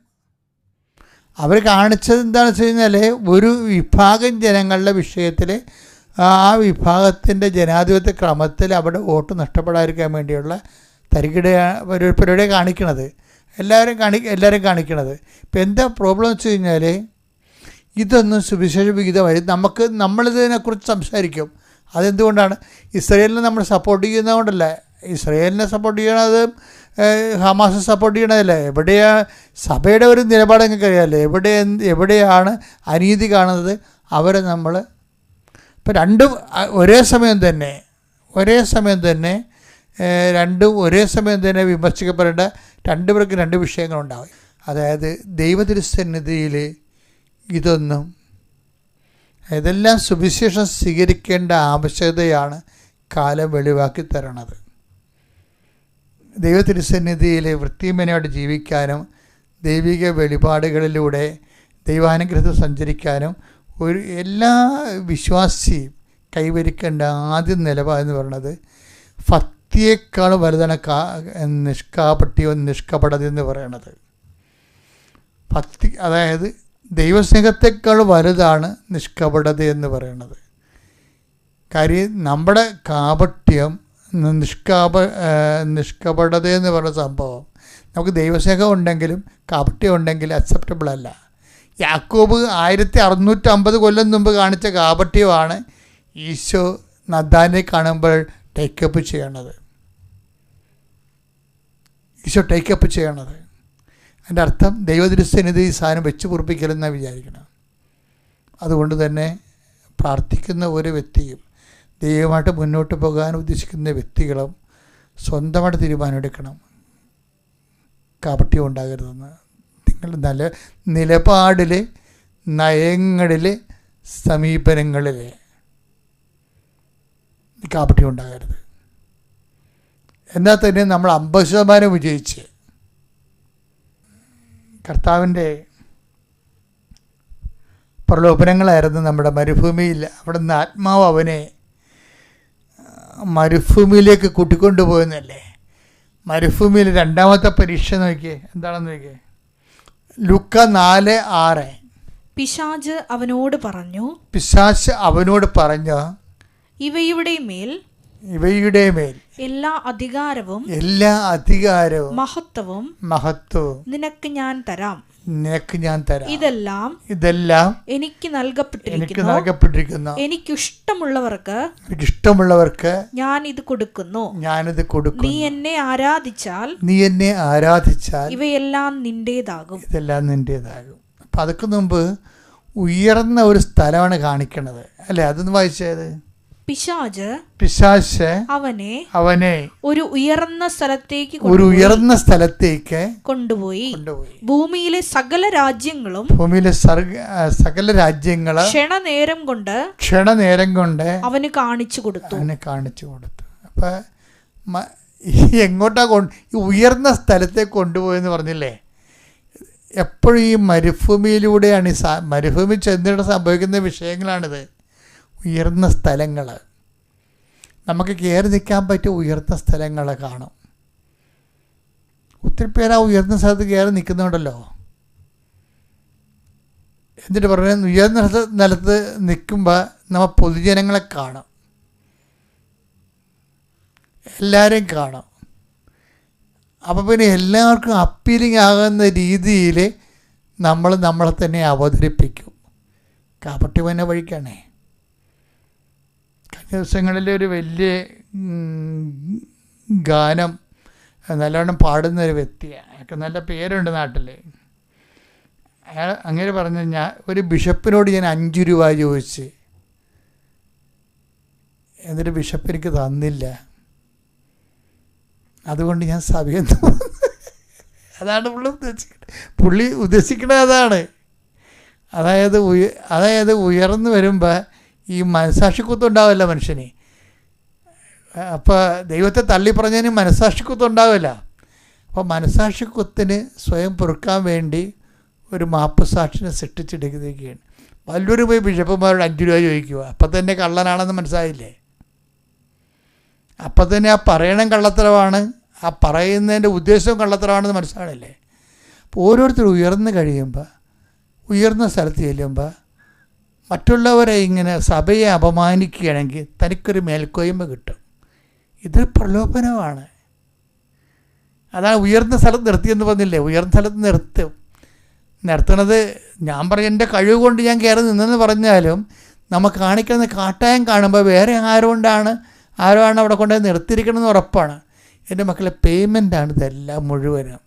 അവർ കാണിച്ചത് എന്താണെന്ന് വെച്ച് കഴിഞ്ഞാൽ ഒരു വിഭാഗം ജനങ്ങളുടെ വിഷയത്തിൽ ആ വിഭാഗത്തിൻ്റെ ജനാധിപത്യ ക്രമത്തിൽ അവിടെ വോട്ട് നഷ്ടപ്പെടാതിരിക്കാൻ വേണ്ടിയുള്ള പരിപാടിയെ കാണിക്കണത് എല്ലാവരും കാണിക്കണത്. ഇപ്പം എന്താ പ്രോബ്ലം വെച്ച് കഴിഞ്ഞാൽ ഇതൊന്നും സുവിശേഷ വിഹിതമായി നമ്മളിതിനെക്കുറിച്ച് സംസാരിക്കും. അതെന്തുകൊണ്ടാണ്? ഇസ്രയേലിനെ നമ്മൾ സപ്പോർട്ട് ചെയ്യുന്നതുകൊണ്ടല്ല. ഇസ്രയേലിനെ സപ്പോർട്ട് ചെയ്യണത് ഹമാസ് സപ്പോർട്ട് ചെയ്യണതല്ലേ? സഭയുടെ ഒരു നിലപാട് നിങ്ങൾക്ക് അറിയാമല്ലേ? എവിടെയാണ് അനീതി കാണുന്നത് അവരെ നമ്മൾ ഇപ്പം രണ്ടും ഒരേ സമയം തന്നെ വിമർശിക്കപ്പെടേണ്ട രണ്ടുപേർക്ക് രണ്ട് വിഷയങ്ങളുണ്ടാവും. അതായത് ദൈവതിരുസന്നിധിയിൽ ഇതെല്ലാം സുവിശേഷം സ്വീകരിക്കേണ്ട ആവശ്യകതയാണ് കാലം വെളിവാക്കി തരണത്. ദൈവതിരുസന്നിധിയിൽ വൃത്തിമനോട് ജീവിക്കാനും ദൈവിക വെളിപാടുകളിലൂടെ ദൈവാനുഗ്രഹത്തിൽ സഞ്ചരിക്കാനും എല്ലാ വിശ്വാസിയും കൈവരിക്കേണ്ട ആദ്യ നിലപാടെന്ന് പറയുന്നത് ഭക്തിയേക്കാൾ വലുതാണ് നിഷ്കപടത എന്ന് പറയുന്നത്. ഭക്തി, അതായത് ദൈവസ്നേഹത്തെക്കാൾ വലുതാണ് നിഷ്കപടത എന്ന് പറയുന്നത്. കാര്യം നമ്മുടെ കാപട്യം നിഷ്കപടത എന്ന് പറയുന്ന സംഭവം നമുക്ക് ദൈവസ്നേഹം ഉണ്ടെങ്കിലും കാപട്യം ഉണ്ടെങ്കിലും അക്സെപ്റ്റബിൾ അല്ല. യാക്കോബ് 1650 കൊല്ലം മുമ്പ് കാണിച്ച കാപട്യമാണ് ഈശോ നദാനെ കാണുമ്പോൾ ടേക്കപ്പ് ചെയ്യണത്. അതിൻ്റെ അർത്ഥം ദൈവതിരുസന്നിധി ഈ സാധനം വെച്ച് പൊറുപ്പിക്കലെന്നാണ് വിചാരിക്കണം. അതുകൊണ്ട് തന്നെ പ്രാർത്ഥിക്കുന്ന ഒരു വ്യക്തിയും ദൈവമായിട്ട് മുന്നോട്ട് പോകാൻ ഉദ്ദേശിക്കുന്ന വ്യക്തികളും സ്വന്തമായിട്ട് തീരുമാനമെടുക്കണം. കാപട്യം ഉണ്ടാകരുതെന്ന്. നിങ്ങളുടെ നല്ല നിലപാടിൽ, നയങ്ങളിൽ, സമീപനങ്ങളിൽ കാപട്യം ഉണ്ടാകരുത്. എന്നാൽ തന്നെ നമ്മൾ 50% വിജയിച്ച് കർത്താവിൻ്റെ പ്രലോഭനങ്ങളായിരുന്നു നമ്മുടെ മരുഭൂമിയിൽ. അവിടെ നിന്ന് ആത്മാവ് അവനെ മരുഭൂമിയിലേക്ക് കൂട്ടിക്കൊണ്ടുപോയെന്നല്ലേ. മരുഭൂമിയിൽ രണ്ടാമത്തെ പരീക്ഷ നോക്കിയേ, എന്താണെന്ന് നോക്കിയേ. ലൂക്ക 4:6. പിശാച് അവനോട് പറഞ്ഞു, ഇവയുടെ മേൽ എല്ലാ അധികാരവും മഹത്വവും നിനക്ക് ഞാൻ തരാം. ഇതെല്ലാം എനിക്ക് നൽകപ്പെട്ടിരിക്കുന്നു. എനിക്കിഷ്ടമുള്ളവർക്ക് ഞാൻ ഇത് കൊടുക്കുന്നു. നീ എന്നെ ആരാധിച്ചാൽ ഇവയെല്ലാം നിന്റേതാകും. അപ്പം അതൊക്കെ മുമ്പ് ഉയർന്ന ഒരു സ്ഥലമാണ് കാണിക്കണത് അല്ലേ? അതൊന്ന് വായിച്ചത്. പിശാച് അവനെ ഒരു ഉയർന്ന സ്ഥലത്തേക്ക് കൊണ്ടുപോയി ഭൂമിയിലെ സകല രാജ്യങ്ങളും ക്ഷണനേരം കൊണ്ട് അവന് കാണിച്ചു കൊടുത്തു. അപ്പൊ എങ്ങോട്ടാ ഉയർന്ന സ്ഥലത്തേക്ക് കൊണ്ടുപോയെന്ന് പറഞ്ഞില്ലേ? എപ്പോഴും ഈ മരുഭൂമിയിലൂടെയാണ് മരുഭൂമി ചെന്നിട്ട് സംഭവിക്കുന്ന വിഷയങ്ങളാണിത്. ഉയർന്ന സ്ഥലങ്ങൾ, നമുക്ക് കയറി നിൽക്കാൻ പറ്റിയ ഉയർന്ന സ്ഥലങ്ങൾ കാണും. ഒത്തിരി പേര് ആ ഉയർന്ന സ്ഥലത്ത് കയറി നിൽക്കുന്നുണ്ടല്ലോ. എന്നിട്ട് പറയുന്നത് ഉയർന്ന സ്ഥലത്ത് നിൽക്കുമ്പോൾ നമ്മൾ പൊതുജനങ്ങളെ കാണും, എല്ലാവരെയും കാണും. അപ്പോൾ പിന്നെ എല്ലാവർക്കും അപ്പീലിംഗ് ആകുന്ന രീതിയിൽ നമ്മളെ തന്നെ അവതരിപ്പിക്കും. കാപട്യം തന്നെ വഴിക്കാണേ. കഴിഞ്ഞ ദിവസങ്ങളിൽ ഒരു വലിയ ഗാനം നല്ലോണം പാടുന്നൊരു വ്യക്തിയാണ്. അയാൾക്ക് നല്ല പേരുണ്ട് നാട്ടിൽ. അയാൾ അങ്ങനെ പറഞ്ഞു, ഒരു ബിഷപ്പിനോട് ഞാൻ 5 രൂപ ചോദിച്ച്, എന്നിട്ട് ബിഷപ്പ് എനിക്ക് തന്നില്ല, അതുകൊണ്ട് ഞാൻ സഭയിൽ അതാണ് പുള്ളി ഉദ്ദേശിക്കുന്നത്. അതായത് ഉയർന്നു വരുമ്പോൾ ഈ മനസാക്ഷിക്കുത്തുണ്ടാവില്ല മനുഷ്യന്. അപ്പോൾ ദൈവത്തെ തള്ളി പറഞ്ഞതിന് മനസാക്ഷിക്കുത്തുണ്ടാവില്ല. അപ്പോൾ മനസാക്ഷിക്കുത്തിന് സ്വയം പൊറുക്കാൻ വേണ്ടി ഒരു മാപ്പ് സാക്ഷിനെ സൃഷ്ടിച്ചെടുക്കുകയാണ്. വല്ലവരും പോയി ബിഷപ്പുമാരോട് 5 രൂപ ചോദിക്കുക. അപ്പം തന്നെ കള്ളനാണെന്ന് മനസ്സിലായില്ലേ? അപ്പം തന്നെ ആ പറയണം കള്ളത്തരമാണ്, ആ പറയുന്നതിൻ്റെ ഉദ്ദേശവും കള്ളത്തരമാണെന്ന് മനസ്സിലാണില്ലേ? അപ്പോൾ ഓരോരുത്തർ ഉയർന്നു കഴിയുമ്പോൾ, ഉയർന്ന സ്ഥലത്ത് ചെല്ലുമ്പോൾ മറ്റുള്ളവരെ ഇങ്ങനെ സഭയെ അപമാനിക്കുകയാണെങ്കിൽ തനിക്കൊരു മേൽക്കോയ്മ കിട്ടും. ഇതൊരു പ്രലോഭനമാണ്. അതാണ് ഉയർന്ന സ്ഥലത്ത് നിർത്തിയെന്ന് പറഞ്ഞില്ലേ? ഉയർന്ന സ്ഥലത്ത് നിർത്തണത് ഞാൻ പറയും എൻ്റെ കഴിവ് കൊണ്ട് ഞാൻ കയറി നിന്നെന്ന് പറഞ്ഞാലും നമുക്ക് കാണിക്കുന്ന കാട്ടായം കാണുമ്പോൾ വേറെ ആരോ ആണ് അവിടെ കൊണ്ടുപോയി നിർത്തിയിരിക്കണമെന്ന് ഉറപ്പാണ്. എൻ്റെ മക്കളെ പേയ്മെൻ്റാണ് ഇതെല്ലാം മുഴുവനും.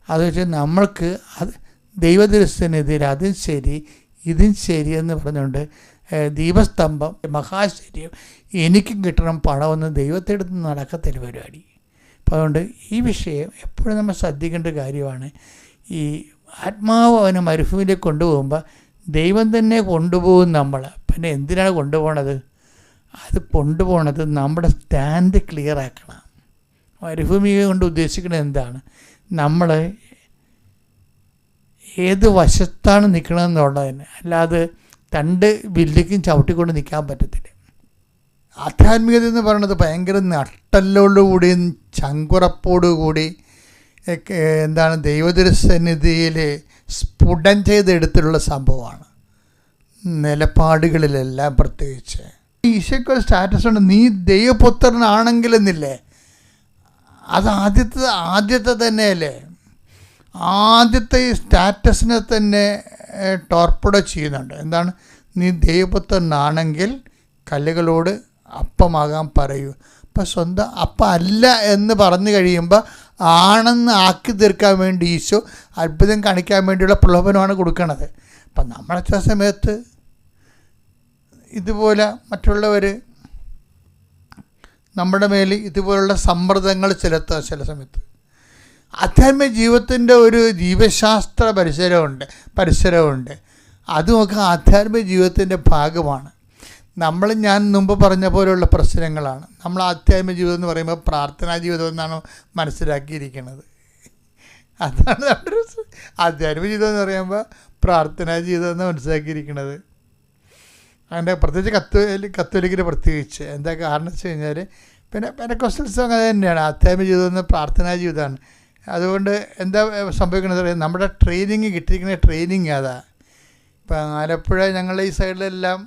അത് വെച്ചാൽ നമ്മൾക്ക് അത് ദൈവദൃശ്യനെതിരെ അതും ശരി ഇതും ശരിയെന്ന് പറഞ്ഞുകൊണ്ട് ദീപസ്തംഭം മഹാശരിയും എനിക്കും കിട്ടണം പണമെന്ന് ദൈവത്തെ അടുത്ത് നടക്കത്തൊരു പരിപാടി. അപ്പോൾ അതുകൊണ്ട് ഈ വിഷയം എപ്പോഴും നമ്മൾ ശ്രദ്ധിക്കേണ്ട കാര്യമാണ്. ഈ ആത്മാവ് അവനെ മരുഭൂമിയിലേക്ക് കൊണ്ടുപോകുമ്പോൾ ദൈവം തന്നെ കൊണ്ടുപോകും നമ്മളെ. പിന്നെ എന്തിനാണ് കൊണ്ടുപോകണത്? അത് കൊണ്ടുപോകണത് നമ്മുടെ സ്റ്റാൻഡ് ക്ലിയർ ആക്കണം. മരുഭൂമി കൊണ്ട് ഉദ്ദേശിക്കുന്നത് എന്താണ്? നമ്മൾ ഏത് വശത്താണ് നിൽക്കണമെന്നുള്ളതിന്, അല്ലാതെ 2 ബില്ലിക്കും ചവിട്ടിക്കൊണ്ട് നിൽക്കാൻ പറ്റത്തില്ല. ആധ്യാത്മികത എന്ന് പറയുന്നത് ഭയങ്കര നട്ടലോടുകൂടിയും ചങ്കുറപ്പോടുകൂടി എന്താണ് ദൈവദൃസന്നിധിയിൽ സ്ഫുടം ചെയ്തെടുത്തിട്ടുള്ള സംഭവമാണ്. നിലപാടുകളിലെല്ലാം പ്രത്യേകിച്ച് ഈശോയ്ക്കൊരു സ്റ്റാറ്റസ് ഉണ്ട്, നീ ദൈവപുത്രനാണെങ്കിലെന്നില്ലേ? അത് ആദ്യത്തെ തന്നെയല്ലേ? ആദ്യത്തെ ഈ സ്റ്റാറ്റസിനെ തന്നെ ടോർപ്പിഡോ ചെയ്യുന്നുണ്ട്. എന്താണ്? നീ ദൈവപുത്രനാണെങ്കിൽ കല്ലുകളോട് അപ്പമാകാൻ പറയൂ. അപ്പം സ്വന്തം അപ്പം അല്ല എന്ന് പറഞ്ഞു കഴിയുമ്പോൾ ആണെന്ന് ആക്കി തീർക്കാൻ വേണ്ടി ഈശോ അത്ഭുതം കാണിക്കാൻ വേണ്ടിയുള്ള പ്രലോഭനമാണ് കൊടുക്കുന്നത്. അപ്പം നമ്മളെ ചില സമയത്ത് ഇതുപോലെ മറ്റുള്ളവർ നമ്മുടെ മേൽ ഇതുപോലുള്ള സമ്മർദ്ദങ്ങൾ ചെലുത്തുക. ചില സമയത്ത് ആധ്യാത്മിക ജീവിതത്തിൻ്റെ ഒരു ജീവശാസ്ത്ര പരിസരമുണ്ട്. അതുമൊക്കെ ആധ്യാത്മിക ജീവിതത്തിൻ്റെ ഭാഗമാണ്. ഞാൻ മുമ്പ് പറഞ്ഞ പോലെയുള്ള പ്രശ്നങ്ങളാണ്. നമ്മൾ ആധ്യാത്മിക ജീവിതം എന്ന് പറയുമ്പോൾ പ്രാർത്ഥനാ ജീവിതം എന്നാണ് മനസ്സിലാക്കിയിരിക്കുന്നത്. അതാണ് നമ്മുടെ ആധ്യാത്മിക ജീവിതം എന്ന് പറയുമ്പോൾ പ്രാർത്ഥനാ ജീവിതം എന്ന് മനസ്സിലാക്കിയിരിക്കുന്നത്. അങ്ങനെ പ്രത്യേകിച്ച് കത്തോലിക്കിന് പ്രത്യേകിച്ച് എന്താ കാരണം വെച്ച് കഴിഞ്ഞാൽ പിന്നെ പെന്തക്കോസ്റ്റൽസും അങ്ങനെ തന്നെയാണ്. ആധ്യാത്മിക ജീവിതം എന്ന് പ്രാർത്ഥനാ ജീവിതമാണ്. അതുകൊണ്ട് എന്താ സംഭവിക്കുന്നത് അറിയാം, നമ്മുടെ ട്രെയിനിങ് കിട്ടിയിരിക്കുന്ന ട്രെയിനിങ് അതാ. ഇപ്പം ആലപ്പുഴ ഞങ്ങളുടെ ഈ സൈഡിലെല്ലാം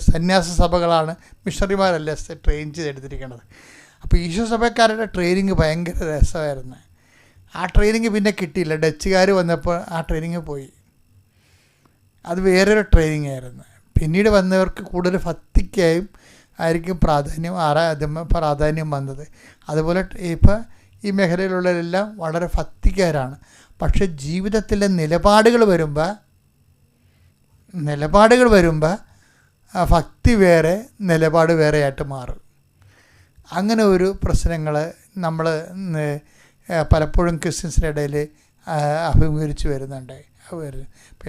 സന്യാസ സഭകളാണ്, മിഷണറിമാരല്ല ട്രെയിൻ ചെയ്തെടുത്തിരിക്കുന്നത്. അപ്പോൾ ഈശോ സഭക്കാരുടെ ട്രെയിനിങ് ഭയങ്കര രസമായിരുന്നു. ആ ട്രെയിനിങ് പിന്നെ കിട്ടിയില്ല. ഡച്ചുകാർ വന്നപ്പോൾ ആ ട്രെയിനിങ് പോയി. അത് വേറൊരു ട്രെയിനിങ് ആയിരുന്നു. പിന്നീട് വന്നവർക്ക് കൂടുതൽ ഭക്തിക്കായും ആയിരിക്കും പ്രാധാന്യം വന്നത്. അതുപോലെ ഇപ്പോൾ ഈ മേഖലയിലുള്ളവരെല്ലാം വളരെ ഭക്തിക്കാരാണ്. പക്ഷെ ജീവിതത്തിലെ നിലപാടുകൾ വരുമ്പോൾ ഭക്തി വേറെ, നിലപാട് വേറെയായിട്ട് മാറും. അങ്ങനെ ഒരു പ്രശ്നങ്ങൾ നമ്മൾ പലപ്പോഴും ക്രിസ്ത്യൻസിൻ്റെ ഇടയിൽ അഭിമുഖീകരിച്ച് വരുന്നുണ്ട്. അപ്പോൾ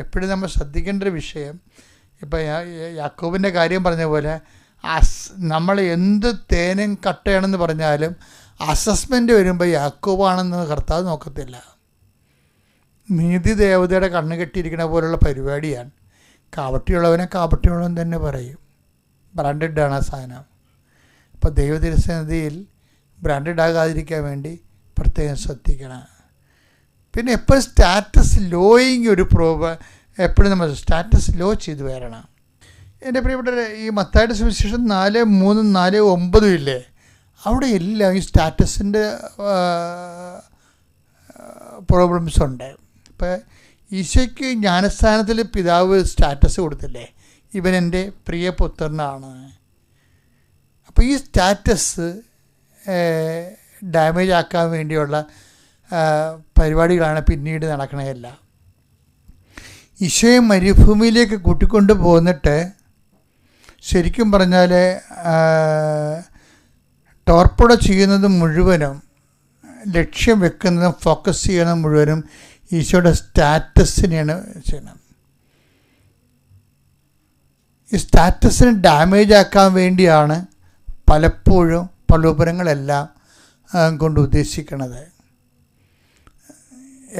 എപ്പോഴും നമ്മൾ ശ്രദ്ധിക്കേണ്ട ഒരു വിഷയം, ഇപ്പോൾ യാക്കോബിൻ്റെ കാര്യം പറഞ്ഞ പോലെ നമ്മൾ എന്ത് തേനും കട്ടയാണെന്ന് പറഞ്ഞാലും അസസ്മെൻ്റ് വരുമ്പോൾ യാക്കോബാണെന്ന് കർത്താവ് നോക്കത്തില്ല. നീതി ദേവതയുടെ കണ്ണ് കെട്ടിയിരിക്കുന്ന പോലുള്ള പരിപാടിയാണ്. കാപട്യമുള്ളവനെ കാപട്യമുള്ളവൻ തന്നെ പറയും. ബ്രാൻഡഡാണ് ആ സാധനം. അപ്പോൾ ദൈവതിരുസന്നിധിയിൽ ബ്രാൻഡഡ് ആകാതിരിക്കാൻ വേണ്ടി പ്രത്യേകം ശ്രദ്ധിക്കണം. പിന്നെ എപ്പോഴും സ്റ്റാറ്റസ് ലോയിങ് എപ്പോഴും നമ്മൾ സ്റ്റാറ്റസ് ലോ ചെയ്ത് വരണം. എൻ്റെ പ്രിയപ്പെട്ട ഈ മത്തായിയുടെ സുവിശേഷം 4:3, 4:9 ഇല്ലേ, അവിടെ എല്ലാം ഈ സ്റ്റാറ്റസിൻ്റെ പ്രോബ്ലംസ് ഉണ്ട്. ഇപ്പോൾ ഈശോയ്ക്ക് ജ്ഞാനസ്ഥാനത്തിൽ പിതാവ് സ്റ്റാറ്റസ് കൊടുത്തില്ലേ, ഇവൻ എൻ്റെ പ്രിയപുത്രനാണ്. അപ്പോൾ ഈ സ്റ്റാറ്റസ് ഡാമേജ് ആക്കാൻ വേണ്ടിയുള്ള പരിപാടികളാണ് പിന്നീട് നടക്കണതല്ല. ഈശോയെ മരുഭൂമിയിലേക്ക് കൂട്ടിക്കൊണ്ട് പോന്നിട്ട് ശരിക്കും പറഞ്ഞാൽ ടോർപ്പിഡോ ചെയ്യുന്നത് മുഴുവനും, ലക്ഷ്യം വെക്കുന്നതും ഫോക്കസ് ചെയ്യുന്നതും മുഴുവനും ഈശോയുടെ സ്റ്റാറ്റസിനെയാണ് ചെയ്യണം. ഈ സ്റ്റാറ്റസിനെ ഡാമേജ് ആക്കാൻ വേണ്ടിയാണ് പലപ്പോഴും പ്രലോഭനങ്ങളെല്ലാം കൊണ്ട് ഉദ്ദേശിക്കുന്നത്.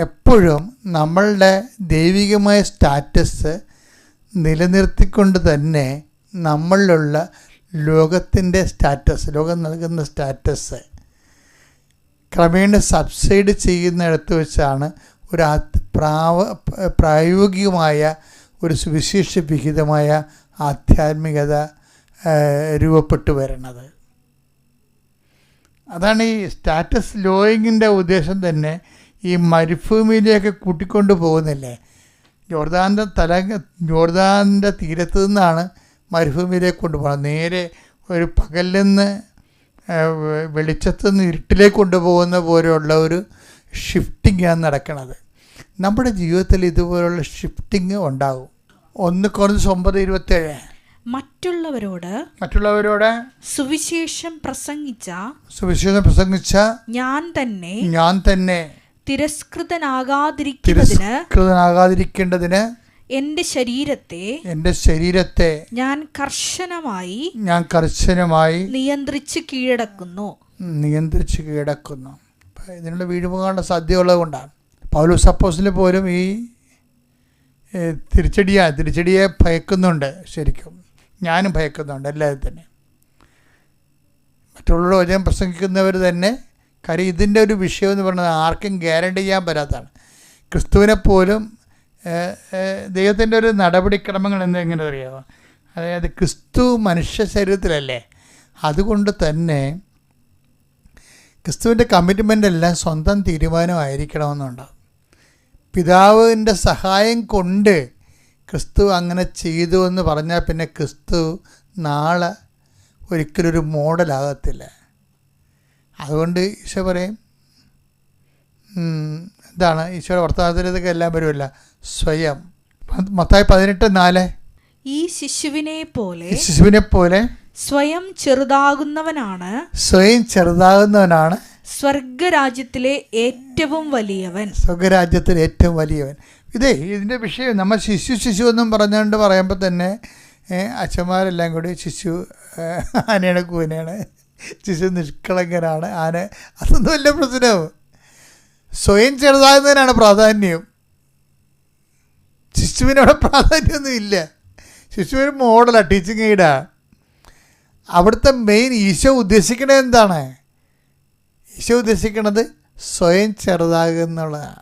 എപ്പോഴും നമ്മളുടെ ദൈവികമായ സ്റ്റാറ്റസ് നിലനിർത്തിക്കൊണ്ട് തന്നെ നമ്മളിലുള്ള ലോകത്തിൻ്റെ സ്റ്റാറ്റസ്, ലോകം നൽകുന്ന സ്റ്റാറ്റസ് ക്രമേണ സബ്സൈഡ് ചെയ്യുന്നിടത്ത് വെച്ചാണ് ഒരു പ്രായോഗികമായ ഒരു സുവിശേഷ വിഹിതമായ ആധ്യാത്മികത രൂപപ്പെട്ടു വരുന്നത്. അതാണ് ഈ സ്റ്റാറ്റസ് ലോയിങ്ങിൻ്റെ ഉദ്ദേശം തന്നെ. ഈ മരുഭൂമിയിലേക്ക് കൂട്ടിക്കൊണ്ട് പോകുന്നില്ലേ, ജോർദാൻ്റെ തീരത്ത് നിന്നാണ് മരുഭൂമിയിലേക്ക് കൊണ്ടുപോകുന്നത്. നേരെ ഒരു പകലിൽ നിന്ന് വെളിച്ചത്തു നിന്ന് ഇരുട്ടിലേക്ക് കൊണ്ടുപോകുന്ന പോലെയുള്ള ഒരു ഷിഫ്റ്റിങ്ങാണ് നടക്കുന്നത്. നമ്മുടെ ജീവിതത്തിൽ ഇതുപോലുള്ള ഷിഫ്റ്റിങ് ഉണ്ടാകും. 1 Corinthians 9:27 മറ്റുള്ളവരോട് സുവിശേഷം പ്രസംഗിച്ച ഞാൻ തന്നെ തിരസ്കൃതനാകാതിരിക്കേണ്ടതിന് എന്റെ ശരീരത്തെ ഞാൻ കർശനമായി നിയന്ത്രിച്ച് കീഴടക്കുന്നു. ഇതിനുള്ള വീഴുപോകാനുള്ള സാധ്യതയുള്ളത് കൊണ്ടാണ് പൗലോസ് അപ്പോസ്തലൻ പോലും ഈ തിരിച്ചടിയെ ഭയക്കുന്നുണ്ട്. ശരിക്കും ഞാനും ഭയക്കുന്നുണ്ട്, എല്ലാവരും തന്നെ. മറ്റുള്ള വചനം പ്രസംഗിക്കുന്നവർ തന്നെ. കാര്യം ഇതിൻ്റെ ഒരു വിഷയം എന്ന് പറയുന്നത് ആർക്കും ഗ്യാരണ്ടി ചെയ്യാൻ പറ്റാത്തതാണ്. ക്രിസ്തുവിനെ പോലും ദൈവത്തിൻ്റെ ഒരു നടപടിക്രമങ്ങൾ എങ്ങനെ അറിയാമോ? അതായത് ക്രിസ്തു മനുഷ്യ ശരീരത്തിലല്ലേ, അതുകൊണ്ട് തന്നെ ക്രിസ്തുവിൻ്റെ കമ്മിറ്റ്മെൻ്റ് എല്ലാം സ്വന്തം തീരുമാനമായിരിക്കണമെന്നുണ്ടാവും. പിതാവിൻ്റെ സഹായം കൊണ്ട് ക്രിസ്തു അങ്ങനെ ചെയ്തു എന്ന് പറഞ്ഞാൽ പിന്നെ ക്രിസ്തു നാളെ ഒരിക്കലും ഒരു മോഡലാകത്തില്ല. അതുകൊണ്ട് ഈശോ പറയും, എന്താണ് ഈശോയുടെ വർത്തമാനത്തിലേക്ക് എല്ലാം വരുമല്ല, സ്വയം. മത്തായി 18:4 ഈ ശിശുവിനെ പോലെ സ്വയം ചെറുതാകുന്നവനാണ് സ്വർഗരാജ്യത്തിലെ ഏറ്റവും വലിയവൻ. ഇതിൻ്റെ വിഷയം നമ്മൾ ശിശു എന്നും പറഞ്ഞുകൊണ്ട് പറയുമ്പോൾ തന്നെ അച്ഛന്മാരെല്ലാം കൂടി ശിശു ആനയാണ്, കൂനയാണ്, ശിശു നിഷ്കളങ്കനാണ്, ആന, അതൊന്നും വല്ല പ്രശ്നവും. സ്വയം ചെറുതാകുന്നതിനാണ് പ്രാധാന്യം. ശിശുവിനവിടെ പ്രാധാന്യമൊന്നും ഇല്ല. ശിശുവിന് മോഡലാണ്, ടീച്ചിങ് എയ്ഡാണ്. അവിടുത്തെ മെയിൻ ഈശോ ഉദ്ദേശിക്കണത് എന്താണ്? ഈശോ ഉദ്ദേശിക്കണത് സ്വയം ചെറുതാകുക എന്നുള്ളതാണ്.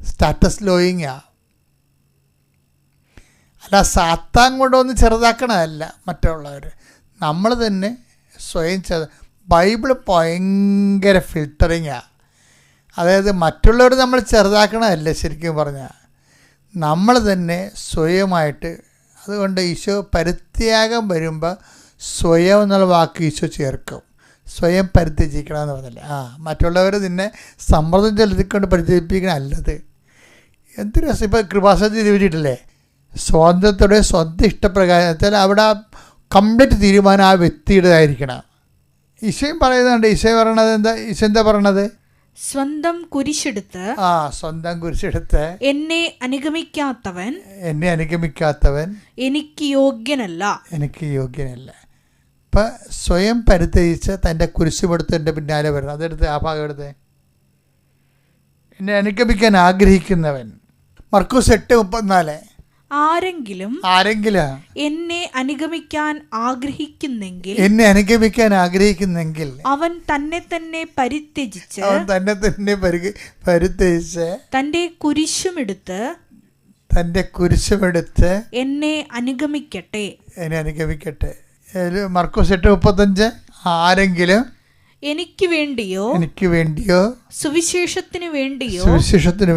സ്റ്റാറ്റസ് ലോയിങ്ങാ. അല്ല സാത്താൻ കൊണ്ടൊന്നും ചെറുതാക്കണമല്ല മറ്റുള്ളവർ, നമ്മൾ തന്നെ സ്വയം ബൈബിൾ ഭയങ്കര ഫിൽട്ടറിങ്ങാണ്. അതായത് മറ്റുള്ളവർ നമ്മൾ ചെറുതാക്കണമല്ല, ശരിക്കും പറഞ്ഞാൽ നമ്മൾ തന്നെ സ്വയമായിട്ട്. അതുകൊണ്ട് ഈശോ പരിത്യാഗം വരുമ്പോൾ സ്വയം എന്നുള്ള വാക്ക് ഈശോ ചേർക്കും. സ്വയം പരിത്യജിക്കണമെന്ന് പറഞ്ഞില്ലേ. മറ്റുള്ളവർ നിന്നെ സമ്മർദ്ദം ചെലുത്തിക്കൊണ്ട് പരിത്യജിപ്പിക്കണം അല്ലത്. എന്ത് രസം. ഇപ്പോൾ കൃപാസനത്തിൽ ചോദിച്ചിട്ടില്ലേ, സ്വാതന്ത്ര്യത്തോടെ സ്വന്തം ഇഷ്ടപ്രകാരം വെച്ചാൽ അവിടെ കംപ്ലീറ്റ് തീരുമാനം ആ വ്യക്തിയുടേതായിരിക്കണം. ഈശോയും പറയുന്നുണ്ട്. ഈശോ പറയണത് എന്താ? ഈശോ എന്താ പറയണത്? സ്വന്തം കുരിശെടുത്ത് എന്നെ അനുഗമിക്കാത്തവൻ എനിക്ക് യോഗ്യനല്ല. ഇപ്പം സ്വയം പരിത്യജിച്ച് തൻ്റെ കുരിശുമെടുത്ത് എൻ്റെ പിന്നാലെ വരണം. അതെടുത്ത് ആ ഭാഗം എടുത്ത് എന്നെ അനുഗമിക്കാൻ ആഗ്രഹിക്കുന്നവൻ. മർക്കോസ് 8:34 ആരെങ്കിലും എന്നെ അനുഗമിക്കാൻ ആഗ്രഹിക്കുന്നെങ്കിൽ അവൻ തന്നെ പരിത്യജിച്ച് തന്റെ കുരിശുമെടുത്ത് എന്നെ അനുഗമിക്കട്ടെ. മർക്കോസ് 8:35 ആരെങ്കിലും എനിക്ക് വേണ്ടിയോ സുവിശേഷത്തിനു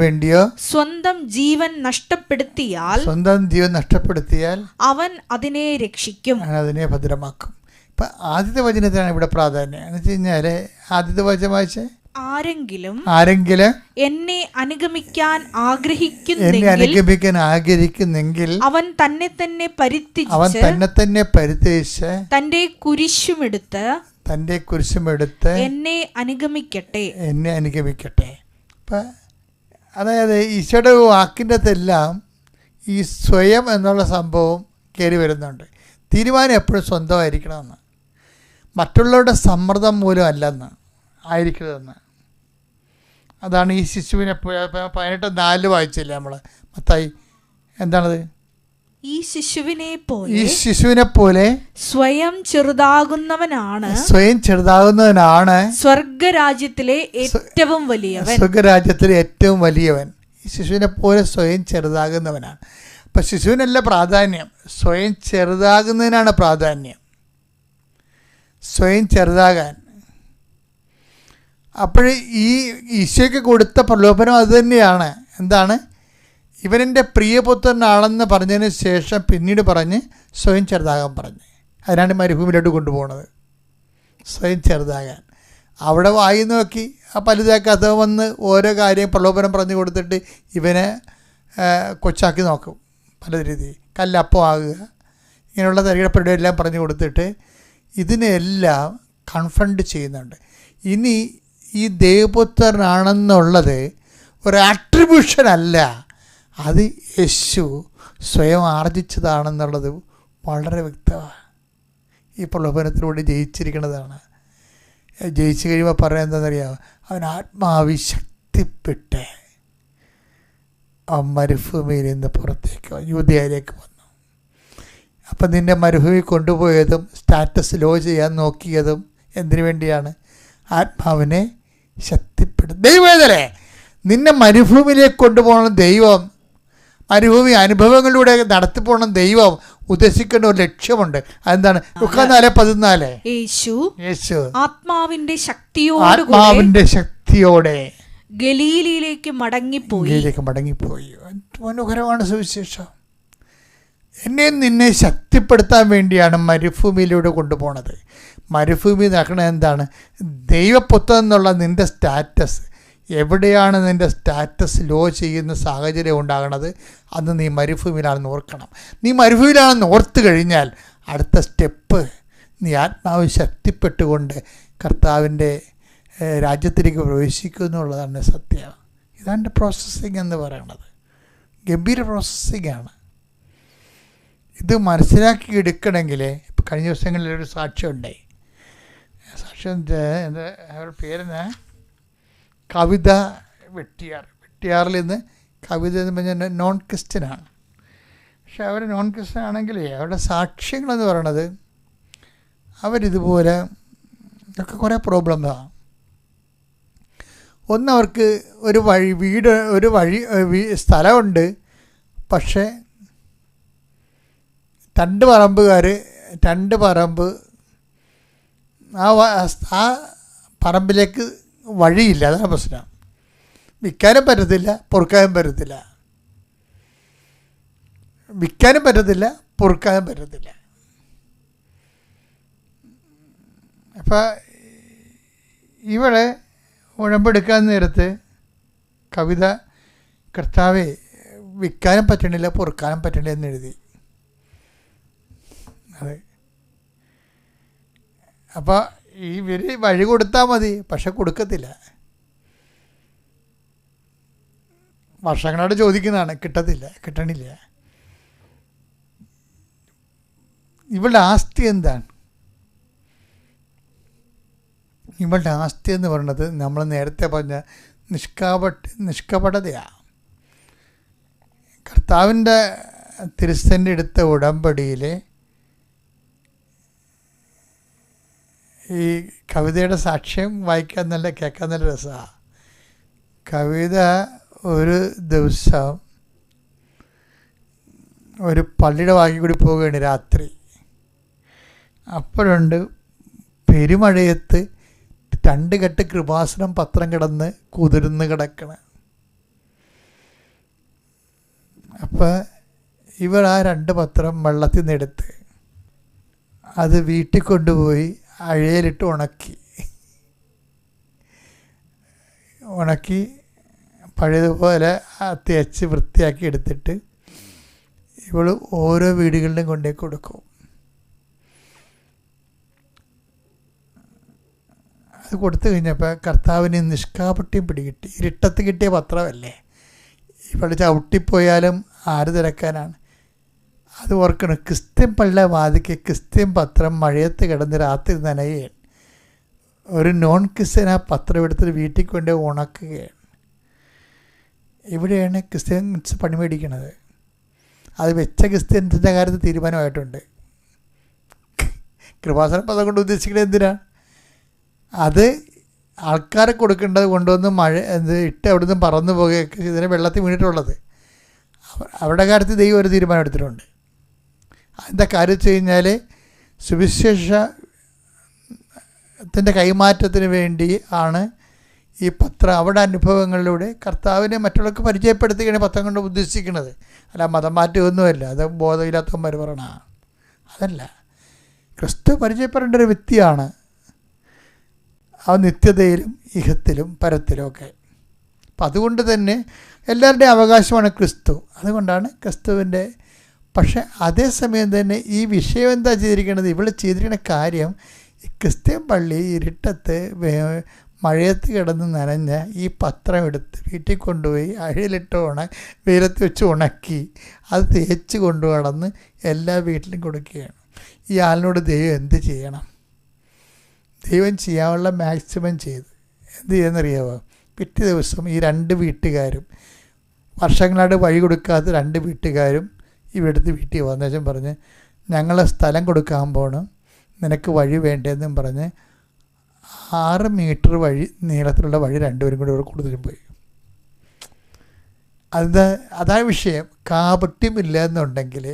വേണ്ടിയോ സ്വന്തം ജീവൻ നഷ്ടപ്പെടുത്തിയാൽ അവൻ അതിനെ രക്ഷിക്കും, അതിനെ ഭദ്രമാക്കും. ഇപ്പം ആദ്യത്തെ വചനത്തിനാണ് ഇവിടെ പ്രാധാന്യം. എന്ന് വെച്ച് കഴിഞ്ഞാൽ ആദ്യത്തെ വചനം വായിച്ചേ, ആരെങ്കിലും എന്നെ അനുഗമിക്കാൻ ആഗ്രഹിക്കുന്നെങ്കിൽ അവൻ തന്നെ പരിത്യജിച്ച് തന്റെ കുരിശുമെടുത്ത് എന്നെ അനുഗമിക്കട്ടെ. അപ്പം അതായത് ഈശോയുടെ വാക്കിൻ്റെ അകത്തെല്ലാം ഈ സ്വയം എന്നുള്ള സംഭവം കയറി വരുന്നുണ്ട്. തീരുമാനം എപ്പോഴും സ്വന്തമായിരിക്കണമെന്ന്, മറ്റുള്ളവരുടെ സമ്മർദ്ദം മൂലം അല്ലെന്ന് ആയിരിക്കരുതെന്ന്. അതാണ് ഈ ശിശുവിനെ 18:4 വായിച്ചില്ലേ നമ്മൾ മത്തായി? എന്താണത്? ഈ ശിശുവിനെ പോലെ സ്വയം ചെറുതാകുന്നവനാണ് സ്വർഗരാജ്യത്തിലെ ഏറ്റവും വലിയവൻ. ഈ ശിശുവിനെ പോലെ സ്വയം ചെറുതാകുന്നവനാണ്. അപ്പം ശിശുവിനല്ല പ്രാധാന്യം, സ്വയം ചെറുതാകുന്നതിനാണ് പ്രാധാന്യം. സ്വയം ചെറുതാകാൻ. അപ്പോൾ ഈ ഈശോയ്ക്ക് കൊടുത്ത പ്രലോഭനം അതുതന്നെയാണ്. എന്താണ്? ഇവനെൻ്റെ പ്രിയപുത്രനാണെന്ന് പറഞ്ഞതിന് ശേഷം പിന്നീട് പറഞ്ഞ് സ്വയം ചെറുതാകാൻ പറഞ്ഞ്. അതിനാണ് മരുഭൂമിയിലോട്ട് കൊണ്ടുപോകുന്നത്, സ്വയം ചെറുതാകാൻ. അവിടെ വായി നോക്കി ആ പലുതാക്കാത്ത വന്ന് ഓരോ കാര്യം പ്രലോഭനം പറഞ്ഞു കൊടുത്തിട്ട് ഇവനെ കൊച്ചാക്കി നോക്കും. പല രീതി കല്ലപ്പമാകുക, ഇങ്ങനെയുള്ള തരികടപ്പെടുകയെല്ലാം പറഞ്ഞു കൊടുത്തിട്ട് ഇതിനെല്ലാം കൺഫ്രണ്ട് ചെയ്യുന്നുണ്ട്. ഇനി ഈ ദൈവപുത്രനാണെന്നുള്ളത് ഒരു ആട്രിബ്യൂഷൻ അല്ല, അത് യേശു സ്വയം ആർജിച്ചതാണെന്നുള്ളത് വളരെ വ്യക്തമാണ്. ഈ പ്രലോഭനത്തിലൂടെ ജയിച്ചിരിക്കുന്നതാണ്. ജയിച്ചു കഴിയുമ്പോൾ പറയാൻ എന്താണെന്നറിയാമോ? അവൻ ആത്മാവി ശക്തിപ്പെട്ട് ആ മരുഭൂമിയിൽ നിന്ന് പുറത്തേക്ക് യൂദയയിലേക്ക് വന്നു. അപ്പം നിന്നെ മരുഭൂമി കൊണ്ടുപോയതും സ്റ്റാറ്റസ് ലോ ചെയ്യാൻ നോക്കിയതും എന്തിനു വേണ്ടിയാണ്? ആത്മാവിനെ ശക്തിപ്പെടുത്തും. ദൈവവേദനെ നിന്നെ മരുഭൂമിയിലേക്ക് കൊണ്ടുപോകണം ദൈവം. മരുഭൂമി അനുഭവങ്ങളിലൂടെ നടത്തിപ്പോണം ദൈവം ഉദ്ദേശിക്കേണ്ട ഒരു ലക്ഷ്യമുണ്ട്. അതെന്താണ്? 14:14 യേശു ആത്മാവിന്റെ ശക്തിയോടെ ഗലീലയിലേക്ക് മടങ്ങിപ്പോയി. മനോഹരമാണ് സുവിശേഷം. എന്നെ നിന്നെ ശക്തിപ്പെടുത്താൻ വേണ്ടിയാണ് മരുഭൂമിയിലൂടെ കൊണ്ടുപോണത്. മരുഭൂമി നടക്കണത് എന്താണ്? ദൈവപുത്രൻ എന്നുള്ള നിൻ്റെ സ്റ്റാറ്റസ് എവിടെയാണ് നിൻ്റെ സ്റ്റാറ്റസ് ലോ ചെയ്യുന്ന സാഹചര്യം ഉണ്ടാകണത്? അന്ന് നീ മരുഭൂമിയിലാണെന്ന് ഓർക്കണം. നീ മരുഭൂമിയിലാണെന്ന് ഓർത്ത് കഴിഞ്ഞാൽ അടുത്ത സ്റ്റെപ്പ് നീ ആത്മാവ് ശക്തിപ്പെട്ടുകൊണ്ട് കർത്താവിൻ്റെ രാജ്യത്തിലേക്ക് പ്രവേശിക്കും എന്നുള്ളതാണ് സത്യം. ഇതാണ് പ്രോസസ്സിങ് എന്ന് പറയുന്നത്. ഗംഭീര പ്രോസസ്സിങ്ങാണ്. ഇത് മനസ്സിലാക്കി എടുക്കണമെങ്കിൽ ഇപ്പം കഴിഞ്ഞ ദിവസങ്ങളിലൊരു സാക്ഷ്യം ഉണ്ടായി. സാക്ഷ്യം എന്താ അവരുടെ പേരെന്നാ? കവിത വെട്ടിയാറിൽ നിന്ന്. കവിത എന്ന് പറഞ്ഞാൽ നോൺ ക്രിസ്ത്യനാണ്. പക്ഷെ അവർ നോൺ ക്രിസ്ത്യൻ ആണെങ്കിലേ അവരുടെ സാക്ഷ്യങ്ങളെന്ന് പറയണത് അവരിതുപോലെ ഒക്കെ കുറേ പ്രോബ്ലംസാണ്. ഒന്ന്, അവർക്ക് ഒരു സ്ഥലമുണ്ട്. പക്ഷേ രണ്ട് പറമ്പ് ആ പറമ്പിലേക്ക് വഴിയില്ല. അതാണ് പ്രശ്നം. വിൽക്കാനും പറ്റത്തില്ല, പൊറുക്കാനും പറ്റത്തില്ല. അപ്പം ഇവിടെ ഉഴമ്പെടുക്കാൻ നേരത്ത് കവിത കർത്താവേ വിൽക്കാനും പറ്റണില്ല, പൊറുക്കാനും പറ്റണില്ല എന്ന് എഴുതി. അതെ. അപ്പോൾ ഇവർ വഴി കൊടുത്താൽ മതി, പക്ഷെ കൊടുക്കത്തില്ല. വർഷങ്ങളോട് ചോദിക്കുന്നതാണ്, കിട്ടണില്ല. ഇവളുടെ ആസ്തി എന്താണ്? ഇവളുടെ ആസ്തി എന്ന് പറയുന്നത് നമ്മൾ നേരത്തെ പറഞ്ഞ നിഷ്കപടതയാണ്. കർത്താവിൻ്റെ തിരുസന്നിധി എടുത്ത ഉടമ്പടിയിൽ ഈ കവിതയുടെ സാക്ഷ്യം വായിക്കാൻ കേൾക്കാൻ നല്ല രസമാണ്. കവിത ഒരു ദിവസം ഒരു പള്ളിയുടെ വാക്കി കൂടി പോവുകയാണ് രാത്രി. അപ്പോഴുണ്ട് പെരുമഴയത്ത് 2 കെട്ട് കൃപാസനം പത്രം കിടന്ന് കുതിർന്ന് കിടക്കണം. അപ്പോൾ ഇവർ ആ 2 പത്രം വെള്ളത്തിൽ നിന്ന് എടുത്ത് അത് വീട്ടിൽ കൊണ്ടുപോയി അഴയിലിട്ട് ഉണക്കി പഴയതുപോലെ തേച്ച് വൃത്തിയാക്കി എടുത്തിട്ട് ഇവൾ ഓരോ വീടുകളിലും കൊണ്ടുപോയി കൊടുക്കും. അത് കൊടുത്തു കഴിഞ്ഞപ്പോൾ കർത്താവിന് നിഷ്കാപട്യം പിടികിട്ടി. ഇരുട്ടത്ത് കിട്ടിയ പത്രമല്ലേ, ഇവൾ ചവിട്ടിപ്പോയാലും ആര് തിരക്കാനാണ്? അത് ഓർക്കണം. ക്രിസ്ത്യൻ പള്ള വാതിക്ക് ക്രിസ്ത്യൻ പത്രം മഴയത്ത് കിടന്ന് രാത്രി നനയുകയാണ്. ഒരു നോൺ ക്രിസ്ത്യൻ ആ പത്രം എടുത്തിട്ട് വീട്ടിൽ കൊണ്ട് ഉണക്കുകയാണ്. ഇവിടെയാണ് ക്രിസ്ത്യൻസ് പണി മേടിക്കണത്. അത് വെച്ച ക്രിസ്ത്യൻസിൻ്റെ കാര്യത്തിൽ തീരുമാനമായിട്ടുണ്ട്. കൃപാസന പദം കൊണ്ട് ഉദ്ദേശിക്കുന്നത് എന്തിനാണ്? അത് ആൾക്കാരെ കൊടുക്കേണ്ടത് കൊണ്ടുവന്ന് ഇട്ട് അവിടെ നിന്ന് പറന്നു പോകുകയൊക്കെ ഇതിനെ വെള്ളത്തിൽ വീണിട്ടുള്ളത്. അവരുടെ കാര്യത്തിൽ ദൈവം ഒരു തീരുമാനം എടുത്തിട്ടുണ്ട്. അതിൻ്റെ കാര്യം വെച്ച് കഴിഞ്ഞാൽ സുവിശേഷത്തിൻ്റെ കൈമാറ്റത്തിന് വേണ്ടി ആണ് ഈ പത്രം അവിടെ അനുഭവങ്ങളിലൂടെ കർത്താവിനെ മറ്റുള്ളവർക്ക് പരിചയപ്പെടുത്തുകയാണ് പത്രം കൊണ്ട് ഉദ്ദേശിക്കുന്നത്. അല്ല മതം മാറ്റമൊന്നുമല്ല, അത് ബോധമില്ലാത്തവന്മാർ പറയണ അതല്ല. ക്രിസ്തു പരിചയപ്പെടേണ്ട ഒരു വ്യക്തിയാണ്. ആ നിത്യതയിലും ഇഹത്തിലും പരത്തിലും ഒക്കെ. അപ്പം അതുകൊണ്ട് തന്നെ എല്ലാവരുടെയും അവകാശമാണ് ക്രിസ്തു. അതുകൊണ്ടാണ് ക്രിസ്തുവിൻ്റെ. പക്ഷെ അതേസമയം തന്നെ ഈ വിഷയം എന്താ ചെയ്തിരിക്കുന്നത്? ഇവിടെ ചെയ്തിരിക്കുന്ന കാര്യം ഈ ക്രിസ്ത്യൻ പള്ളി ഇരുട്ടത്ത് മഴയത്ത് കിടന്ന് നനഞ്ഞ ഈ പത്രം എടുത്ത് വീട്ടിൽ കൊണ്ടുപോയി അഴയിലിട്ട് വെയിലത്ത് വെച്ച് ഉണക്കി അത് തേച്ച് കൊണ്ടു നടന്ന് എല്ലാ വീട്ടിലും കൊടുക്കുകയാണ്. ഈ ആളിനോട് ദൈവം എന്ത് ചെയ്യണം? ദൈവം ചെയ്യാനുള്ള മാക്സിമം ചെയ്ത് എന്ത് ചെയ്യുന്നറിയാമോ? പിറ്റേ ദിവസം ഈ 2 വീട്ടുകാരും വർഷങ്ങളായിട്ട് വഴി കൊടുക്കാത്ത 2 വീട്ടുകാരും ഇവിടുത്തെ വീട്ടിൽ വന്നേച്ചും പറഞ്ഞ് ഞങ്ങൾ സ്ഥലം കൊടുക്കാൻ പോകണം, നിനക്ക് വഴി വേണ്ടതെന്നും പറഞ്ഞ് 6 മീറ്റർ വഴി നീളത്തിലുള്ള വഴി 2 പേരും കൂടി ഇവിടെ കൊടുത്തിട്ട് പോയി. അതാ വിഷയം. കാപട്യമില്ല എന്നുണ്ടെങ്കിൽ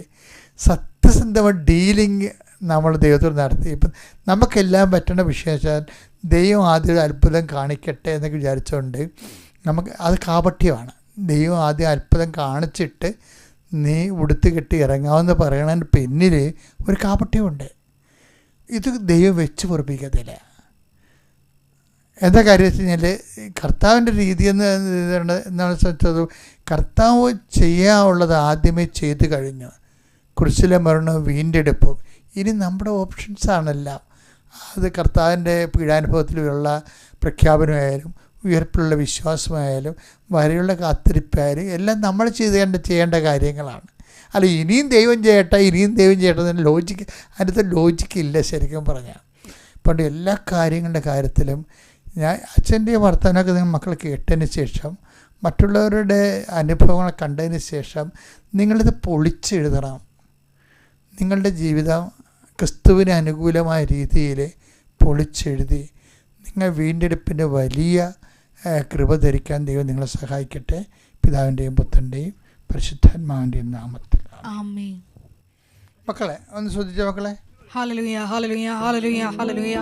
സത്യസന്ധമായ ഡീലിങ് നമ്മൾ ദൈവത്തോട് നടത്തി. ഇപ്പം നമുക്കെല്ലാം പറ്റുന്ന വിഷയം വെച്ചാൽ ദൈവം ആദ്യം ഒരു അത്ഭുതം കാണിക്കട്ടെ എന്നൊക്കെ വിചാരിച്ചുകൊണ്ട് നമുക്ക് അത് കാപട്യമാണ്. ദൈവം ആദ്യം അത്ഭുതം കാണിച്ചിട്ട് നീ ഉടുത്ത് കെട്ടി ഇറങ്ങാമെന്ന് പറയണതിന് പിന്നിൽ ഒരു കാപട്യമുണ്ട്. ഇത് ദൈവം വെച്ച് പൊറപ്പിക്കത്തില്ല. എന്താ കാര്യം വെച്ച് കഴിഞ്ഞാൽ കർത്താവിൻ്റെ രീതി എന്നാണ് വെച്ചത്, കർത്താവ് ചെയ്യാനുള്ളത് ആദ്യമേ ചെയ്ത് കഴിഞ്ഞു. കുരിശിലെ മരണവും വീണ്ടെടുപ്പും ഇനി നമ്മുടെ ഓപ്ഷൻസാണെല്ലാം. അത് കർത്താവിൻ്റെ പീഡാനുഭവത്തിലുള്ള പ്രഖ്യാപനമായാലും ഉയർപ്പിലുള്ള വിശ്വാസമായാലും വരെയുള്ള കാത്തിരിപ്പായാലും എല്ലാം നമ്മൾ ചെയ്യേണ്ട കാര്യങ്ങളാണ്. അല്ല ഇനിയും ദൈവം ചെയ്യട്ടെ എന്നതിന് അതിനകത്ത് ലോജിക്കില്ല ശരിക്കും പറഞ്ഞാൽ. പണ്ട് എല്ലാ കാര്യങ്ങളുടെ കാര്യത്തിലും ഞാൻ അച്ഛൻ്റെ വർത്തമാനമൊക്കെ നിങ്ങൾ മക്കൾ കേട്ടതിന് ശേഷം മറ്റുള്ളവരുടെ അനുഭവങ്ങൾ കണ്ടതിന് ശേഷം നിങ്ങളിത് പൊളിച്ചെഴുതണം. നിങ്ങളുടെ ജീവിതം ക്രിസ്തുവിന് അനുകൂലമായ രീതിയിൽ പൊളിച്ചെഴുതി നിങ്ങൾ വീണ്ടെടുപ്പിൻ്റെ വലിയ കൃപ ധരിക്കാൻ ദൈവം നിങ്ങളെ സഹായിക്കട്ടെ. പിതാവിൻ്റെയും പുത്രൻ്റെയും പരിശുദ്ധാത്മാവിൻ്റെയും നാമത്തിൽ ആമേൻ. മക്കളെ ഒന്ന് ശ്രദ്ധിച്ച മക്കളെ. ഹല്ലേലൂയ ഹല്ലേലൂയ ഹല്ലേലൂയ ഹല്ലേലൂയ.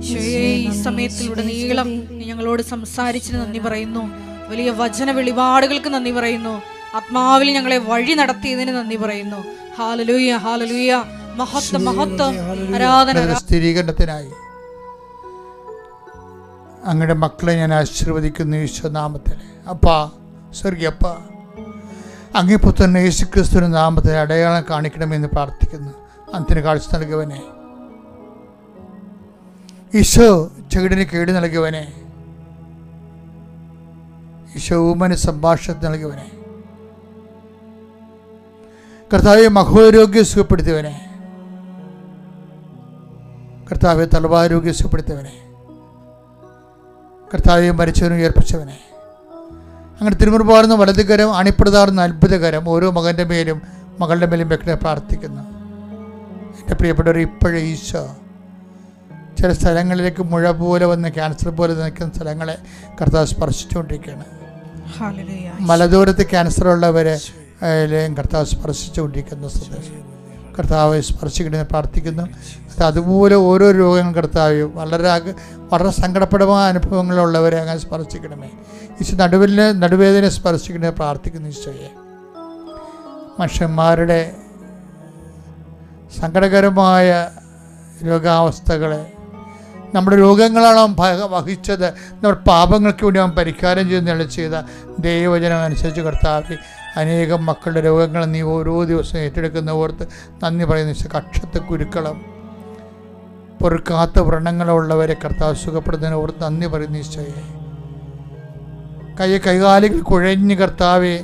ഈശോയേ, ഈ സമയത്തിലുടനീളം നീ ഞങ്ങളോട് സംസാരിച്ചതിന് നന്ദി പറയുന്നു. വലിയ വചന വെളിപാടുകൾക്ക് നന്ദി പറയുന്നു. ആത്മാവിൽ ഞങ്ങളെ വഴി നടത്തിയതിന് നന്ദി പറയുന്നു. ഹല്ലേലൂയ ഹല്ലേലൂയ. മഹത്വം മഹത്വം ആരാധന. സ്ഥിരീകരണത്തിനായി അങ്ങയുടെ മക്കളെ ഞാൻ ആശീർവദിക്കുന്നു ഈശോ നാമത്തിൽ. അപ്പാ സ്വർഗീയപ്പ, അങ്ങേ പുത്രൻ യേശു ക്രിസ്തുവിന്റെ നാമത്തിൽ അടയാളം കാണിക്കണമെന്ന് പ്രാർത്ഥിക്കുന്നു. അന്തിന് കാഴ്ച നൽകിയവനെ, ഈശോ ചെകിടിന് കേട് നൽകിയവനെ, ഈശോ ഊമന് സംഭാഷണത്തിന് നൽകിയവനെ, കർത്താവെ മഹോരോഗ്യം സുഖപ്പെടുത്തിയവനെ, കർത്താവെ തലവാരോഗ്യം സുഖപ്പെടുത്തിയവനെ, കർത്താവെ മരിച്ചവനും ഉയർപ്പിച്ചവനെ, അങ്ങനെ തിരുമുറുപാടുന്ന വലതുകരം അണിപ്പെടുതാറുന്ന അത്ഭുതകരം ഓരോ മകൻ്റെ മേലും മകളുടെ മേലും വെക്കണേ പ്രാർത്ഥിക്കുന്നു. എൻ്റെ പ്രിയപ്പെട്ടവർ, ഇപ്പോഴേ ഈശോ ചില സ്ഥലങ്ങളിലേക്ക് മുഴ പോലെ വന്ന് ക്യാൻസർ പോലെ നിൽക്കുന്ന സ്ഥലങ്ങളെ കർത്താവ് സ്പർശിച്ചുകൊണ്ടിരിക്കുകയാണ്. മലദൂരത്ത് ക്യാൻസർ ഉള്ളവരെ കർത്താവ് സ്പർശിച്ചുകൊണ്ടിരിക്കുന്ന കർത്താവ് സ്പർശിക്കണമെന്ന് പ്രാർത്ഥിക്കുന്നു. അതുപോലെ ഓരോ രോഗങ്ങളും കർത്താവ് വളരെ സങ്കടപ്പെടുന്ന അനുഭവങ്ങളുള്ളവരെ അങ്ങനെ സ്പർശിക്കണമേ. ഈശോ നടുവേദന സ്പർശിക്കണമെന്ന് പ്രാർത്ഥിക്കുന്നു. ഈശോയെ, മനുഷ്യന്മാരുടെ സങ്കടകരമായ രോഗാവസ്ഥകളെ, നമ്മുടെ രോഗങ്ങളാണ് അവൻ വഹിച്ചത്, നമ്മുടെ പാപങ്ങൾക്ക് വേണ്ടി അവൻ പരിഹാരം ചെയ്യുന്ന ചെയ്ത ദൈവവചനം അനുസരിച്ച് കർത്താവ് അനേകം മക്കളുടെ രോഗങ്ങൾ നീ ഓരോ ദിവസവും ഏറ്റെടുക്കുന്ന ഓർത്ത് നന്ദി പറയുന്നു. ഈശോ, കക്ഷത്തെ കുരുക്കളം, പൊറുക്കാത്ത വ്രണങ്ങളുള്ളവരെ കർത്താവ് സുഖപ്പെടുന്നതിന് ഓർത്ത് നന്ദി പറയുന്നു. ഈശോയെ, കൈകാലുകൾ കുഴഞ്ഞ് കർത്താവെ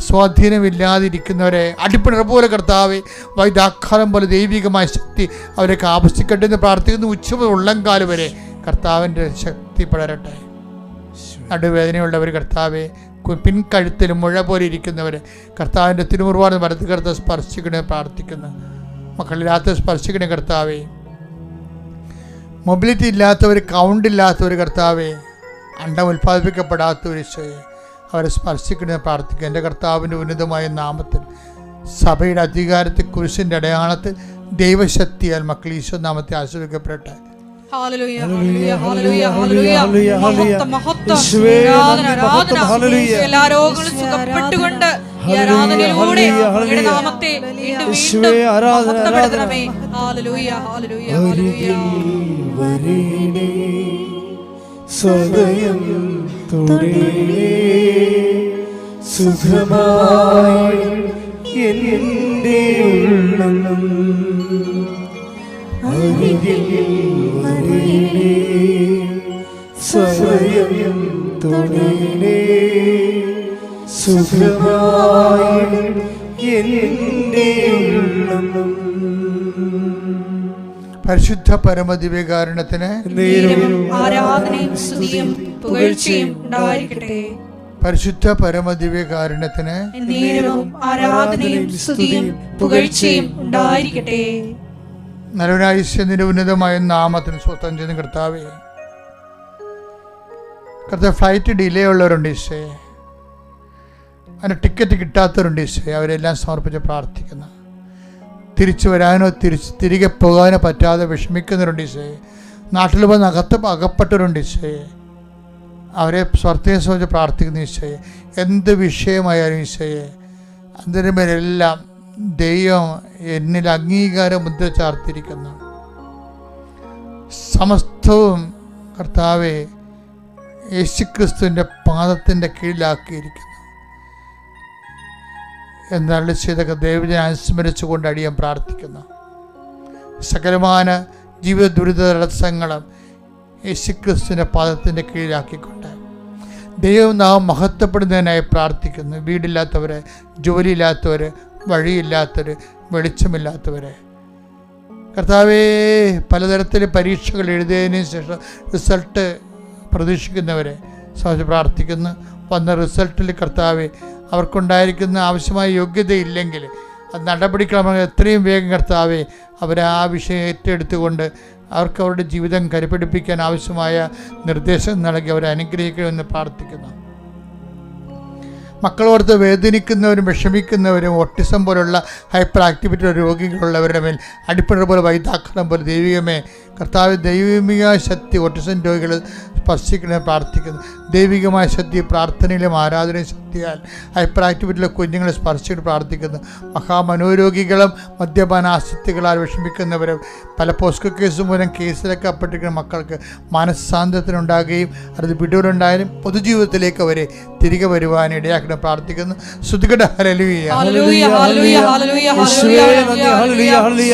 സ്വാധീനമില്ലാതിരിക്കുന്നവരെ അടിപ്പിണർ പോലെ കർത്താവെ വൈദാഘാതം പോലെ ദൈവികമായ ശക്തി അവരൊക്കെ ആവശ്യിക്കട്ടെ എന്ന് പ്രാർത്ഥിക്കുന്നു. ഉച്ചമുതൽ ഉള്ളംകാല് വരെ കർത്താവിൻ്റെ ശക്തി പടരട്ടെ. നടുവേദനയുള്ളവർ കർത്താവെ പിൻകഴുത്തിൽ മുഴ പോലെ ഇരിക്കുന്നവരെ കർത്താവിൻ്റെ തിരുമുറുവാണ് വലത്ത് കർത്താവ് സ്പർശിക്കണേ പ്രാർത്ഥിക്കുന്നു. മക്കളില്ലാത്ത സ്പർശിക്കണേ കർത്താവേ. മൊബിലിറ്റി ഇല്ലാത്തവർ, കൗണ്ട് ഇല്ലാത്തവർ കർത്താവേ, അണ്ടം ഉൽപ്പാദിപ്പിക്കപ്പെടാത്തവർ ഈശോയെ അവരെ സ്പർശിക്കണേ പ്രാർത്ഥിക്കുക. എൻ്റെ കർത്താവിൻ്റെ ഉന്നതമായ നാമത്തിൽ സഭയുടെ അധികാരത്തിൽ കുരിശിൻ്റെ അടയാളത്തിൽ ദൈവശക്തിയാൽ മക്കൾ ഈശോ നാമത്തെ ആശീർവദിക്കപ്പെടട്ടെ. എല്ലാ രോഗങ്ങളും സുഖപ്പെട്ടുകൊണ്ട് ഈ ആരാധനയിലൂടെ നാമത്തെ മഹത്വപ്പെടുത്തണമേ. ഹല്ലേലൂയ ഹല്ലേലൂയ ഹല്ലേലൂയ. സ്വയം തൊടേ സുഖമായി എൻ്റെ ഉള്ളം അരികിൽ വരേണേ സ്വയം തൊടേ സുഖമായി എൻ്റെ ഉള്ളം. പരിശുദ്ധ പരമദിവ്യകാരുണ്യത്തിന് ആരാധനയും സ്തുതിയും പുകഴ്ചയും ഉണ്ടായിരിക്കട്ടെ. പരിശുദ്ധ പരമദിവ്യകാരുണ്യത്തിന് ആരാധനയും സ്തുതിയും പുകഴ്ചയും ഉണ്ടായിരിക്കട്ടെ. നല്ലവനായുഷ്യന്റെ ഉന്നതമായ നാമത്തിന് സ്വന്തം ചെയ്യുന്ന കർത്താവേ, കർത്താവ് ഫ്ലൈറ്റ് ഡിലേ ഉള്ളവരുണ്ട് ഈശോയെ, അതിന് ടിക്കറ്റ് കിട്ടാത്തവരുണ്ട് ഈശോയെ, അവരെല്ലാം സമർപ്പിച്ച് പ്രാർത്ഥിക്കുന്നു. തിരിച്ചു വരാനോ തിരികെ പോകാനോ പറ്റാതെ വിഷമിക്കുന്നവരുണ്ട് ഈശോയെ, നാട്ടിൽ വന്ന് അകപ്പെട്ടവരുണ്ട് ഈശോയെ, അവരെ സ്വർത്തയെ സംബന്ധിച്ച് പ്രാർത്ഥിക്കുന്ന ഈശോയെ. എന്ത് വിഷയമായാലും ഈശോയെ, അതിൻ്റെ മേലെല്ലാം ദൈവം എന്നിൽ അംഗീകാര മുദ്ര ചാർത്തിരിക്കുന്നു. സമസ്തവും കർത്താവെ യേശുക്രിസ്തുവിൻ്റെ പാദത്തിൻ്റെ കീഴിലാക്കിയിരിക്കുന്നു എന്നാണ് ചെയ്തൊക്കെ ദൈവജനം അനുസ്മരിച്ചുകൊണ്ട് അടിയാൻ പ്രാർത്ഥിക്കുന്നു. സകലമാന ജീവിത ദുരിത തടസ്സങ്ങളും യേശുക്രിസ്തുവിൻ്റെ പാദത്തിൻ്റെ കീഴിലാക്കിക്കൊണ്ട് ദൈവം നാം മഹത്വപ്പെടുന്നതിനായി പ്രാർത്ഥിക്കുന്നു. വീടില്ലാത്തവർ, ജോലിയില്ലാത്തവർ, വഴിയില്ലാത്തവർ, വെളിച്ചമില്ലാത്തവരെ കർത്താവേ, പലതരത്തിൽ പരീക്ഷകൾ എഴുതിയതിനു ശേഷം റിസൾട്ട് പ്രതീക്ഷിക്കുന്നവരെ സംബന്ധിച്ച് പ്രാർത്ഥിക്കുന്നു. വന്ന റിസൾട്ടിൽ കർത്താവെ അവർക്കുണ്ടായിരിക്കുന്ന ആവശ്യമായ യോഗ്യതയില്ലെങ്കിൽ അത് നടപടിക്രമങ്ങൾ എത്രയും വേഗം കർത്താവെ അവരെ ആ വിഷയം ഏറ്റെടുത്തുകൊണ്ട് അവർക്ക് അവരുടെ ജീവിതം കരുപിടിപ്പിക്കാൻ ആവശ്യമായ നിർദ്ദേശം നൽകി അവരെ അനുഗ്രഹിക്കണമെന്ന് പ്രാർത്ഥിക്കുന്നു. മക്കളോർത്ത് വേദനിക്കുന്നവരും വിഷമിക്കുന്നവരും ഓട്ടിസം പോലുള്ള ഹൈപ്പർ ആക്ടിവിറ്റി രോഗികളുള്ളവരുടെ മേൽ അടിപ്പിണർ പോലെ വൈതാക്രണം പോലെ ദൈവികമേ കർത്താവ് ദൈവിക ശക്തി ഓട്ടിസം രോഗികൾ സ്പർശിക്കണമെന്ന് പ്രാർത്ഥിക്കുന്നു. ദൈവികമായ ശക്തി പ്രാർത്ഥനയിലും ആരാധനയും ശക്തിയാൽ ഹൈപ്പർ ആക്ടിവിറ്റിയിലെ കുഞ്ഞുങ്ങളെ സ്പർശിച്ച് പ്രാർത്ഥിക്കുന്നു. മഹാമനോരോഗികളും മദ്യപാനാസക്തികളാൽ വിഷമിക്കുന്നവരും പല പോസ്കോ കേസ് മൂലം കേസിലൊക്കെ അപ്പെട്ടിരിക്കുന്ന മക്കൾക്ക് മനസ്സാന്തത്തിനുണ്ടാകുകയും അത് വിടൂരുണ്ടായാലും പൊതുജീവിതത്തിലേക്ക് അവരെ തിരികെ വരുവാൻ ഇടയാക്കണം പ്രാർത്ഥിക്കുന്നു. സ്തുതിക്കട്ടെ. ഹല്ലേലൂയ ഹല്ലേലൂയ ഹല്ലേലൂയ ഹല്ലേലൂയ ഹല്ലേലൂയ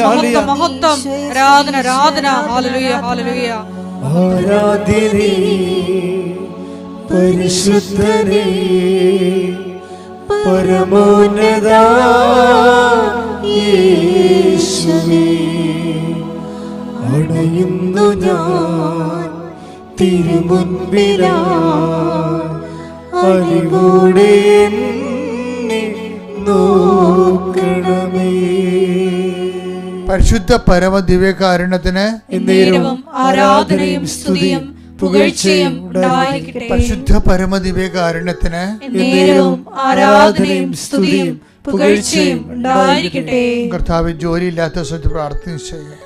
ഹല്ലേലൂയ മഹത്വം ആരാധന ആരാധന ഹല്ലേലൂയ ഹല്ലേലൂയ. ആരാധ്യനേ പരിശുദ്ധനേ പരമോന്നത യേശുവേ, അണയുന്നു ഞാൻ തിരുമുൻപിലാ അലിവോടെ എന്നെ നോക്കണമേ. പരിശുദ്ധ പരമദിവ്യകാരുണ്യത്തിന് ആരാധനയും സ്തുതിയും പുകഴ്ചയും ഉണ്ടായിരിക്കട്ടെ. പരിശുദ്ധ പരമദിവ്യകാരുണ്യത്തിന് ആരാധനയും സ്തുതിയും പുകഴ്ചയും ഉണ്ടായിരിക്കട്ടെ. കർത്താവ് ജോലിയില്ലാത്ത സ്ഥലത്ത് പ്രാർത്ഥന ചെയ്യേ,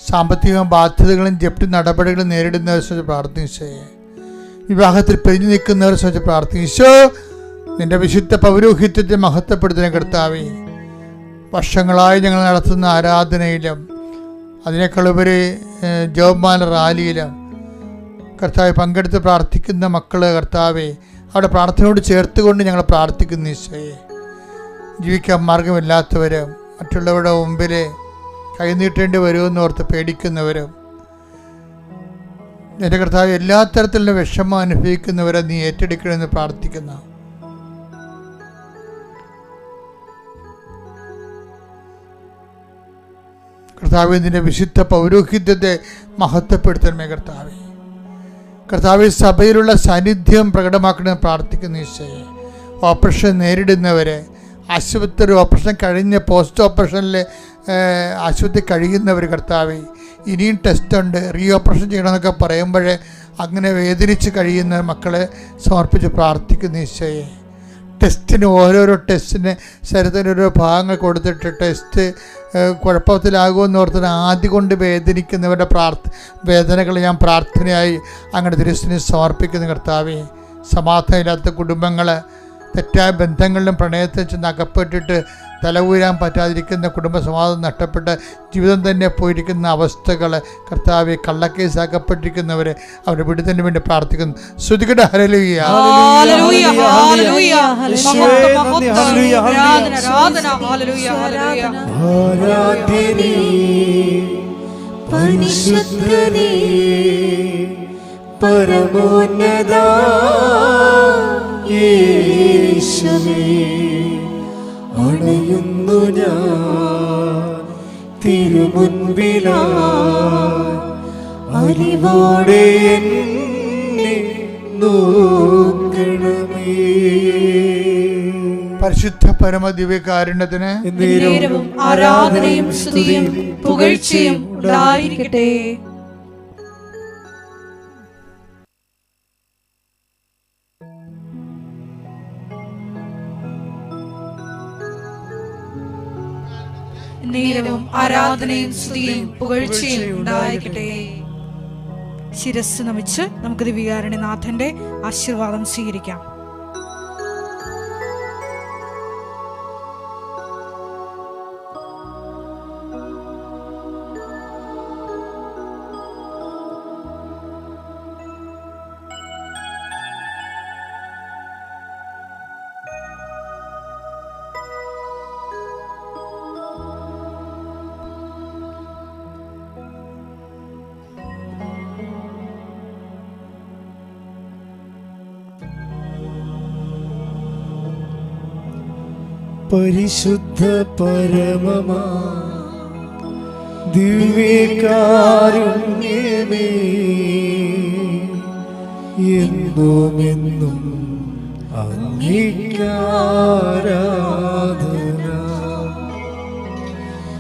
സാമ്പത്തിക ബാധ്യതകളും ജപ്തി നടപടികളും നേരിടുന്നവരെ സംബന്ധിച്ച് പ്രാർത്ഥന ചെയ്യേ, വിവാഹത്തിൽ പിരിഞ്ഞു നിൽക്കുന്നവരെ സംബന്ധിച്ച് പ്രാർത്ഥിച്ചോ. നിന്റെ വിശുദ്ധ പൗരോഹിത്യത്തെ മഹത്വപ്പെടുത്തുന്ന കർത്താവേ, വർഷങ്ങളായി ഞങ്ങൾ നടത്തുന്ന ആരാധനയിലും അതിനേക്കാളുപരി ജോബ്മാല റാലിയിലും കർത്താവെ പങ്കെടുത്ത് പ്രാർത്ഥിക്കുന്ന മക്കള് കർത്താവെ അവിടെ പ്രാർത്ഥനയോട് ചേർത്തുകൊണ്ട് ഞങ്ങൾ പ്രാർത്ഥിക്കുന്ന ഈശോയെ, ജീവിക്കാൻ മാർഗമില്ലാത്തവരും മറ്റുള്ളവരുടെ മുമ്പിൽ കൈനീട്ടേണ്ടി വരുമെന്ന് ഓർത്ത് പേടിക്കുന്നവരും എൻ്റെ കർത്താവ് എല്ലാ തരത്തിലുള്ള വിഷമം അനുഭവിക്കുന്നവരെ നീ ഏറ്റെടുക്കണമെന്ന് പ്രാർത്ഥിക്കുന്നു. കർത്താവെ, നിന്റെ വിശുദ്ധ പൗരോഹിത്യത്തെ മഹത്വപ്പെടുത്തണമേ കർത്താവെ. കർത്താവ് സഭയിലുള്ള സാന്നിധ്യം പ്രകടമാക്കണമെന്ന് പ്രാർത്ഥിക്കുന്ന ഈശോയെ, ഓപ്പറേഷൻ നേരിടുന്നവരെ, ആശുപത്രി ഓപ്പറേഷൻ കഴിഞ്ഞ് പോസ്റ്റ് ഓപ്പറേഷനിൽ ആശുപത്രി കഴിയുന്നവർ കർത്താവേ, ഇനിയും ടെസ്റ്റുണ്ട്, റീ ഓപ്പറേഷൻ ചെയ്യണമെന്നൊക്കെ പറയുമ്പോഴേ അങ്ങനെ വേദനിച്ച് കഴിയുന്ന മക്കളെ സമർപ്പിച്ച് പ്രാർത്ഥിക്കുന്ന ഈശോയെ, ടെസ്റ്റിന് ഓരോരോ ടെസ്റ്റിന് ശരീരത്തിന് ഓരോ ഭാഗങ്ങൾ കൊടുത്തിട്ട് ടെസ്റ്റ് കുഴപ്പത്തിലാകുമെന്ന് ഓർത്തിന് ആദ്യം കൊണ്ട് വേദനിക്കുന്നവരുടെ വേദനകൾ ഞാൻ പ്രാർത്ഥനയായി അങ്ങനെ തിരുസന്നിധിയിൽ സമർപ്പിക്കുന്ന കർത്താവേ, സമാധാനമില്ലാത്ത കുടുംബങ്ങൾ, തെറ്റായ ബന്ധങ്ങളിലും പ്രണയത്തിൽ ചെന്ന് അകപ്പെട്ടിട്ട് തല ഉയരാൻ പറ്റാതിരിക്കുന്ന കുടുംബ സമാധാനം നഷ്ടപ്പെട്ട് ജീവിതം തന്നെ പോയിരിക്കുന്ന അവസ്ഥകൾ കർത്താവെ, കള്ളക്കേസ് അകപ്പെട്ടിരിക്കുന്നവരെ അവരുടെ വിടുതലിന് വേണ്ടി പ്രാർത്ഥിക്കുന്നു. ശ്രുതികട ഹല്ലേലൂയ. പരമോന്നത യേശുവേ, അണയുന്നു ഞാൻ തിരുമുൻപിലായി, അറിവോടെ എന്നെ നോക്കണമേ. പരിശുദ്ധ പരമ ദിവ്യകാരുണ്യത്തിന് നേരവും ആരാധനയും സ്തുതിയും പുകഴ്ചയും ഉണ്ടായിരിക്കട്ടെ. നേരവും ആരാധനയും സ്തുതിയും പുകഴ്ചയും ഉണ്ടായിരിക്കട്ടെ. ശിരസ് നമിച്ച് നമുക്ക് ദിവ്യകാരുണ്യനാഥന്റെ ആശീർവാദം സ്വീകരിക്കാം. പരിശുദ്ധ പരമമാ ദിവ്യകാരുണ്യമേ, എന്നുമെന്നും അങ്ങേക്കാരാധന.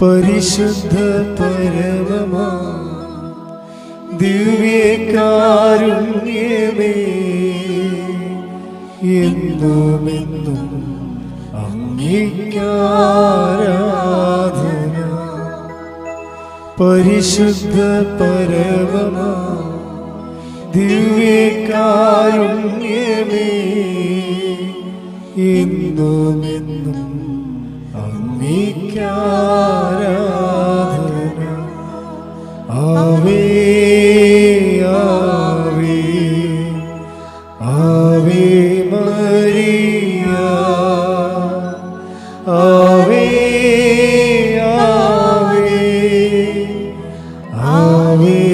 പരിശുദ്ധ പരമമാ ദിവ്യകാരുണ്യമേ, എന്നുമെന്നും അങ്ങേക്കാരാധന. പരിശുദ്ധ പരമമാ ദിവ്യകാരുണ്യമേ, എന്നുമെന്നും അങ്ങേക്കാരാധന. ആവേ ആവേ ആവേ മരിയ, ആവേ ആവേ ആവേ